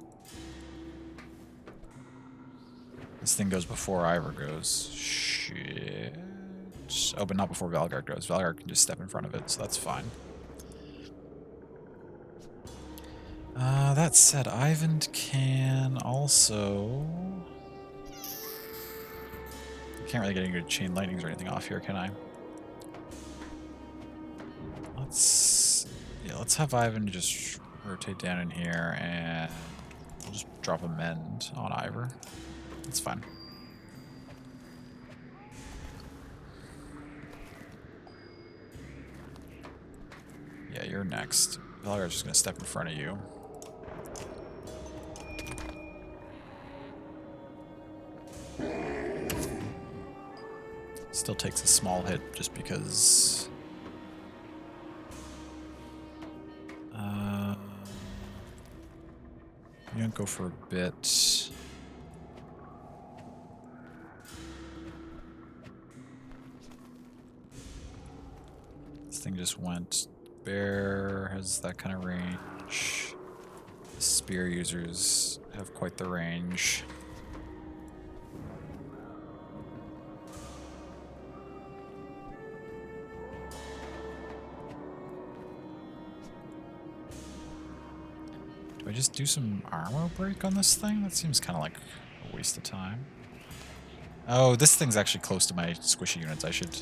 This thing goes before Ivor goes. Shit. Oh, but not before Valgard goes. Valgard can just step in front of it, so that's fine. That said, Ivan can also... Can't really get any good chain lightnings or anything off here, can I? Let's have Ivan just rotate down in here and we'll just drop a mend on Ivor. That's fine. Yeah, you're next. Valgard's just gonna step in front of you. Still takes a small hit just because... you don't go for a bit. This thing just went. Bear has that kind of range. The spear users have quite the range. Do I just do some armor break on this thing? That seems kind of like a waste of time. Oh, this thing's actually close to my squishy units. I should...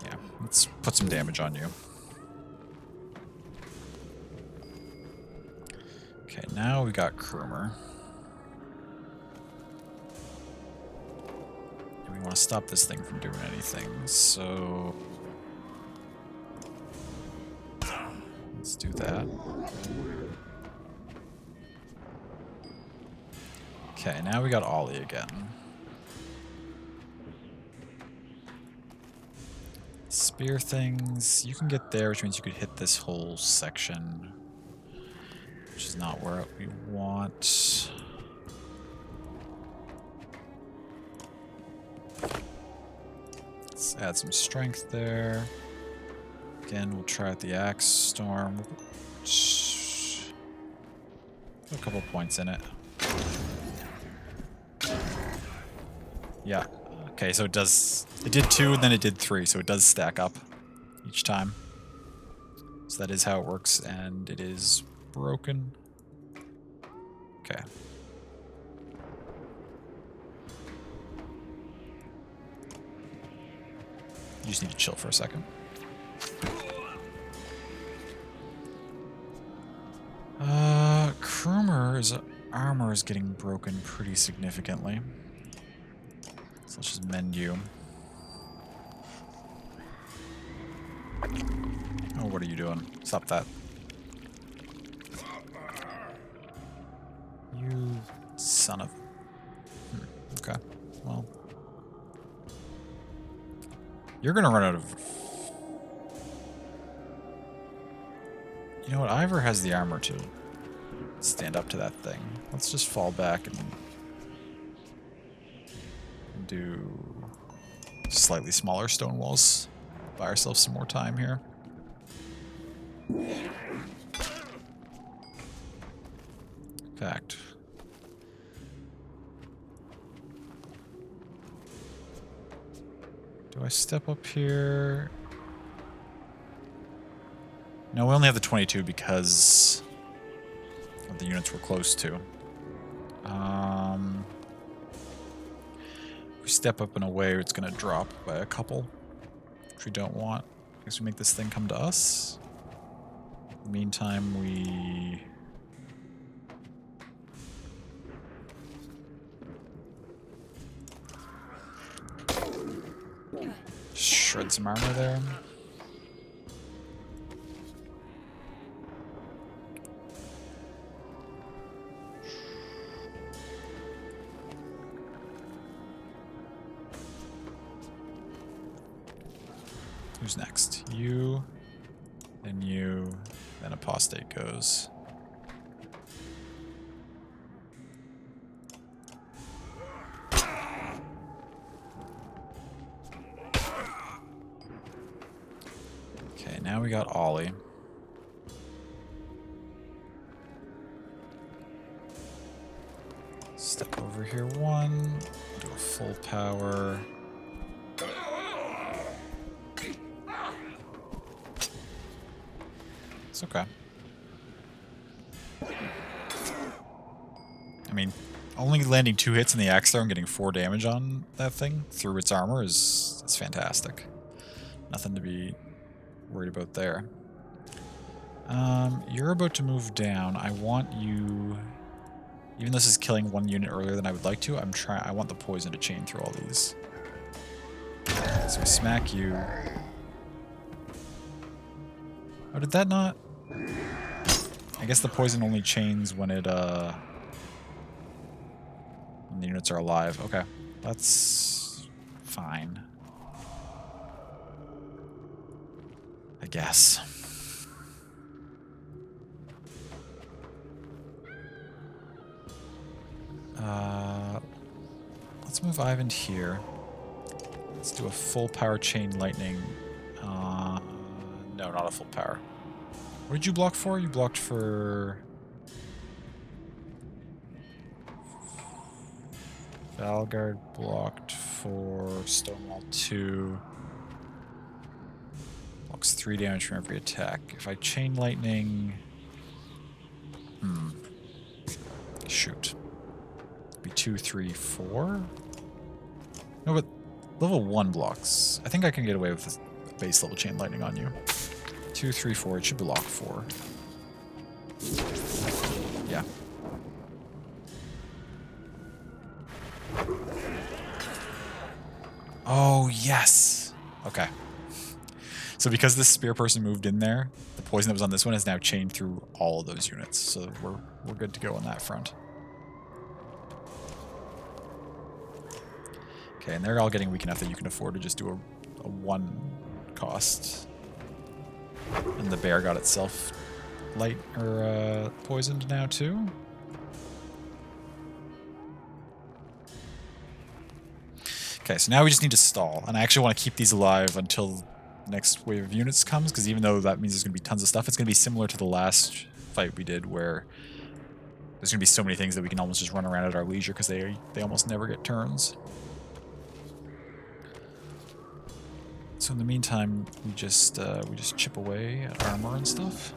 yeah, let's put some damage on you. Okay, now we got Krumer. And we want to stop this thing from doing anything, so... let's do that. Okay, now we got Ollie again. Spear things. You can get there, which means you could hit this whole section. Which is not where we want. Let's add some strength there. Again, we'll try out the Axe Storm. Put a couple points in it. Yeah. Okay, so it does... it did 2 and then it did 3, so it does stack up each time. So that is how it works, and it is broken. Okay. You just need to chill for a second. Krumer's armor is getting broken pretty significantly. So let's just mend you. Oh, what are you doing? Stop that. You son of... okay, well... you're gonna run out of... you know what? Ivor has the armor to stand up to that thing. Let's just fall back and do slightly smaller stone walls. Buy ourselves some more time here. In fact, do I step up here? No, we only have the 22 because of the units we're close to. If we step up in a way, it's going to drop by a couple, which we don't want. I guess we make this thing come to us. In the meantime, we... shred some armor there. Who's next? You, then Apostate goes. Okay, now we got Ollie. Step over here 1, do a full power. It's okay. I mean, only landing 2 hits in the Axe Throw and getting 4 damage on that thing through its armor is fantastic. Nothing to be worried about there. You're about to move down. I want you... even though this is killing 1 unit earlier than I would like to, I want the poison to chain through all these. So we smack you. Oh, did that not? I guess the poison only chains when it, And the units are alive. Okay. That's fine. I guess. Let's move Ivan here. Let's do a full power chain lightning. No, not a full power. What did you block for? You blocked for... Valgard blocked for Stonewall 2. Blocks 3 damage from every attack. If I chain lightning... Shoot. Be 2, 3, 4? No, but level 1 blocks. I think I can get away with a base level chain lightning on you. 2, 3, 4. It should block 4. Yeah. Oh, yes! Okay. So because this spear person moved in there, the poison that was on this one is now chained through all of those units. So we're good to go on that front. Okay, and they're all getting weak enough that you can afford to just do a 1 cost. And the bear got itself light or poisoned now too. Okay, so now we just need to stall, and I actually want to keep these alive until the next wave of units comes, because even though that means there's going to be tons of stuff, it's going to be similar to the last fight we did, where there's going to be so many things that we can almost just run around at our leisure, because they almost never get turns. So in the meantime, we just chip away at armor and stuff.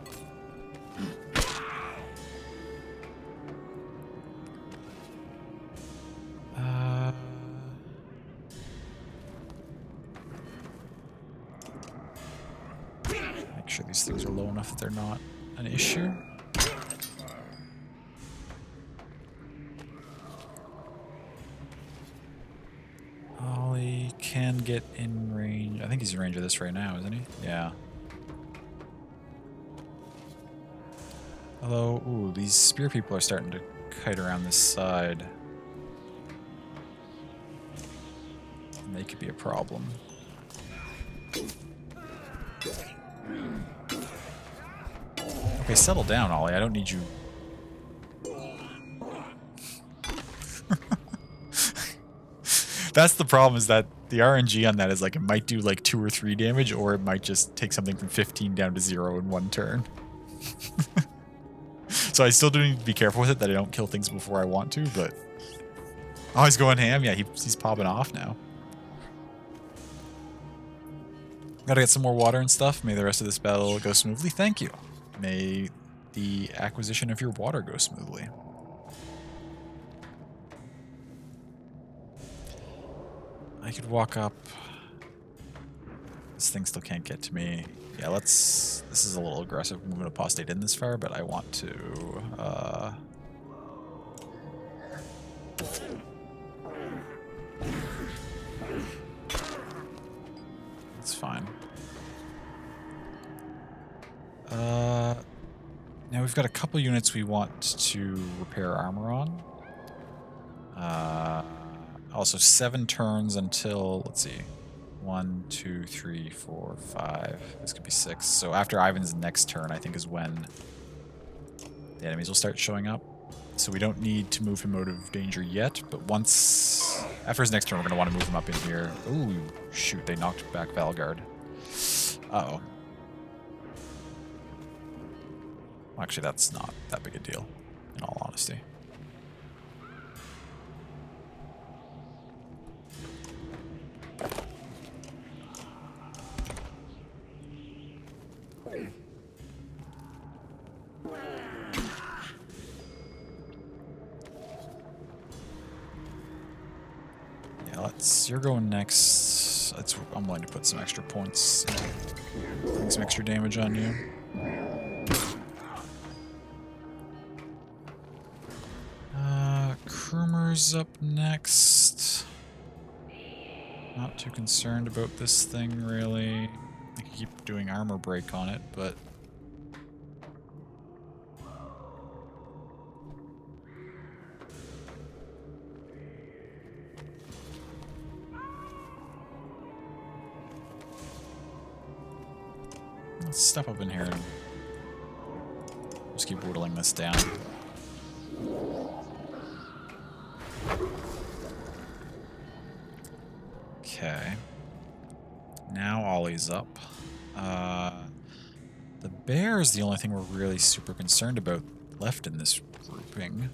Make sure these things are low enough that they're not an issue. Ollie can get in range. I think he's in range of this right now, isn't he? Yeah. Although, ooh, these spear people are starting to kite around this side. And they could be a problem. Okay, settle down, Ollie. I don't need you. That's the problem, is that the RNG on that is like it might do like 2 or 3 damage, or it might just take something from 15 down to 0 in 1 turn. So I still do need to be careful with it that I don't kill things before I want to, but... Oh, he's going ham? Yeah, he's popping off now. Gotta get some more water and stuff. May the rest of this battle go smoothly. Thank you. May the acquisition of your water go smoothly. I could walk up. This thing still can't get to me. Yeah, let's... This is a little aggressive moving apostate in this far, but I want to... It's fine. Now we've got a couple units we want to repair armor on. Also 7 turns until, let's see, 1, 2, 3, 4, 5. This could be 6. So after Ivan's next turn, I think, is when the enemies will start showing up. So we don't need to move him out of danger yet, but once... After his next turn, we're going to want to move him up in here. Ooh, shoot, they knocked back Valgard. Uh-oh. Well, actually, that's not that big a deal, in all honesty. You're going next. I'm willing to put some extra points, putting some extra damage on you. Krumer's up next. Not too concerned about this thing, really. I can keep doing armor break on it, but... Let's step up in here and just keep whittling this down. Okay. Now Ollie's up. The bear is the only thing we're really super concerned about left in this grouping,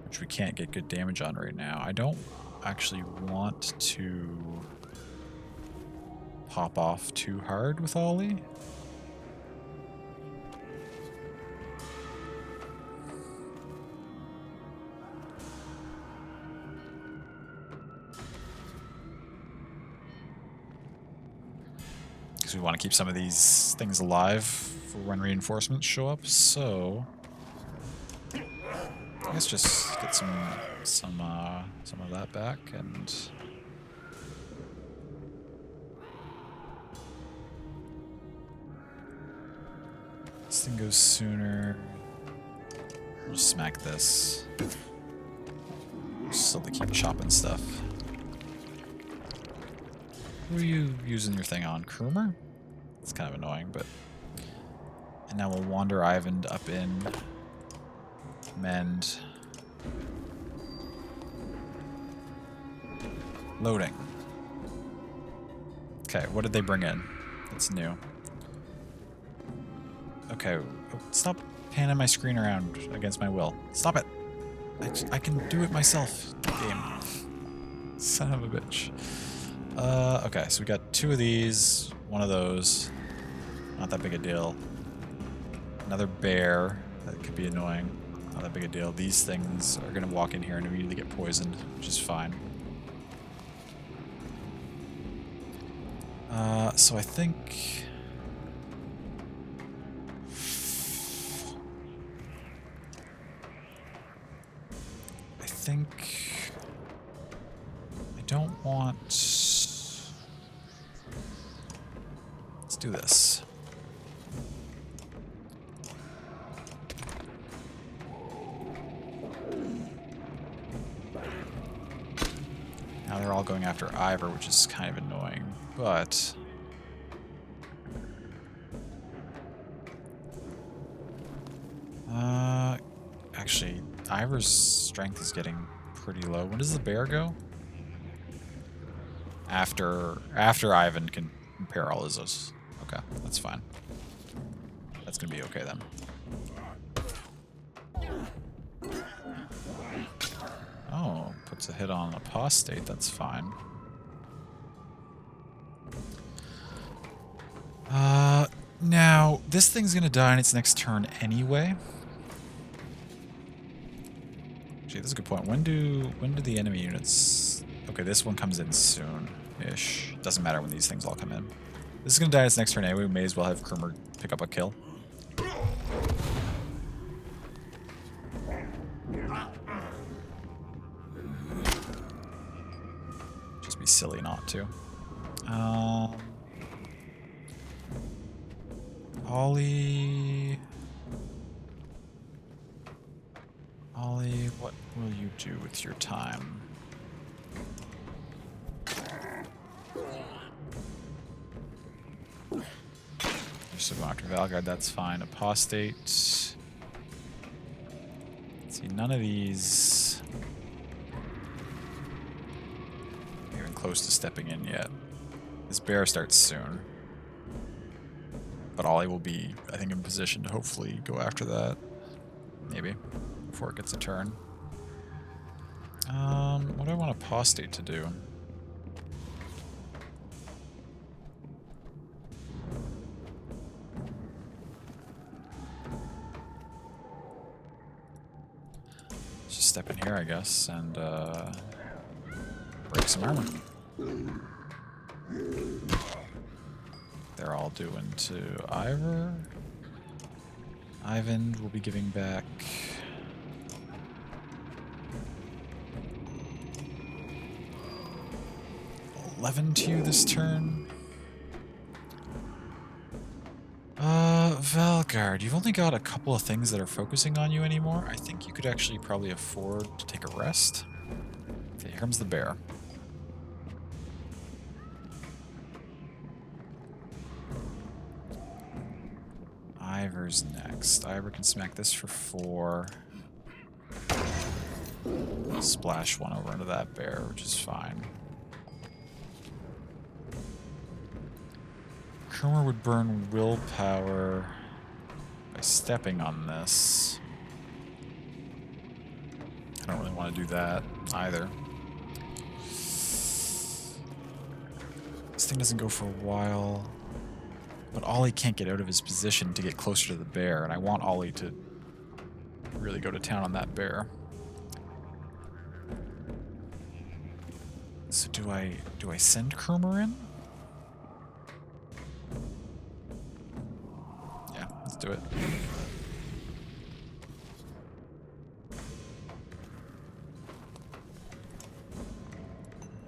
which we can't get good damage on right now. I don't actually want to pop off too hard with Ollie. Because we want to keep some of these things alive for when reinforcements show up, so I guess just get some of that back, and this thing goes sooner. We'll just smack this. Still to keep chopping stuff. Who are you using your thing on? Krumer? It's kind of annoying, but... And now we'll wander Ivan up in. Mend. Loading. Okay, what did they bring in? That's new. Okay, stop panning my screen around against my will. Stop it! I can do it myself, game. Son of a bitch. Okay, so we got 2 of these, 1 of those. Not that big a deal. Another bear. That could be annoying. Not that big a deal. These things are going to walk in here and immediately get poisoned, which is fine. So I think... I don't want... Let's do this. Now they're all going after Ivor, which is kind of annoying, but... Actually, Ivor's strength is getting pretty low. When does the bear go? After Ivan can repair all his those. Okay, that's fine. That's gonna be okay then. Oh, puts a hit on Apostate, that's fine. Now, this thing's gonna die in its next turn anyway. Actually, that's a good point. When do the enemy units... Okay, this one comes in soon-ish. Doesn't matter when these things all come in. This is gonna die in its next turn anyway. We may as well have Krumer pick up a kill. Just be silly not to. Ollie, what will you do with your time? You're still going after Valgard, that's fine. Apostate. See, none of these are even close to stepping in yet. This bear starts soon. But Ollie will be, I think, in position to hopefully go after that. Maybe. Before it gets a turn. What do I want Apostate to do? Just step in here, I guess, and break some armor. They're all doing to Ivor. Ivan will be giving back 11 to you this turn. Valgard, you've only got a couple of things that are focusing on you anymore. I think you could actually probably afford to take a rest. Okay, here comes the bear. Ivor's next. Ivor can smack this for 4. Splash 1 over into that bear, which is fine. Kermer would burn willpower by stepping on this. I don't really want to do that either. This thing doesn't go for a while. But Ollie can't get out of his position to get closer to the bear, and I want Ollie to really go to town on that bear. So do I send Kermer in? Yeah, let's do it.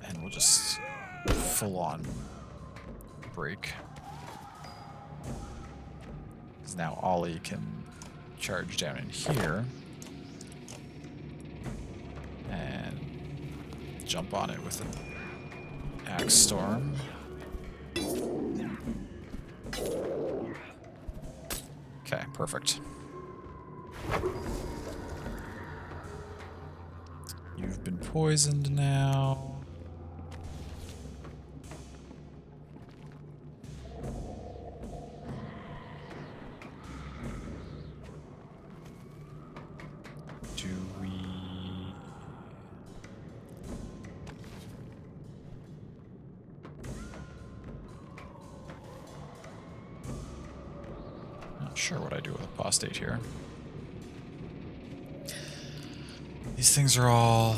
And we'll just full on break. Because now Ollie can charge down in here and jump on it with an Axe Storm. Okay, perfect. You've been poisoned now. Do we... Not sure what I do with Apostate here. These things are all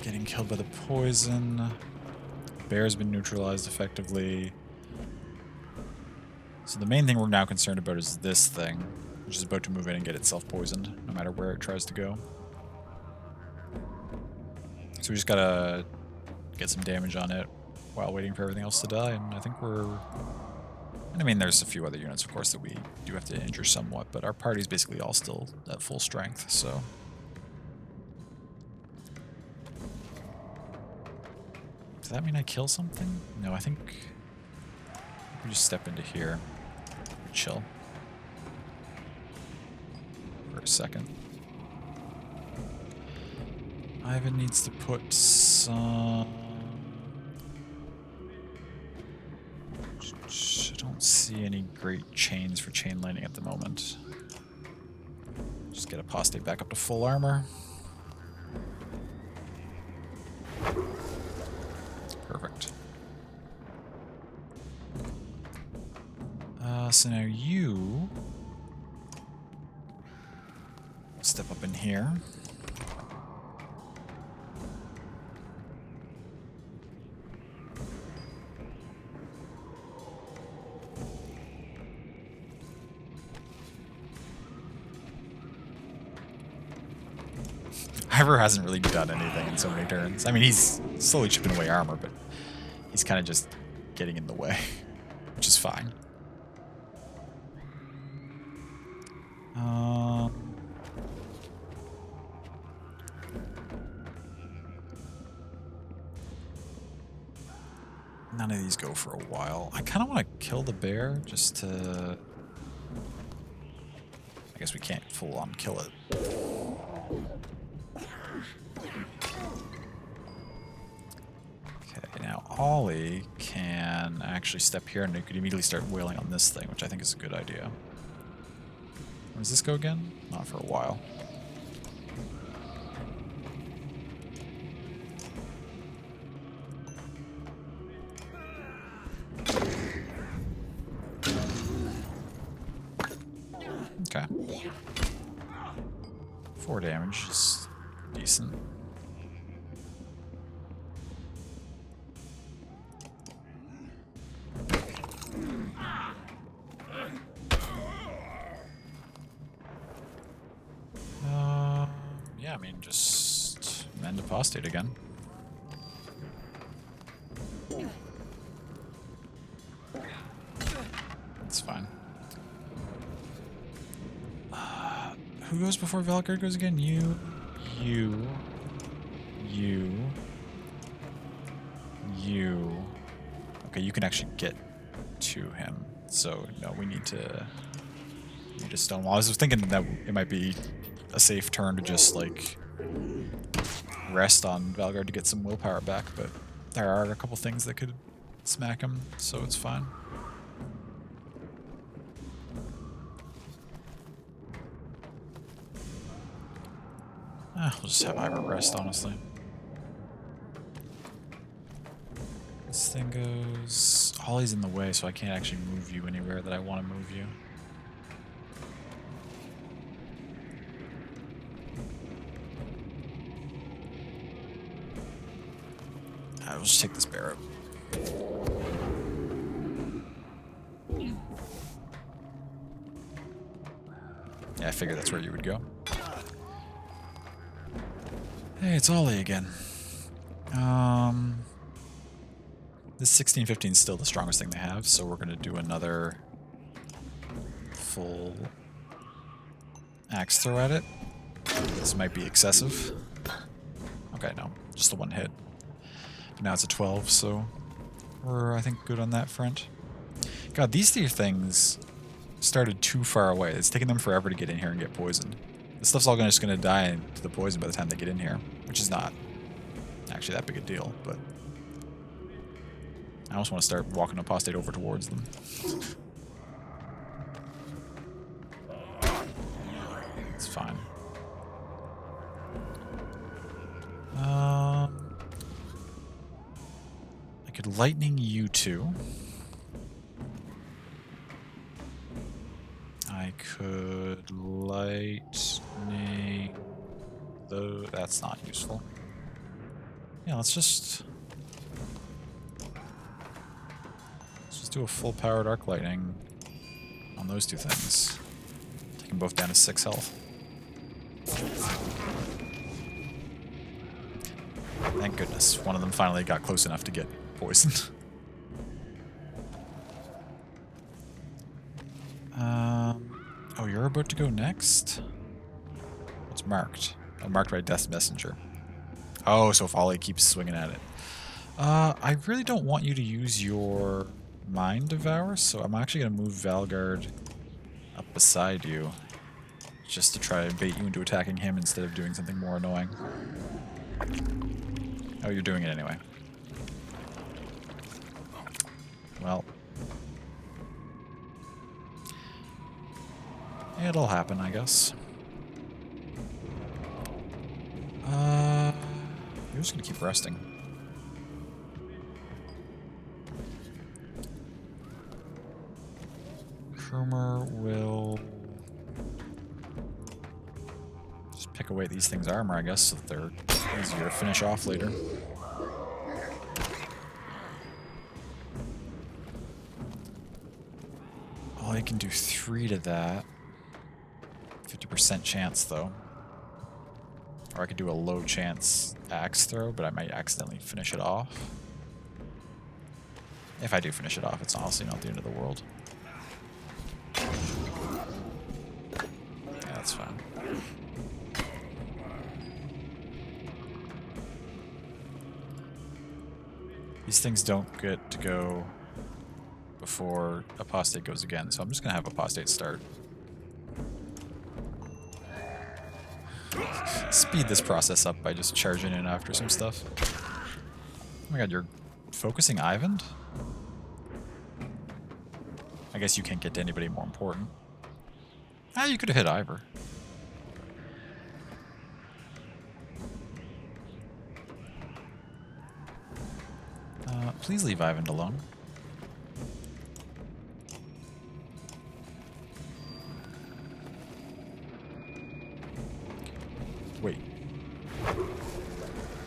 getting killed by the poison. Bear's been neutralized effectively. So the main thing we're now concerned about is this thing, which is about to move in and get itself poisoned, no matter where it tries to go. So we just gotta get some damage on it while waiting for everything else to die, and I think we're... And I mean, there's a few other units, of course, that we do have to injure somewhat, but our party's basically all still at full strength, so... Does that mean I kill something? No, I think we just step into here. Chill. For a second. Ivan needs to put some... I don't see any great chains for chain lightning at the moment. Just get Apostate back up to full armor. Perfect. So now you step up in here. Ivor hasn't really done anything in so many turns. I mean, he's slowly chipping away armor, but he's kind of just getting in the way, which is fine. None of these go for a while. I kind of want to kill the bear just to... I guess we can't full on kill it. Okay, now Ollie can actually step here and you could immediately start wailing on this thing, which I think is a good idea. Where does this go again? Not for a while. Okay. 4 damage is decent. Yeah, I mean, just mend Apostate again. That's fine. Who goes before Valkyrie goes again? You. Okay, you can actually get to him. So, no, we need to You just Stonewall. I was thinking that it might be a safe turn to just, like, rest on Valgard to get some willpower back, but there are a couple things that could smack him, so it's fine. We'll just have Ivor rest, honestly. This thing goes... Ollie's in the way, so I can't actually move you anywhere that I want to move you. We'll just take this Barret. Yeah, I figured that's where you would go. Hey, it's Ollie again. This 1615 is still the strongest thing they have, so we're going to do another full axe throw at it. This might be excessive. Okay, no, just the one hit. Now it's a 12, so we're, I think, good on that front. God, these three things started too far away. It's taking them forever to get in here and get poisoned. This stuff's all just going to die to the poison by the time they get in here, which is not actually that big a deal, but I almost want to start walking Apostate over towards them. It's fine. I could lightning you two. I could lightning... Though that's not useful. Yeah, let's just do a full powered arc lightning on those two things. Take them both down to 6 health. Thank goodness, one of them finally got close enough to get poisoned. Oh, you're about to go next? What's marked? Oh, marked by Death's Messenger. Oh, so if Ollie keeps swinging at it. I really don't want you to use your Mind Devour, so I'm actually going to move Valgard up beside you, just to try and bait you into attacking him instead of doing something more annoying. Oh, you're doing it anyway. Well. It'll happen, I guess. You're just going to keep resting. Krumer will just pick away these things' armor, I guess, so that they're easier to finish off later. Oh, I can do 3 to that. 50% chance, though. Or I could do a low chance axe throw, but I might accidentally finish it off. If I do finish it off, it's honestly not the end of the world. Yeah, that's fine. These things don't get to go before Apostate goes again, so I'm just going to have Apostate start. Speed this process up by just charging in after some stuff. Oh my god, you're focusing Ivan? I guess you can't get to anybody more important. Ah, you could have hit Ivor. Please leave Ivan alone. Wait.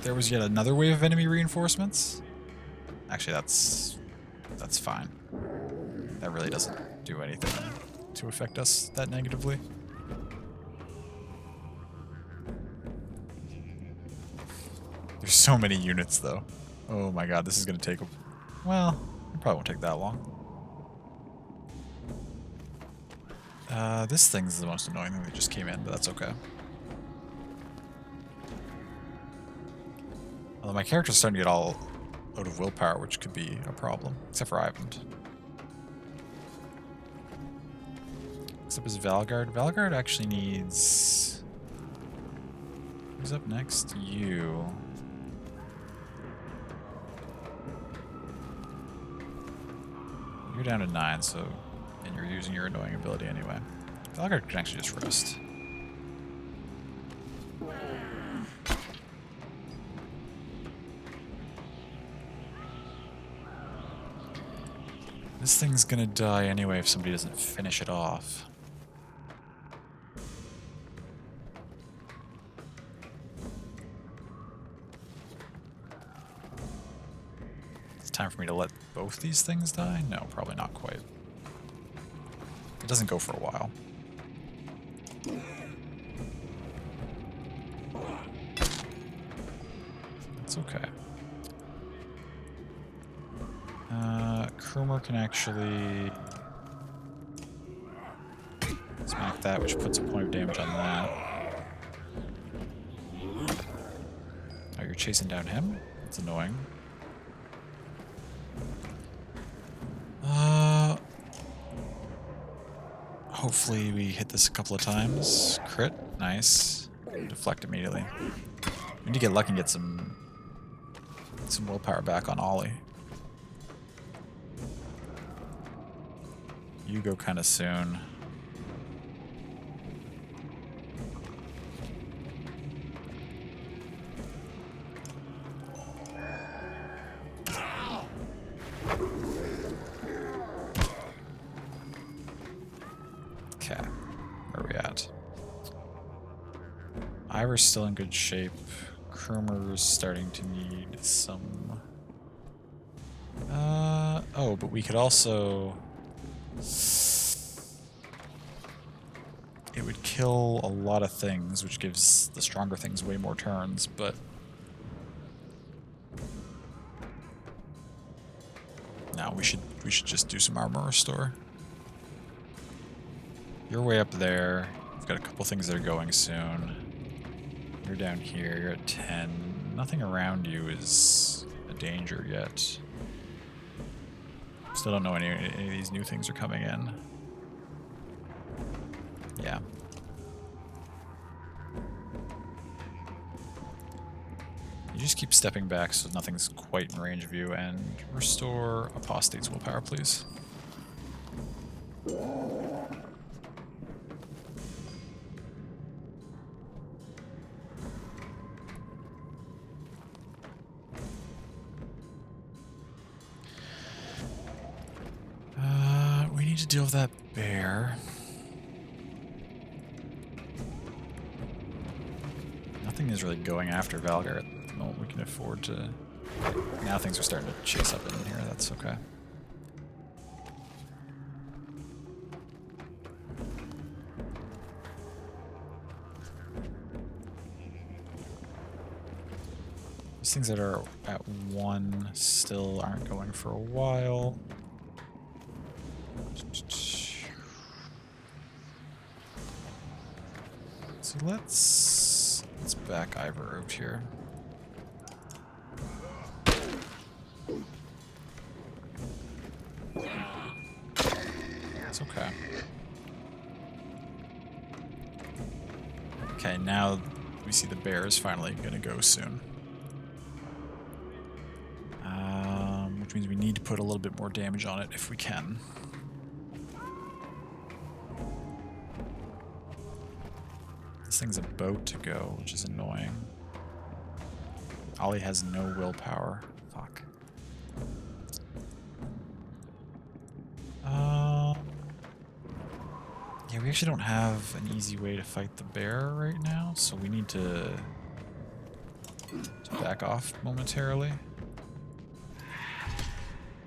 There was yet another wave of enemy reinforcements? Actually, that's fine. That really doesn't do anything to affect us that negatively. There's so many units, though. Oh my god, this is going to take... Well, it probably won't take that long. This thing's the most annoying thing that just came in, but that's okay. Although my character's starting to get all out of willpower, which could be a problem. Except for Ivan. Next up is Valgard. Valgard actually needs... Who's up next? You. You're down to 9, so... And you're using your annoying ability anyway. Valgard can actually just rest. This thing's gonna die anyway if somebody doesn't finish it off. It's time for me to let both these things die? No, probably not quite. It doesn't go for a while. That's okay. Krumer can actually smack that, which puts a point of damage on that. Oh, you're chasing down him? That's annoying. Hopefully we hit this a couple of times. Crit, nice. Deflect immediately. We need to get lucky and get some willpower back on Ollie. You go kind of soon. Okay, where are we at? Ivor's still in good shape. Krumer's starting to need some... oh, but we could also... It would kill a lot of things, which gives the stronger things way more turns, but... No, we should just do some armor restore. You're way up there. We've got a couple things that are going soon. You're down here, you're at 10. Nothing around you is a danger yet. Still don't know any of these new things are coming in. Yeah. You just keep stepping back so nothing's quite in range of you, and restore Apostate's willpower, please. We need to deal with that bear. Nothing is really going after Valgar at the moment. We can afford to... Now things are starting to chase up in here. That's okay. These things that are at 1 still aren't going for a while. So let's back Ivor out here. It's okay. Okay, now we see the bear is finally gonna go soon. Which means we need to put a little bit more damage on it if we can. This thing's about to go, which is annoying. Ollie has no willpower. Fuck. Yeah, we actually don't have an easy way to fight the bear right now, so we need to back off momentarily.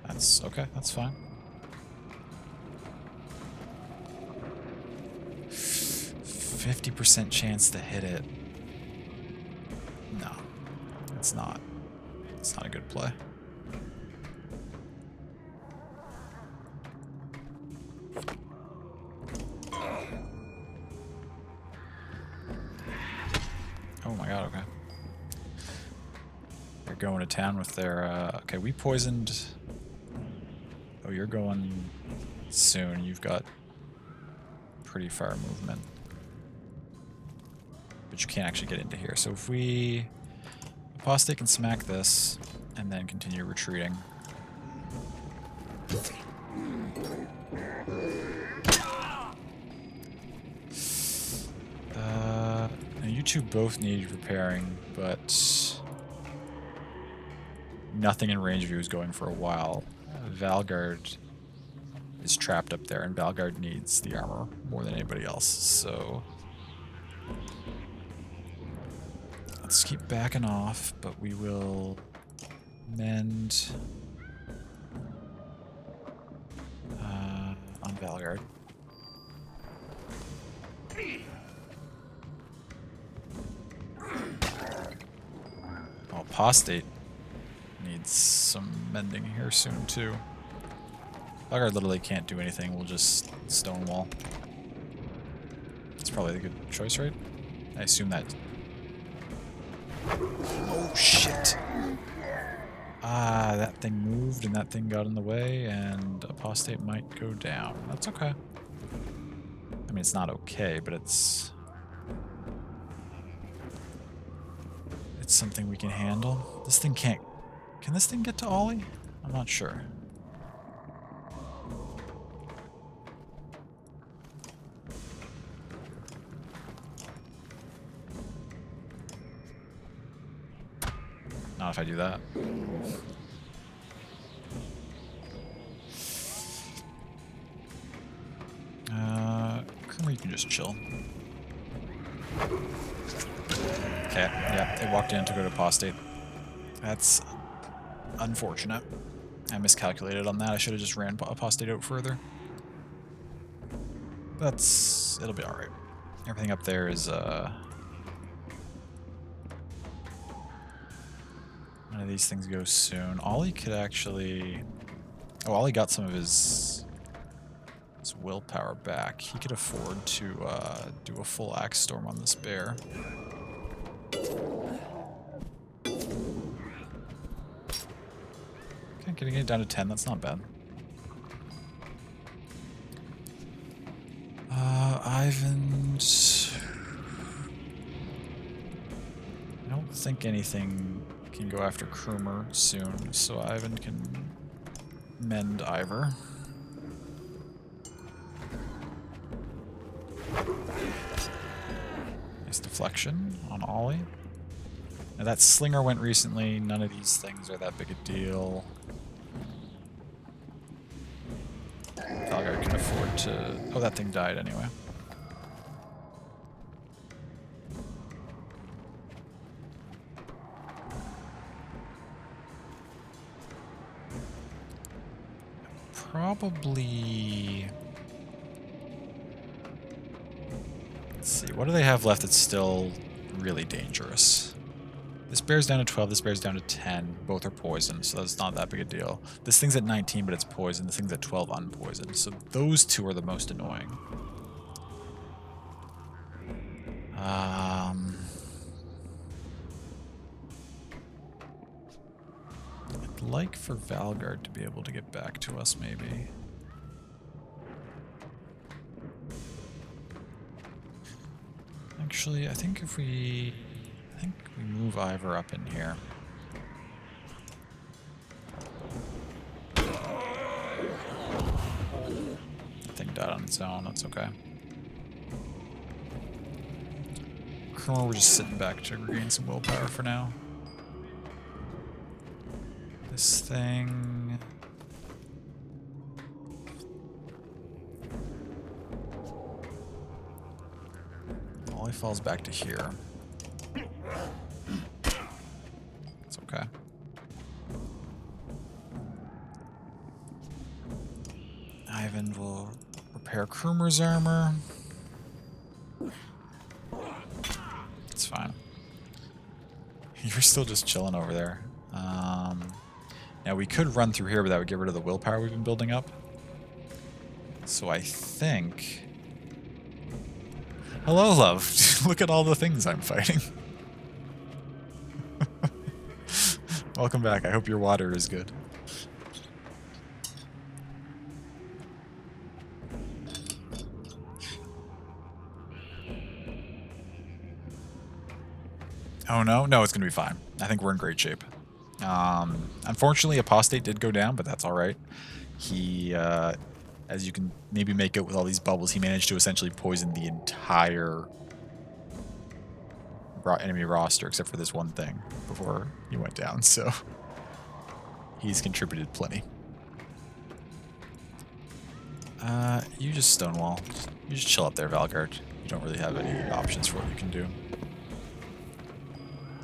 That's okay, that's fine. 50% chance to hit it. No, it's not. It's not a good play. Oh my god, okay. They're going to town with their, okay, we poisoned... Oh, you're going soon. You've got pretty far movement. But you can't actually get into here. So if we... Apostate can smack this, and then continue retreating. Now you two both need repairing, but nothing in range of you is going for a while. Valgard is trapped up there, and Valgard needs the armor more than anybody else, so... Let's keep backing off, but we will mend on Valgard. Oh, Apostate needs some mending here soon too. Valgard literally can't do anything, we'll just stonewall. That's probably a good choice, right? I assume that... Oh shit! Ah, that thing moved and that thing got in the way and Apostate might go down. That's okay. I mean, it's not okay, but it's something we can handle. This thing can't... Can this thing get to Ollie? I'm not sure. Not if I do that. Krumr, you can just chill. Okay, yeah, they walked in to go to Apostate. That's unfortunate. I miscalculated on that. I should have just ran Apostate out further. It'll be alright. Everything up there is, one of these things goes soon. Ollie could actually... Oh, Ollie got some of his willpower back. He could afford to do a full Axe Storm on this bear. Okay, getting it down to 10, that's not bad. Ivan... I don't think anything can go after Krumr soon, so Ivan can mend Ivor. Nice deflection on Ollie. Now that Slinger went recently, none of these things are that big a deal. Valgard can afford to... Oh, that thing died anyway. Probably... Let's see, what do they have left that's still really dangerous? This bear's down to 12, this bear's down to 10. Both are poisoned, so that's not that big a deal. This thing's at 19, but it's poisoned. This thing's at 12 unpoisoned. So those two are the most annoying. I'd like for Valgard to be able to get back to us, maybe. Actually, I think if we... we move Ivor up in here. That thing died on its own, that's okay. Krumr, we're just sitting back to regain some willpower for now. This thing... Ollie falls back to here. It's okay. Ivan will repair Krumr's armor. It's fine. You're still just chilling over there. Now we could run through here, but that would get rid of the willpower we've been building up. So I think... Hello, love. Look at all the things I'm fighting. Welcome back. I hope your water is good. Oh no? No, it's going to be fine. I think we're in great shape. Unfortunately, Apostate did go down, but that's alright. He, as you can maybe make out with all these bubbles, he managed to essentially poison the entire enemy roster except for this one thing before he went down, so he's contributed plenty. You just stonewall. You just chill up there, Valgard. You don't really have any options for what you can do.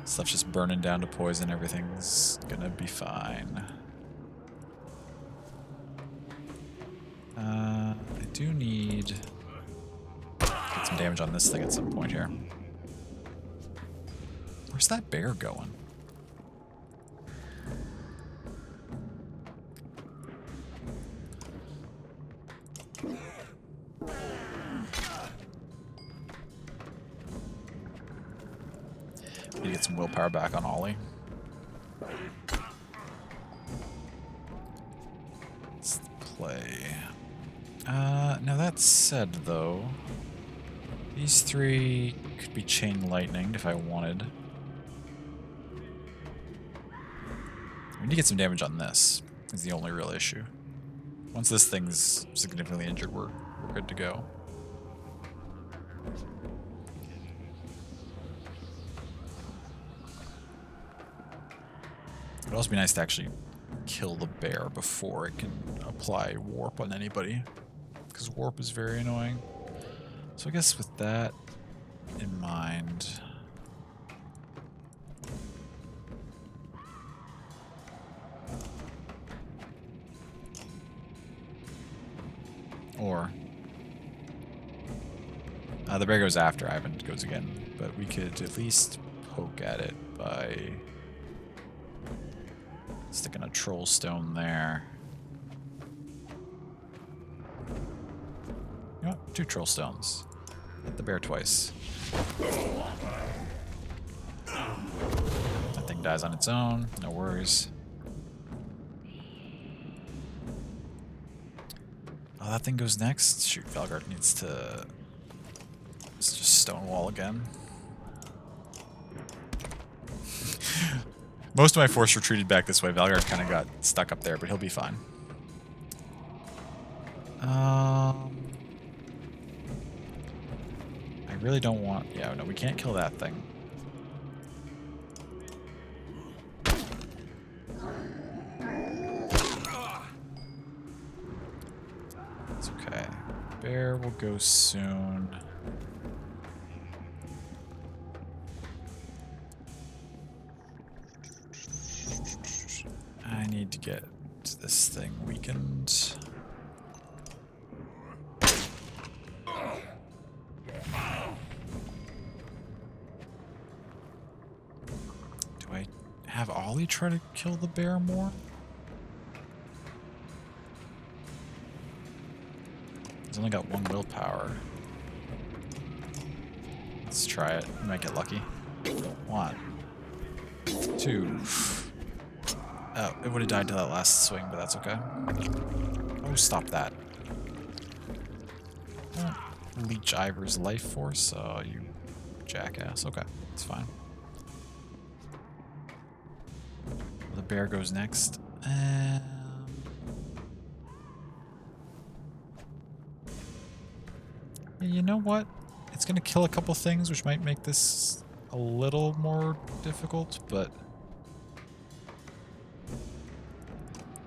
Stuff's just burning down to poison. Everything's gonna be fine. I do need to get some damage on this thing at some point here. Where's that bear going? Need to get some willpower back on Ollie. Let's play. Now that said, though, these three could be chain lightninged if I wanted. We need to get some damage on this. Is the only real issue. Once this thing's significantly injured, we're good to go. It would also be nice to actually kill the bear before it can apply warp on anybody, because warp is very annoying. So I guess with that in mind, or the bear goes after Ivan goes again, but we could at least poke at it by sticking a troll stone there. You know what? 2 troll stones. Hit the bear twice. That thing dies on its own. No worries. Oh, that thing goes next? Shoot, Valgard needs to... Let's just stonewall again. Most of my force retreated back this way. Valgard kind of got stuck up there, but he'll be fine. I really don't want... Yeah, no, we can't kill that thing. It's okay. Bear will go soon. I need to get this thing weakened. Do I have Ollie try to kill the bear more? He's only got 1 willpower. Let's try it. We might get lucky. 1, 2. Oh, it would have died to that last swing, but that's okay. Oh, stop that. Don't leech Ivor's life force. Oh, you jackass. Okay, it's fine. The bear goes next. You know what? It's going to kill a couple things, which might make this a little more difficult, but...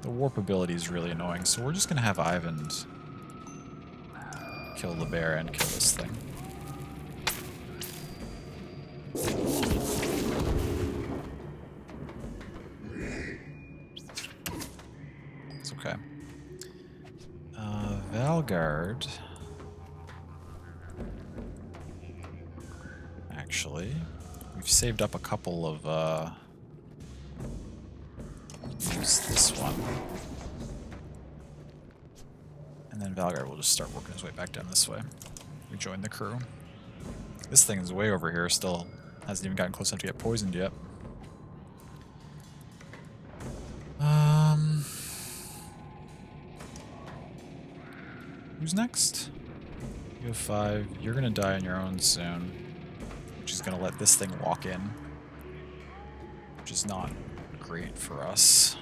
The warp ability is really annoying, so we're just going to have Ivan kill the bear and kill this thing. It's okay. Valgard... Actually, we've saved up a couple of... Use this one. And then Valgard will just start working his way back down this way. Rejoin the crew. This thing is way over here still. Hasn't even gotten close enough to get poisoned yet. Who's next? You have 5. You're gonna die on your own soon. Which is gonna let this thing walk in. which is not great for us.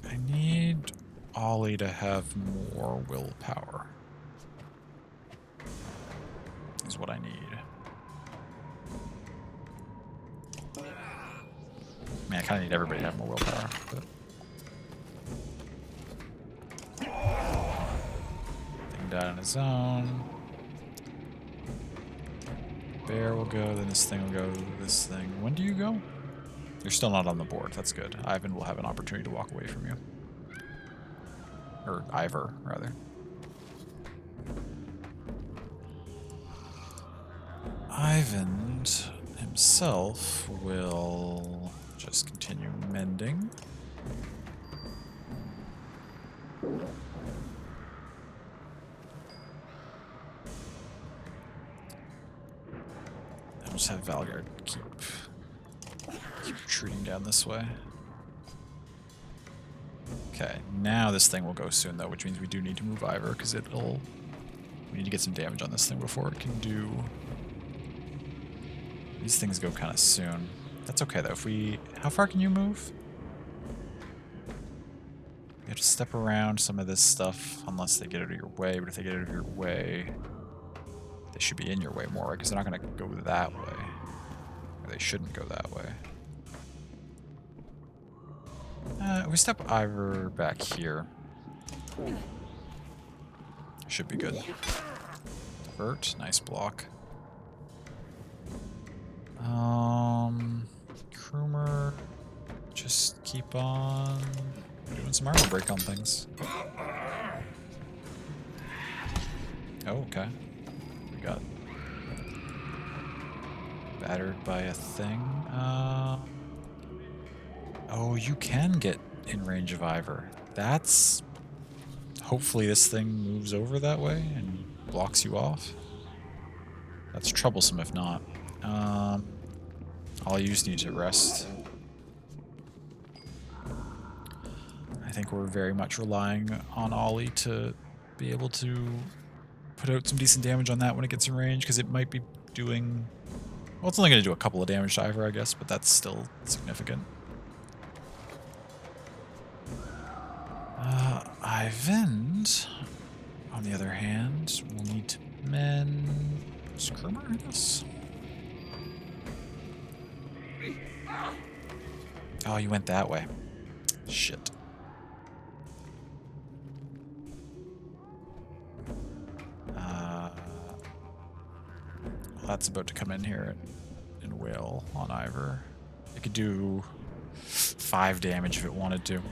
I need Ollie to have more willpower. Is what I need. I mean, I kind of need everybody to have more willpower. But... Thing died on his own. Bear will go, then this thing will go, this thing. When do you go? You're still not on the board. That's good. Ivan will have an opportunity to walk away from you. Or Ivor, rather. Ivan himself will just continue mending. I'll just have Valgard keep retreating down this way. Okay, now this thing will go soon though, which means we do need to move Ivor because we need to get some damage on this thing before it can do. These things go kind of soon. That's okay though. How far can you move? You have to step around some of this stuff unless they get out of your way, but if they get out of your way, they should be in your way more, because they're not going to go that way. Or they shouldn't go that way. We step Ivor back here. Should be good. Divert, nice block. Krumer, just keep on doing some armor break on things. Oh, okay. We got battered by a thing. Oh, you can get in range of Ivor. That's... Hopefully this thing moves over that way and blocks you off. That's troublesome if not. All you just need to rest. I think we're very much relying on Ollie to be able to put out some decent damage on that when it gets in range, because it might be doing... Well, it's only going to do a couple of damage to Ivor, I guess, but that's still significant. Ivan, on the other hand, will need to mend Skirmer, I guess. Oh, you went that way. Shit. That's about to come in here and wail on Ivor. It could do 5 damage if it wanted to.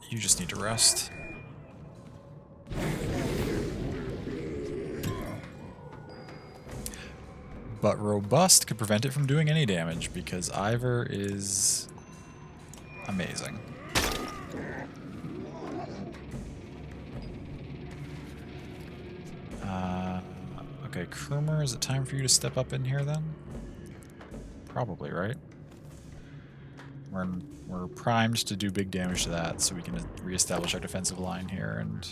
You just need to rest. But Robust could prevent it from doing any damage because Ivor is amazing. Okay, Krumer, is it time for you to step up in here then? Probably, right? We're primed to do big damage to that, so we can reestablish our defensive line here and...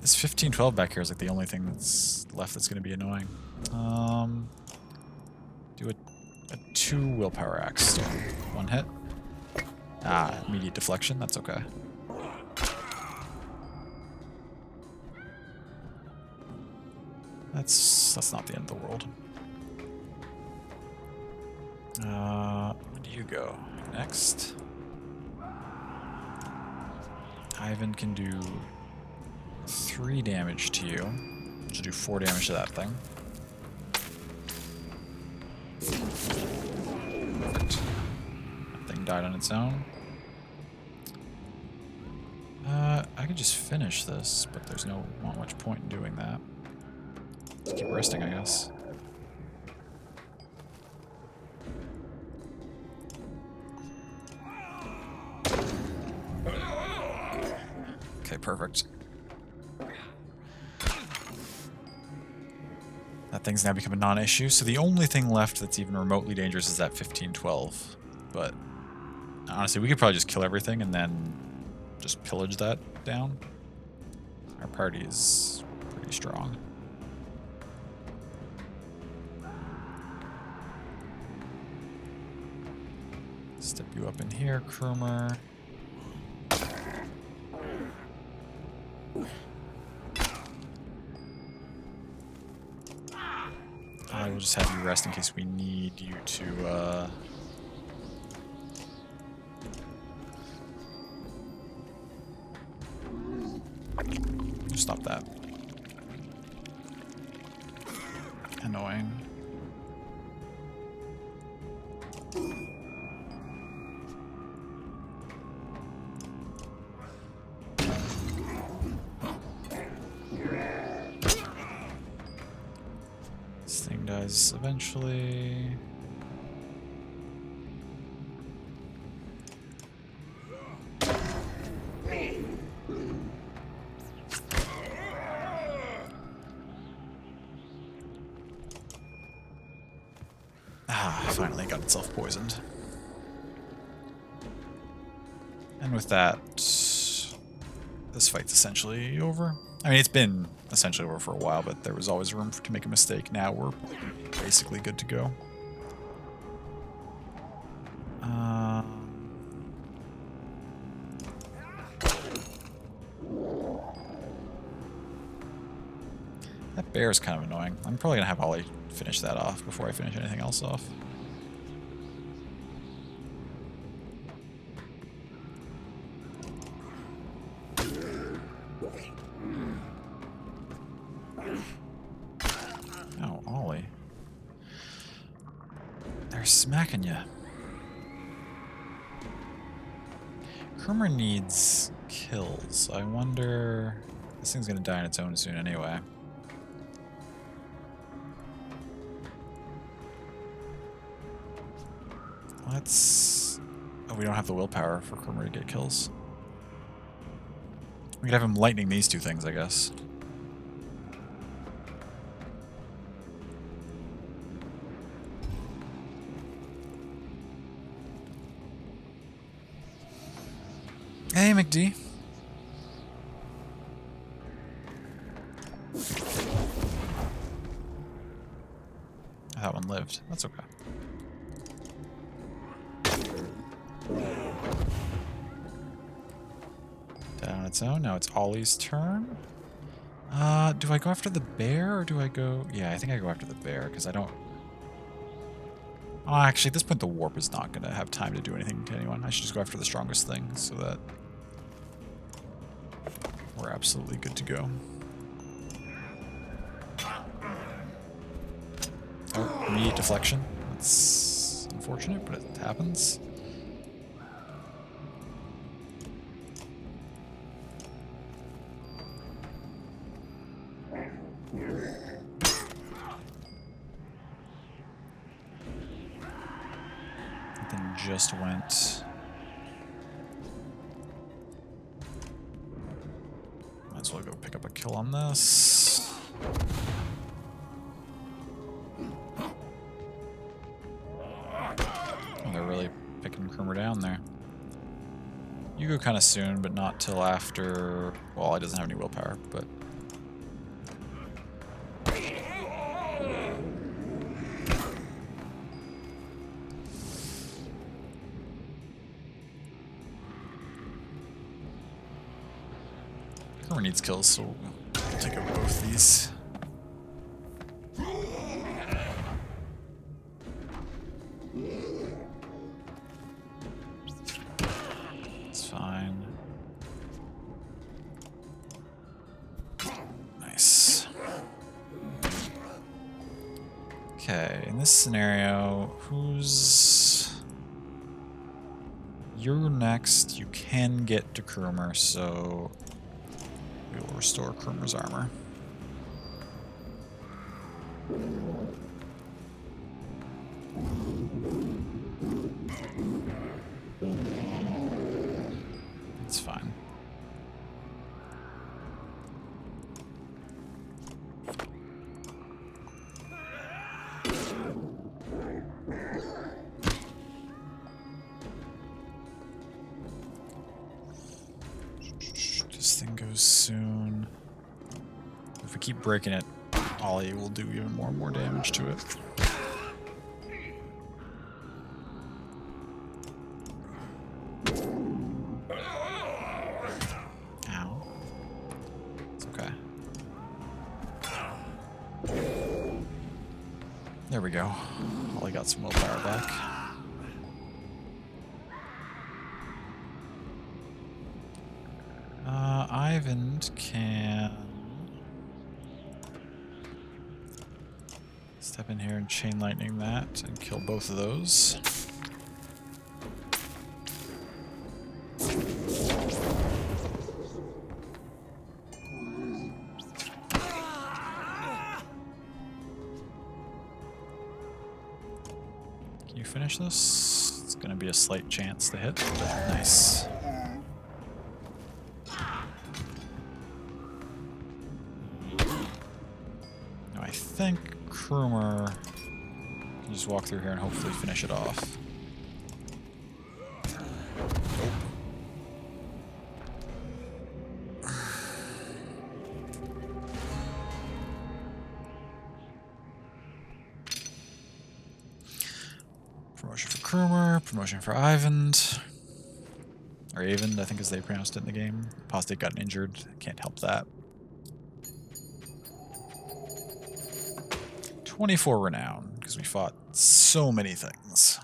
This 15-12 back here is like the only thing that's left that's going to be annoying. Do a 2 willpower axe. 1 hit. Immediate deflection, that's okay. That's not the end of the world. Where do you go? Next. Ivan can do 3 damage to you, which will do 4 damage to that thing. Perfect. That thing died on its own. I could just finish this, but there's not much point in doing that. Let's keep resting, I guess. Okay, perfect. things now become a non-issue. So the only thing left that's even remotely dangerous is that 1512. But honestly, we could probably just kill everything and then just pillage that down. Our party is pretty strong. Step you up in here, Krumer. I will just have you rest in case we need you to, stop that. Annoying. This thing dies eventually. Finally got itself poisoned. And with that, this fight's essentially over. I mean, it's been essentially over for a while, but there was always room to make a mistake. Now we're basically good to go. That bear is kind of annoying. I'm probably going to have Ollie finish that off before I finish anything else off. Oh, Ollie. They're smacking you. Krumer needs kills. I wonder... This thing's going to die on its own soon anyway. Let's... Oh, we don't have the willpower for Krumer to get kills. We could have him lightning these two things, I guess. Hey, McD. That one lived. That's okay. Down on its own. Now it's Ollie's turn. Do I go after the bear or do I go... Yeah, I think I go after the bear because I don't... Oh, actually, at this point the warp is not going to have time to do anything to anyone. I should just go after the strongest thing so that we're absolutely good to go. Oh, immediate deflection. That's unfortunate, but it happens. Then just went. Might as well go pick up a kill on this. Oh, they're really picking Krumer down there. You go kind of soon, but not till after. Well, he doesn't have any willpower, but. Krumer needs kills, so we'll take out both these. It's fine. Nice. Okay, in this scenario, who's... You're next. You can get to Krumer, so... We will restore Krumer's armor. It's fine. This thing goes soon. If we keep breaking it, Ollie will do even more and more damage to it. Ow. It's okay. There we go. Ollie got some willpower back. Ivan can step in here and chain lightning that and kill both of those. Can you finish this? It's going to be a slight chance to hit. Nice. I think Krumer can just walk through here and hopefully finish it off. Promotion for Krumer, promotion for Ivand. Or Avend, I think as they pronounced it in the game. Apostate got injured, can't help that. 24 renown, because we fought so many things.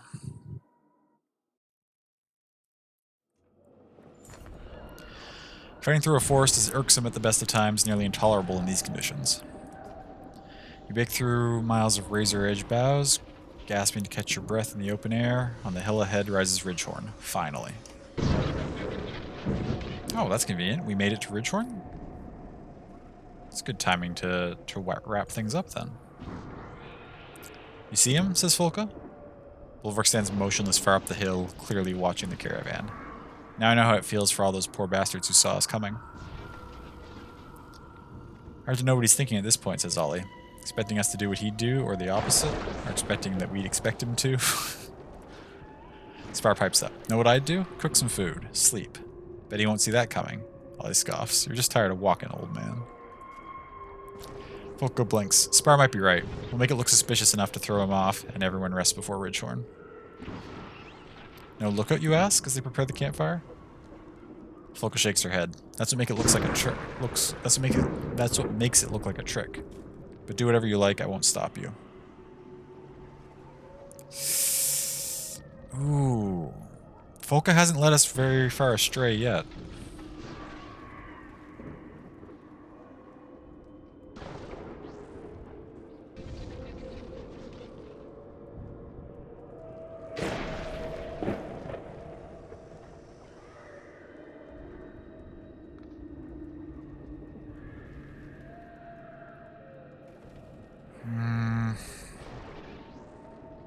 Fighting through a forest is irksome at the best of times, nearly intolerable in these conditions. You break through miles of razor-edge boughs, gasping to catch your breath in the open air. On the hill ahead rises Ridgehorn, finally. Oh, that's convenient. We made it to Ridgehorn? It's good timing to wrap things up then. You see him? Says Folka. Bolvark stands motionless far up the hill, clearly watching the caravan. Now I know how it feels for all those poor bastards who saw us coming. Hard to know what he's thinking at this point, says Ollie. Expecting us to do what he'd do, or the opposite? Or expecting that we'd expect him to? Spar pipes up. Know what I'd do? Cook some food. Sleep. Bet he won't see that coming. Ollie scoffs. You're just tired of walking, old man. Folka blinks. Spar might be right. We'll make it look suspicious enough to throw him off, and everyone rests before Ridgehorn. No lookout, you ask, as they prepare the campfire? Folka shakes her head. That's what makes it look like a trick. That's what makes it look like a trick. But do whatever you like, I won't stop you. Ooh. Folka hasn't led us very far astray yet.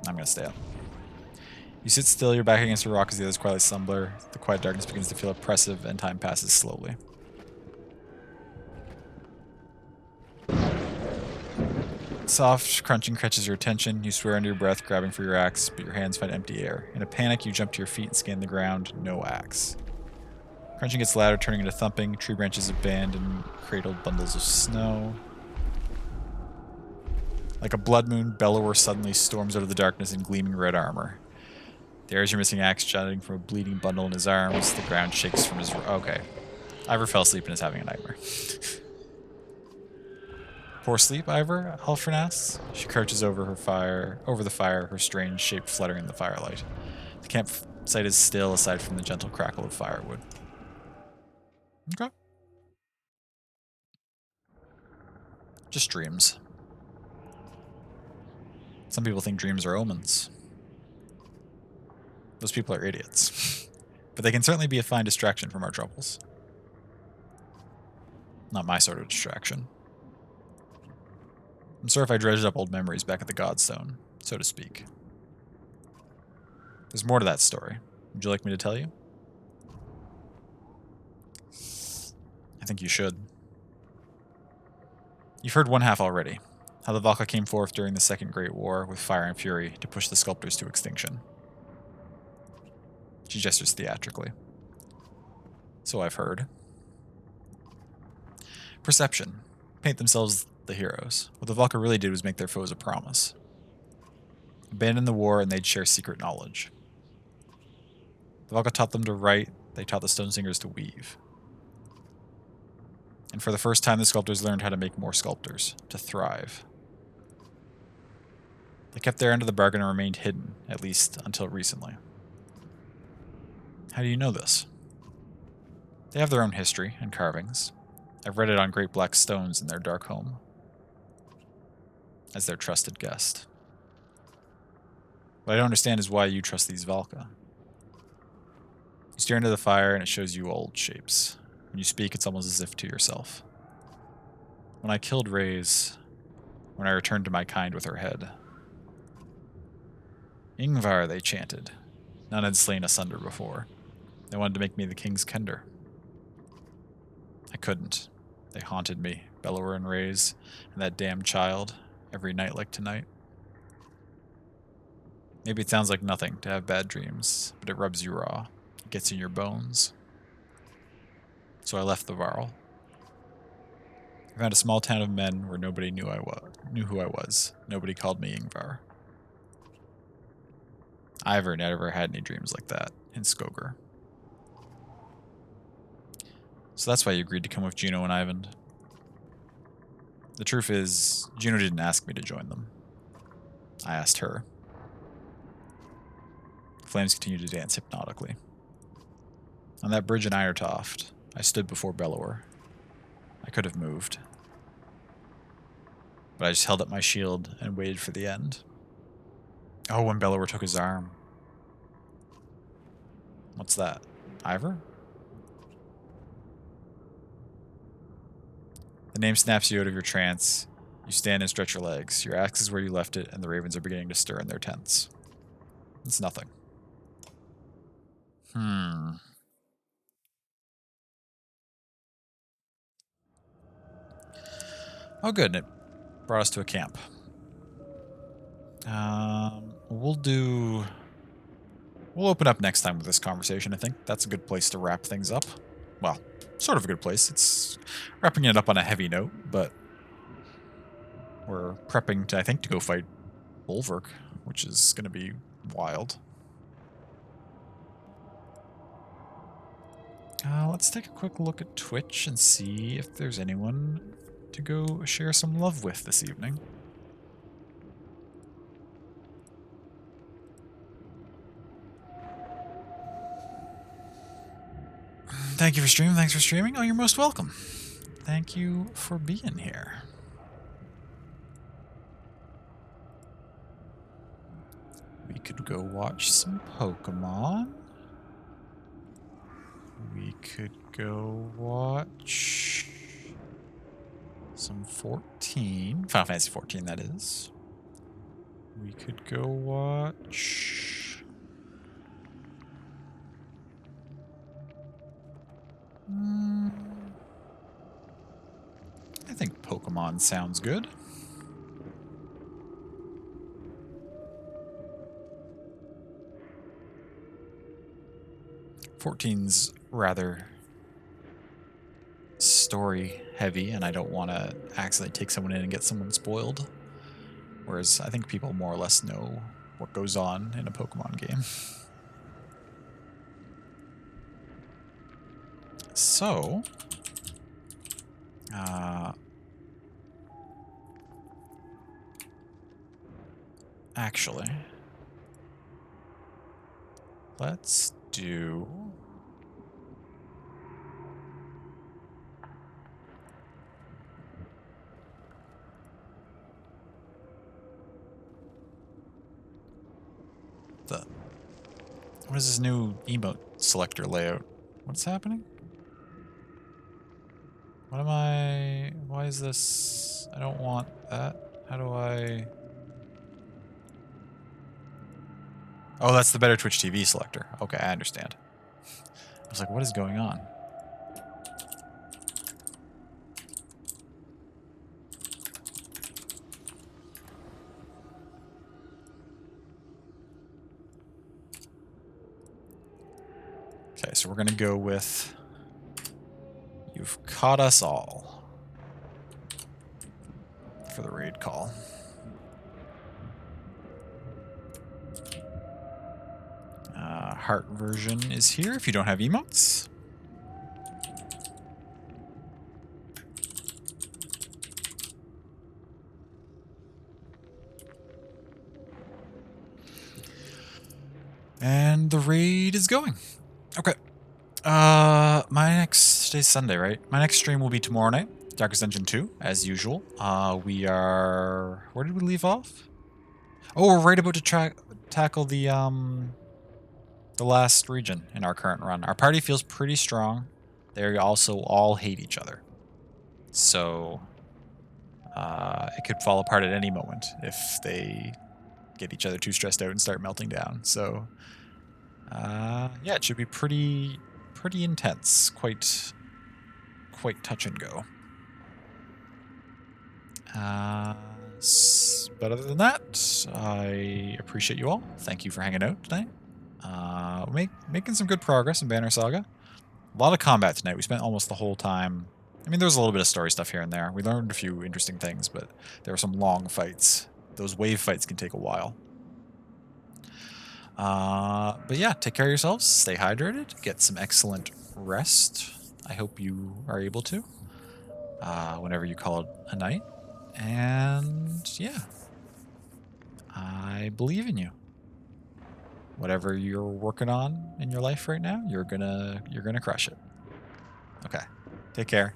I'm gonna stay up. You sit still, your back against a rock as the others quietly slumber. The quiet darkness begins to feel oppressive, and time passes slowly. Soft crunching catches your attention. You swear under your breath, grabbing for your axe, but your hands find empty air. In a panic, you jump to your feet and scan the ground. No axe. Crunching gets louder, turning into thumping. Tree branches abandon cradled bundles of snow. Like a blood moon, Bellower suddenly storms out of the darkness in gleaming red armor. There's your missing axe jutting from a bleeding bundle in his arms. The ground shakes from his... Okay. Ivor fell asleep and is having a nightmare. Poor sleep, Ivor? Halfrin asks. She crouches over the fire, her strange shape fluttering in the firelight. The campsite is still, aside from the gentle crackle of firewood. Okay. Just dreams. Some people think dreams are omens. Those people are idiots. But they can certainly be a fine distraction from our troubles. Not my sort of distraction. I'm sorry if I dredged up old memories back at the Godstone, so to speak. There's more to that story. Would you like me to tell you? I think you should. You've heard one half already. How the Valka came forth during the Second Great War with fire and fury to push the sculptors to extinction. She gestures theatrically. So I've heard. perception. Paint themselves the heroes. What the Valka really did was make their foes a promise. Abandon the war and they'd share secret knowledge. The Valka taught them to write, they taught the Stonesingers to weave. And for the first time, the sculptors learned how to make more sculptors, to thrive. They kept their end of the bargain and remained hidden, at least until recently. How do you know this? They have their own history and carvings. I've read it on great black stones in their dark home. As their trusted guest. What I don't understand is why you trust these Valka. You stare into the fire and it shows you old shapes. When you speak, it's almost as if to yourself. When I killed Reyes, when I returned to my kind with her head. Ingvar, they chanted. None had slain asunder before. They wanted to make me the king's kender. I couldn't. They haunted me, Bellower and Reyes, and that damned child, every night like tonight. Maybe it sounds like nothing to have bad dreams, but it rubs you raw. It gets in your bones. So I left the Varl. I found a small town of men where nobody knew who I was. Nobody called me Ingvar. Ivor never had any dreams like that in Skogar. So that's why you agreed to come with Juno and Ivan. The truth is, Juno didn't ask me to join them. I asked her. The flames continued to dance hypnotically. On that bridge in Irontoft, I stood before Bellower. I could have moved. But I just held up my shield and waited for the end. Oh, when Bellower took his arm. What's that? Ivor? The name snaps you out of your trance. You stand and stretch your legs. Your axe is where you left it, and the ravens are beginning to stir in their tents. It's nothing. Oh, good. It brought us to a camp. We'll open up next time with this conversation, I think. That's a good place to wrap things up. Well, sort of a good place. It's wrapping it up on a heavy note, but we're prepping to, I think, to go fight Bolverk, which is going to be wild. Let's take a quick look at Twitch and see if there's anyone to go share some love with this evening. Thank you for streaming. Thanks for streaming. Oh, you're most welcome. Thank you for being here. We could go watch some Pokemon. We could go watch some 14. Final Fantasy 14, that is. We could go watch... I think Pokemon sounds good. Fourteen's rather story heavy, and I don't want to accidentally take someone in and get someone spoiled. Whereas I think people more or less know what goes on in a Pokemon game. So, actually, let's do... What is this new emote selector layout? What's happening? What am I... Why is this... I don't want that. How do I... Oh, that's the better Twitch TV selector. Okay, I understand. I was like, what is going on? Okay, so we're going to go with... You've caught us all. raid call. Heart version is here if you don't have emotes. And the raid is going. Okay. Today's Sunday, right? My next stream will be tomorrow night. Darkest Dungeon 2, as usual. We are... Where did we leave off? Oh, we're right about to tackle the last region in our current run. Our party feels pretty strong. They also all hate each other. So, it could fall apart at any moment if they get each other too stressed out and start melting down. So, yeah, it should be pretty intense. Quite touch and go. But other than that, I appreciate you all. Thank you for hanging out tonight. Making some good progress in Banner Saga. A lot of combat tonight. We spent almost the whole time. I mean, there was a little bit of story stuff here and there. We learned a few interesting things, but there were some long fights. Those wave fights can take a while. But yeah, take care of yourselves. Stay hydrated. Get some excellent rest. I hope you are able to. Whenever you call it a night. And yeah, I believe in you. Whatever you're working on in your life right now, you're gonna crush it. Okay. Take care.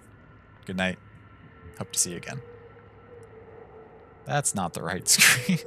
Good night. Hope to see you again. That's not the right screen.